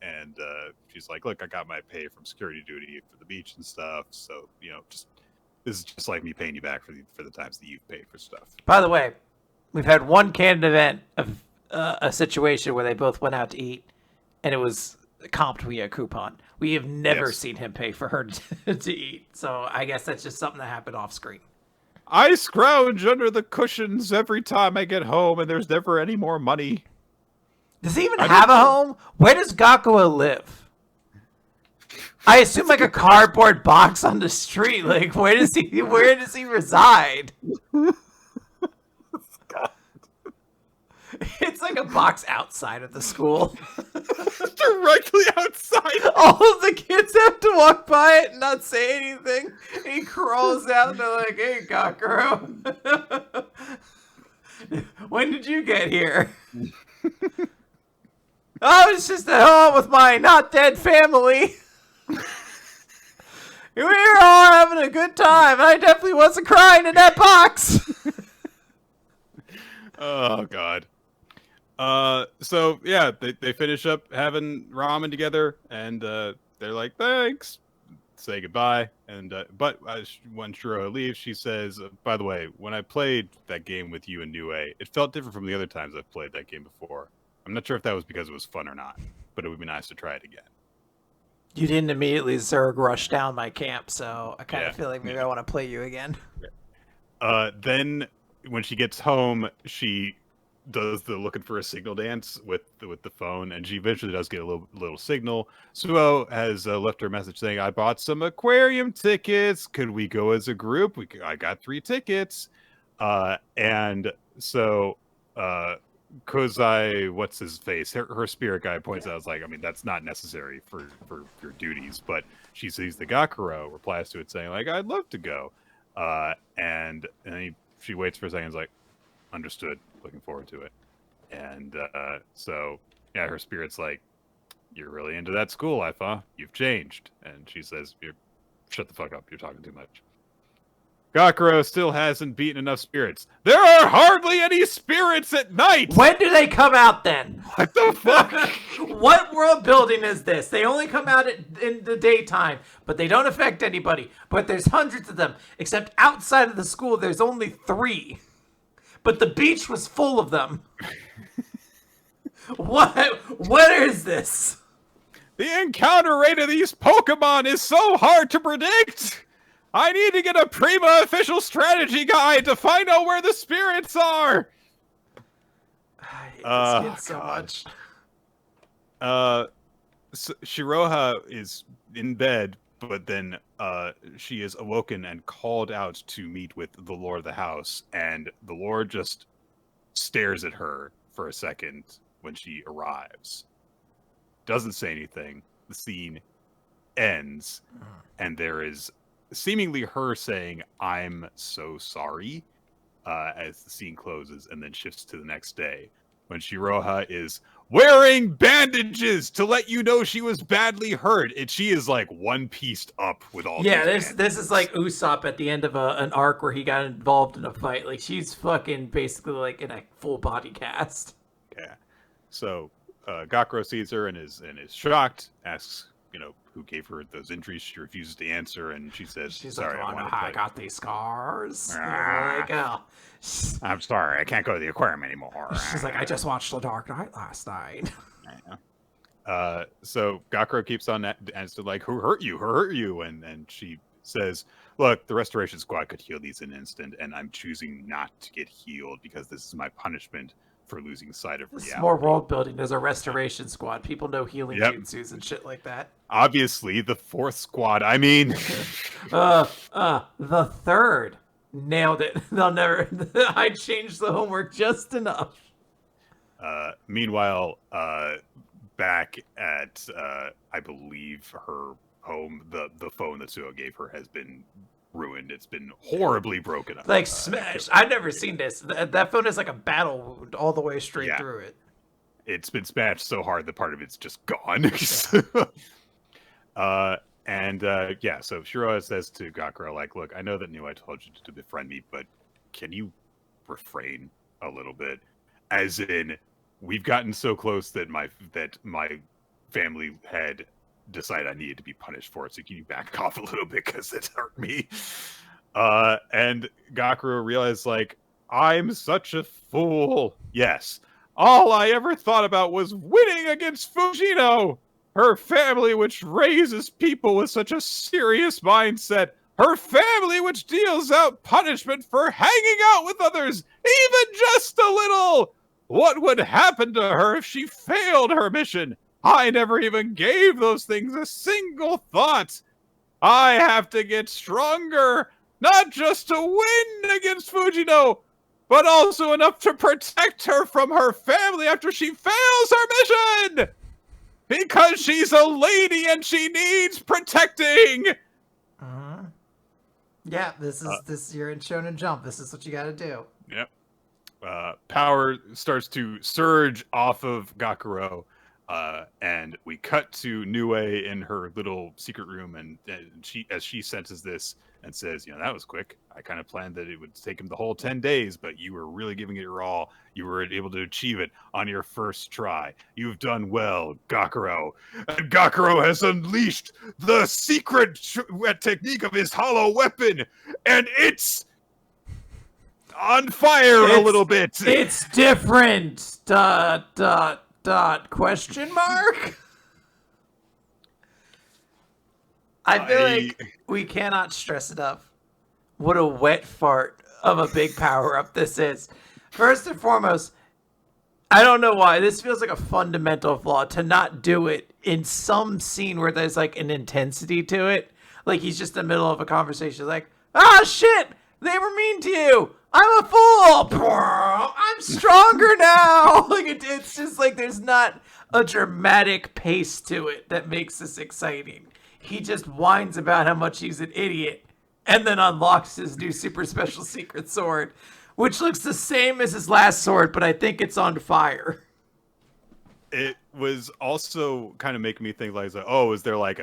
A: and she's like, "Look, I got my pay from security duty for the beach and stuff. So this is just like me paying you back for the times that you've paid for stuff."
B: By the way, we've had one canon event of a situation where they both went out to eat, and it was comped via a coupon. We have never seen him pay for her to eat, so I guess that's just something that happened off screen.
A: I scrounge under the cushions every time I get home, and there's never any more money.
B: Does he even have a home? Where does Gakuo live? I assume like a cardboard box on the street. Like, where does he reside?
A: God.
B: It's like a box outside of the school.
A: Directly outside.
B: All of the kids have to walk by it and not say anything. He crawls out and they're like, "Hey, Gakuo. When did you get here?" "Oh, it's just at home with my not dead family. We were all having a good time. I definitely wasn't crying in that box."
A: Oh, God. So yeah, they finish up having ramen together, and they're like, "Thanks," say goodbye, and but when Shiro leaves, she says, "By the way, when I played that game with you and Nue, it felt different from the other times I've played that game before. I'm not sure if that was because it was fun or not, but it would be nice to try it again."
B: You didn't immediately Zerg rush down my camp, so I kind of feel like maybe I want to play you again.
A: Then when she gets home, she does the looking for a signal dance with the phone, and she eventually does get a little signal. Suo has left her a message saying, "I bought some aquarium tickets. Could we go as a group? I got 3 tickets." And so Kozai, what's his face? Her spirit guy points out, "It's like, I mean, that's not necessary for your duties." But she sees the Gakuro, replies to it saying, like, "I'd love to go." And she waits for a second, is like, "Understood. Looking forward to it." And so yeah, her spirit's like, "You're really into that school life, huh? You've changed." And she says, "Shut the fuck up. You're talking too much." Gakuro still hasn't beaten enough spirits. There are hardly any spirits at night!
B: When do they come out then?
A: What the fuck?
B: What world building is this? They only come out in the daytime, but they don't affect anybody. But there's hundreds of them, except outside of the school there's only 3. But the beach was full of them. What is this?
A: The encounter rate of these Pokemon is so hard to predict! I need to get a Prima official strategy guide to find out where the spirits are!
B: I hate this kid so much.
A: So Shiroha is in bed, but then she is awoken and called out to meet with the lord of the house, and the lord just stares at her for a second when she arrives. Doesn't say anything. The scene ends, and there is seemingly her saying, "I'm so sorry," as the scene closes, and then shifts to the next day, when Shiroha is wearing bandages to let you know she was badly hurt. And she is like one-pieced up with all these
B: this is like Usopp at the end of an arc where he got involved in a fight. Like, she's fucking basically like in a full body cast.
A: Yeah. So Gakuro sees her and is shocked, asks, who gave her those injuries. She refuses to answer, and she says, "Sorry,
B: like, I got these scars."
A: Like,
B: oh.
A: "I'm sorry, I can't go to the aquarium anymore."
B: She's like, "I just watched The Dark Knight last night."
A: So Gakuro keeps on answering like, "Who hurt you? Who hurt you?" And she says, "Look, the restoration squad could heal these in an instant, and I'm choosing not to get healed because this is my punishment for losing sight of
B: This is more
A: reality."
B: world building. There's a restoration squad. People know healing
A: Yep.
B: jutsus and shit like that.
A: Obviously, the fourth squad. I mean,
B: The third nailed it. They'll never. I changed the homework just enough.
A: Meanwhile, back at I believe her home, the phone that Suo gave her has been ruined. It's been horribly broken up.
B: Like smashed. I've never seen this. That phone is like a battle wound all the way straight through it.
A: It's been smashed so hard that part of it's just gone. So Shiro says to Gakuro, like, "Look, I know that I told you to befriend me, but can you refrain a little bit? As in, we've gotten so close that my family had decided I needed to be punished for it. So can you back off a little bit because it hurt me?" And Gakuro realized, like, I'm such a fool. Yes, all I ever thought about was winning against Fujino. Her family, which raises people with such a serious mindset. Her family, which deals out punishment for hanging out with others, even just a little. What would happen to her if she failed her mission? I never even gave those things a single thought. I have to get stronger, not just to win against Fujino, but also enough to protect her from her family after she fails her mission! Because she's a lady and she needs protecting!
B: Yeah, this is you're in Shonen Jump. This is what you gotta do.
A: Yep. Power starts to surge off of Gakuro, and we cut to Nue in her little secret room, and she senses this and says, "That was quick. I kind of planned that it would take him the whole 10 days, but you were really giving it your all. You were able to achieve it on your first try. You've done well, Gakuro. And Gakuro has unleashed the secret technique of his hollow weapon, and it's on fire a little bit.
B: It's different. ... Question mark? I feel like we cannot stress enough what a wet fart of a big power-up this is. First and foremost, I don't know why. This feels like a fundamental flaw to not do it in some scene where there's like an intensity to it. Like he's just in the middle of a conversation like, "Ah, shit! They were mean to you! I'm a fool! I'm stronger now!" Like it's just like there's not a dramatic pace to it that makes this exciting. He just whines about how much he's an idiot and then unlocks his new super special secret sword, which looks the same as his last sword, but I think it's on fire.
A: It was also kind of making me think like, oh, is there like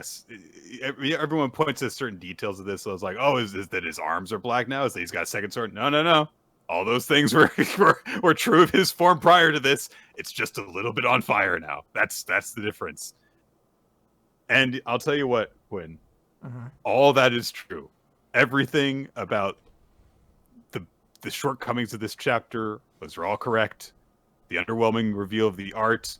A: everyone points to certain details of this. So I was like, oh, is that his arms are black now? Is that he's got a second sword? No. All those things were true of his form prior to this. It's just a little bit on fire now. That's the difference. And I'll tell you what, Quinn, all that is true. Everything about the shortcomings of this chapter, those are all correct. The underwhelming reveal of the art,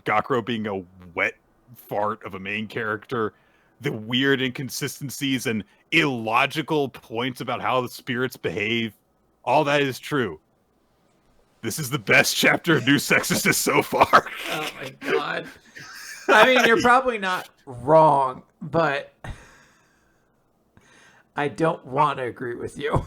A: Gakuro being a wet fart of a main character, the weird inconsistencies and illogical points about how the spirits behave, all that is true. This is the best chapter of New Exorcist so far.
B: Oh my god. I mean, you're probably not wrong, but I don't want to agree with you.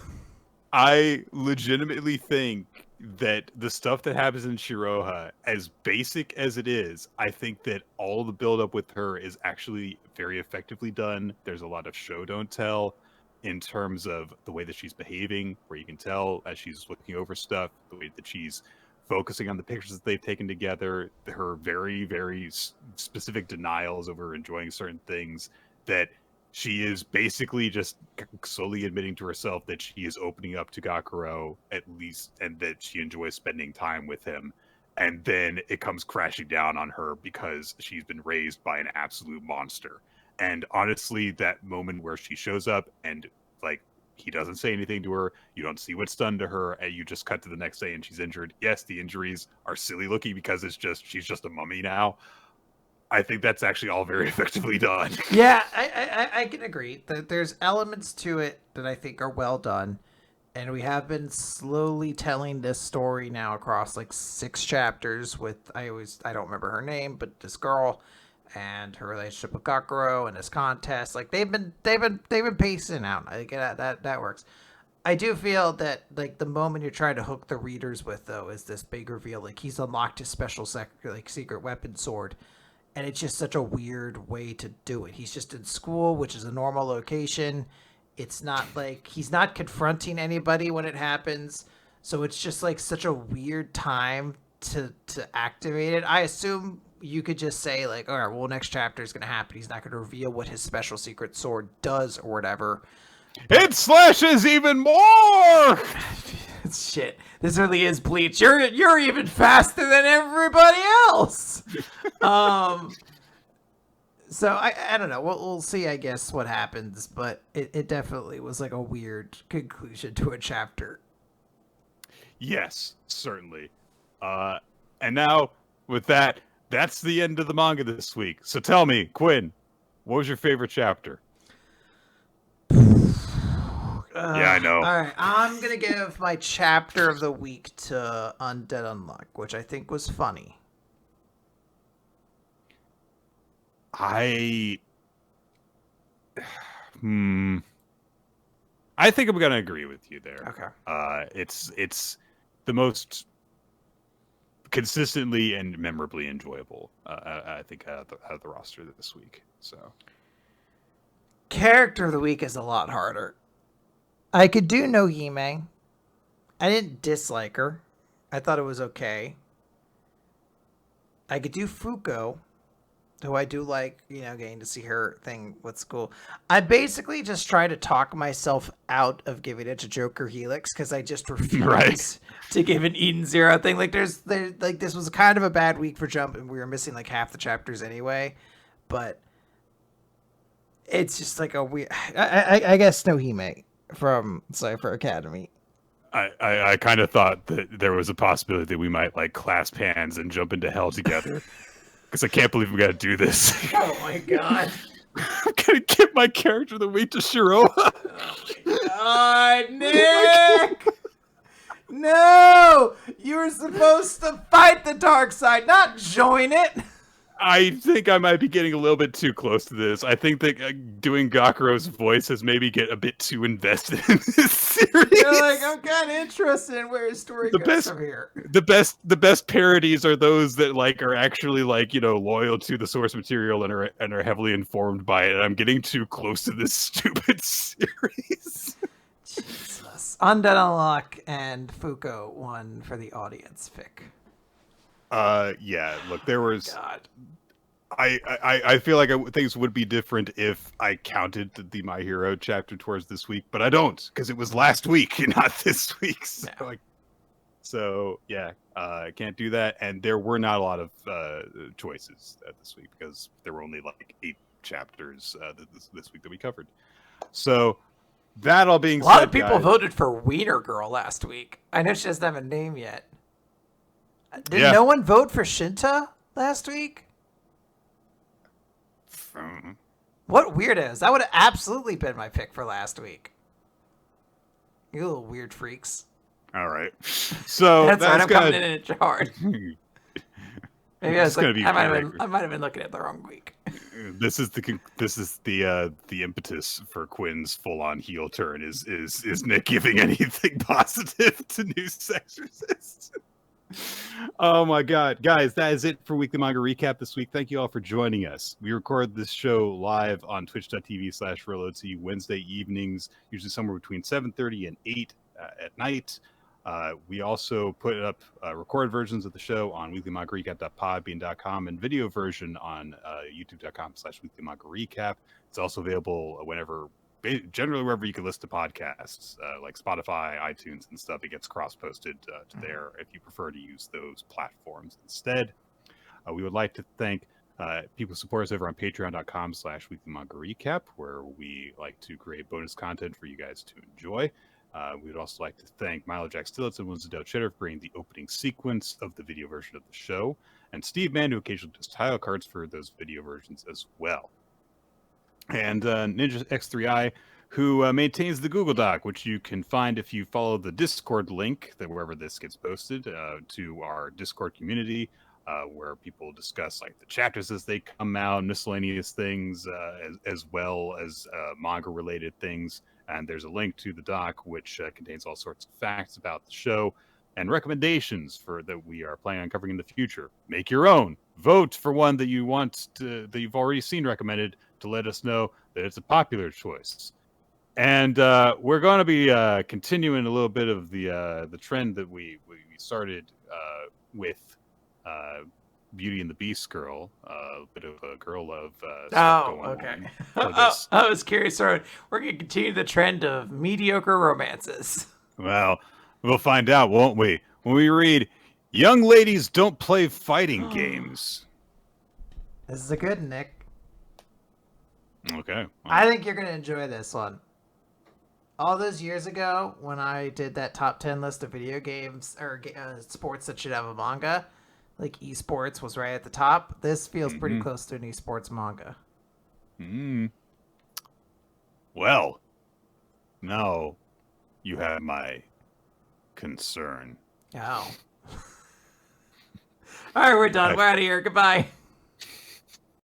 A: I legitimately think that the stuff that happens in Shiroha, as basic as it is, I think that all the buildup with her is actually very effectively done. There's a lot of show don't tell in terms of the way that she's behaving, where you can tell as she's looking over stuff, the way that she's focusing on the pictures that they've taken together, her very, very specific denials over enjoying certain things, that she is basically just slowly admitting to herself that she is opening up to Gakuro at least, and that she enjoys spending time with him. And then it comes crashing down on her because she's been raised by an absolute monster. And honestly, that moment where she shows up and like He doesn't say anything to her. You don't see what's done to her, and you just cut to the next day and she's injured. Yes, the injuries are silly looking because she's just a mummy now. I think that's actually all very effectively done.
B: Yeah, I can agree that there's elements to it that I think are well done. And we have been slowly telling this story now across like 6 chapters with I don't remember her name, but this girl and her relationship with Gakuro and this contest. Like they've been pacing out. I think that works. I do feel that like the moment you're trying to hook the readers with though is this big reveal. Like he's unlocked his special secret weapon sword, and it's just such a weird way to do it. He's just in school, which is a normal location. It's not like he's not confronting anybody when it happens. So it's just like such a weird time to activate it. I assume you could just say like, all right, well, next chapter is going to happen. He's not going to reveal what his special secret sword does or whatever.
A: It slashes even more!
B: Shit. This really is Bleach. You're even faster than everybody else. So I don't know. We'll see, I guess, what happens. But it definitely was like a weird conclusion to a chapter.
A: Yes, certainly. And now, with that, that's the end of the manga this week. So tell me, Quinn, what was your favorite chapter? Yeah, I know.
B: All right, I'm going to give my chapter of the week to Undead Unluck, which I think was funny.
A: I think I'm gonna agree with you there.
B: Okay.
A: It's the most consistently and memorably enjoyable. I think out of the roster this week. So,
B: character of the week is a lot harder. I could do Nohime. I didn't dislike her. I thought it was okay. I could do Fuko, who I do like, getting to see her thing with school. I basically just try to talk myself out of giving it to Joker Helix because I just refuse to give an Eden Zero thing. Like there's like this was kind of a bad week for Jump, and we were missing like half the chapters anyway. But it's just like a weird. I guess Nohime from Cipher Academy.
A: I kind of thought that there was a possibility that we might like clasp hands and jump into hell together. Because I can't believe we got to do this.
B: Oh my god.
A: I'm going to give my character of the week to Shiroha.
B: Oh my god, Nick! No! You were supposed to fight the dark side, not join it!
A: I think I might be getting a little bit too close to this. I think that doing Gakuro's voice has maybe get a bit too invested in this series.
B: You're like, I'm kind of interested in where his story goes from here.
A: The best parodies are those that like are actually like loyal to the source material and are heavily informed by it. And I'm getting too close to this stupid series.
B: Jesus. Undead Unluck and Fuko won for the audience pick.
A: Yeah, look, there was
B: God.
A: I feel like things would be different if I counted the My Hero chapter towards this week, but I don't because it was last week and not this week. So yeah, I can't do that. And there were not a lot of choices this week because there were only like 8 chapters this week that we covered. So that all being said,
B: a lot of people voted for Wiener Girl last week. I know she doesn't have a name yet. Did no one vote for Shinta last week? What weirdos? That would have absolutely been my pick for last week. You little weird freaks.
A: All right. So
B: that's right. I'm coming in hard. Maybe I might have been looking at the wrong week.
A: This is the impetus for Quinn's full-on heel turn. Is Nick giving anything positive to New Exorcist? Oh my god, guys, that is it for Weekly Manga Recap this week. Thank you all for joining us. We record this show live on twitch.tv/RealOT Wednesday evenings, usually somewhere between 7:30 and 8 at night. We also put up recorded versions of the show on weeklymangarecap.podbean.com and video version on youtube.com/weeklymangarecap. It's also available generally wherever you can listen to podcasts, like Spotify, iTunes, and stuff. It gets cross-posted to there if you prefer to use those platforms instead. We would like to thank People support us over on patreon.com/weekly manga recap, where we like to create bonus content for you guys to enjoy. We would also like to thank Milo Jack Stillitz and Winslow Cheddar for bringing the opening sequence of the video version of the show, and Steve Mann, who occasionally does title cards for those video versions as well. And Ninja X3i, who maintains the Google Doc, which you can find if you follow the Discord link that wherever this gets posted to our Discord community, where people discuss like the chapters as they come out, miscellaneous things, as well as manga-related things. And there's a link to the doc, which contains all sorts of facts about the show and recommendations for that we are planning on covering in the future. Make your own. Vote for one that you want to, that you've already seen recommended, to let us know that it's a popular choice. And we're going to be continuing a little bit of the trend that we started with Beauty and the Beast girl, a bit of a girl love stuff going
B: okay.
A: on. This.
B: I was curious. We're going to continue the trend of mediocre romances.
A: Well, we'll find out, won't we? When we read, "Young ladies don't play fighting games."
B: This is a good Nick.
A: Okay. Well.
B: I think you're going to enjoy this one. All those years ago, when I did that top 10 list of video games or sports that should have a manga, like esports was right at the top. This feels pretty close to an esports manga.
A: Well, now you have my concern.
B: Oh. All right, we're done. We're out of here. Goodbye.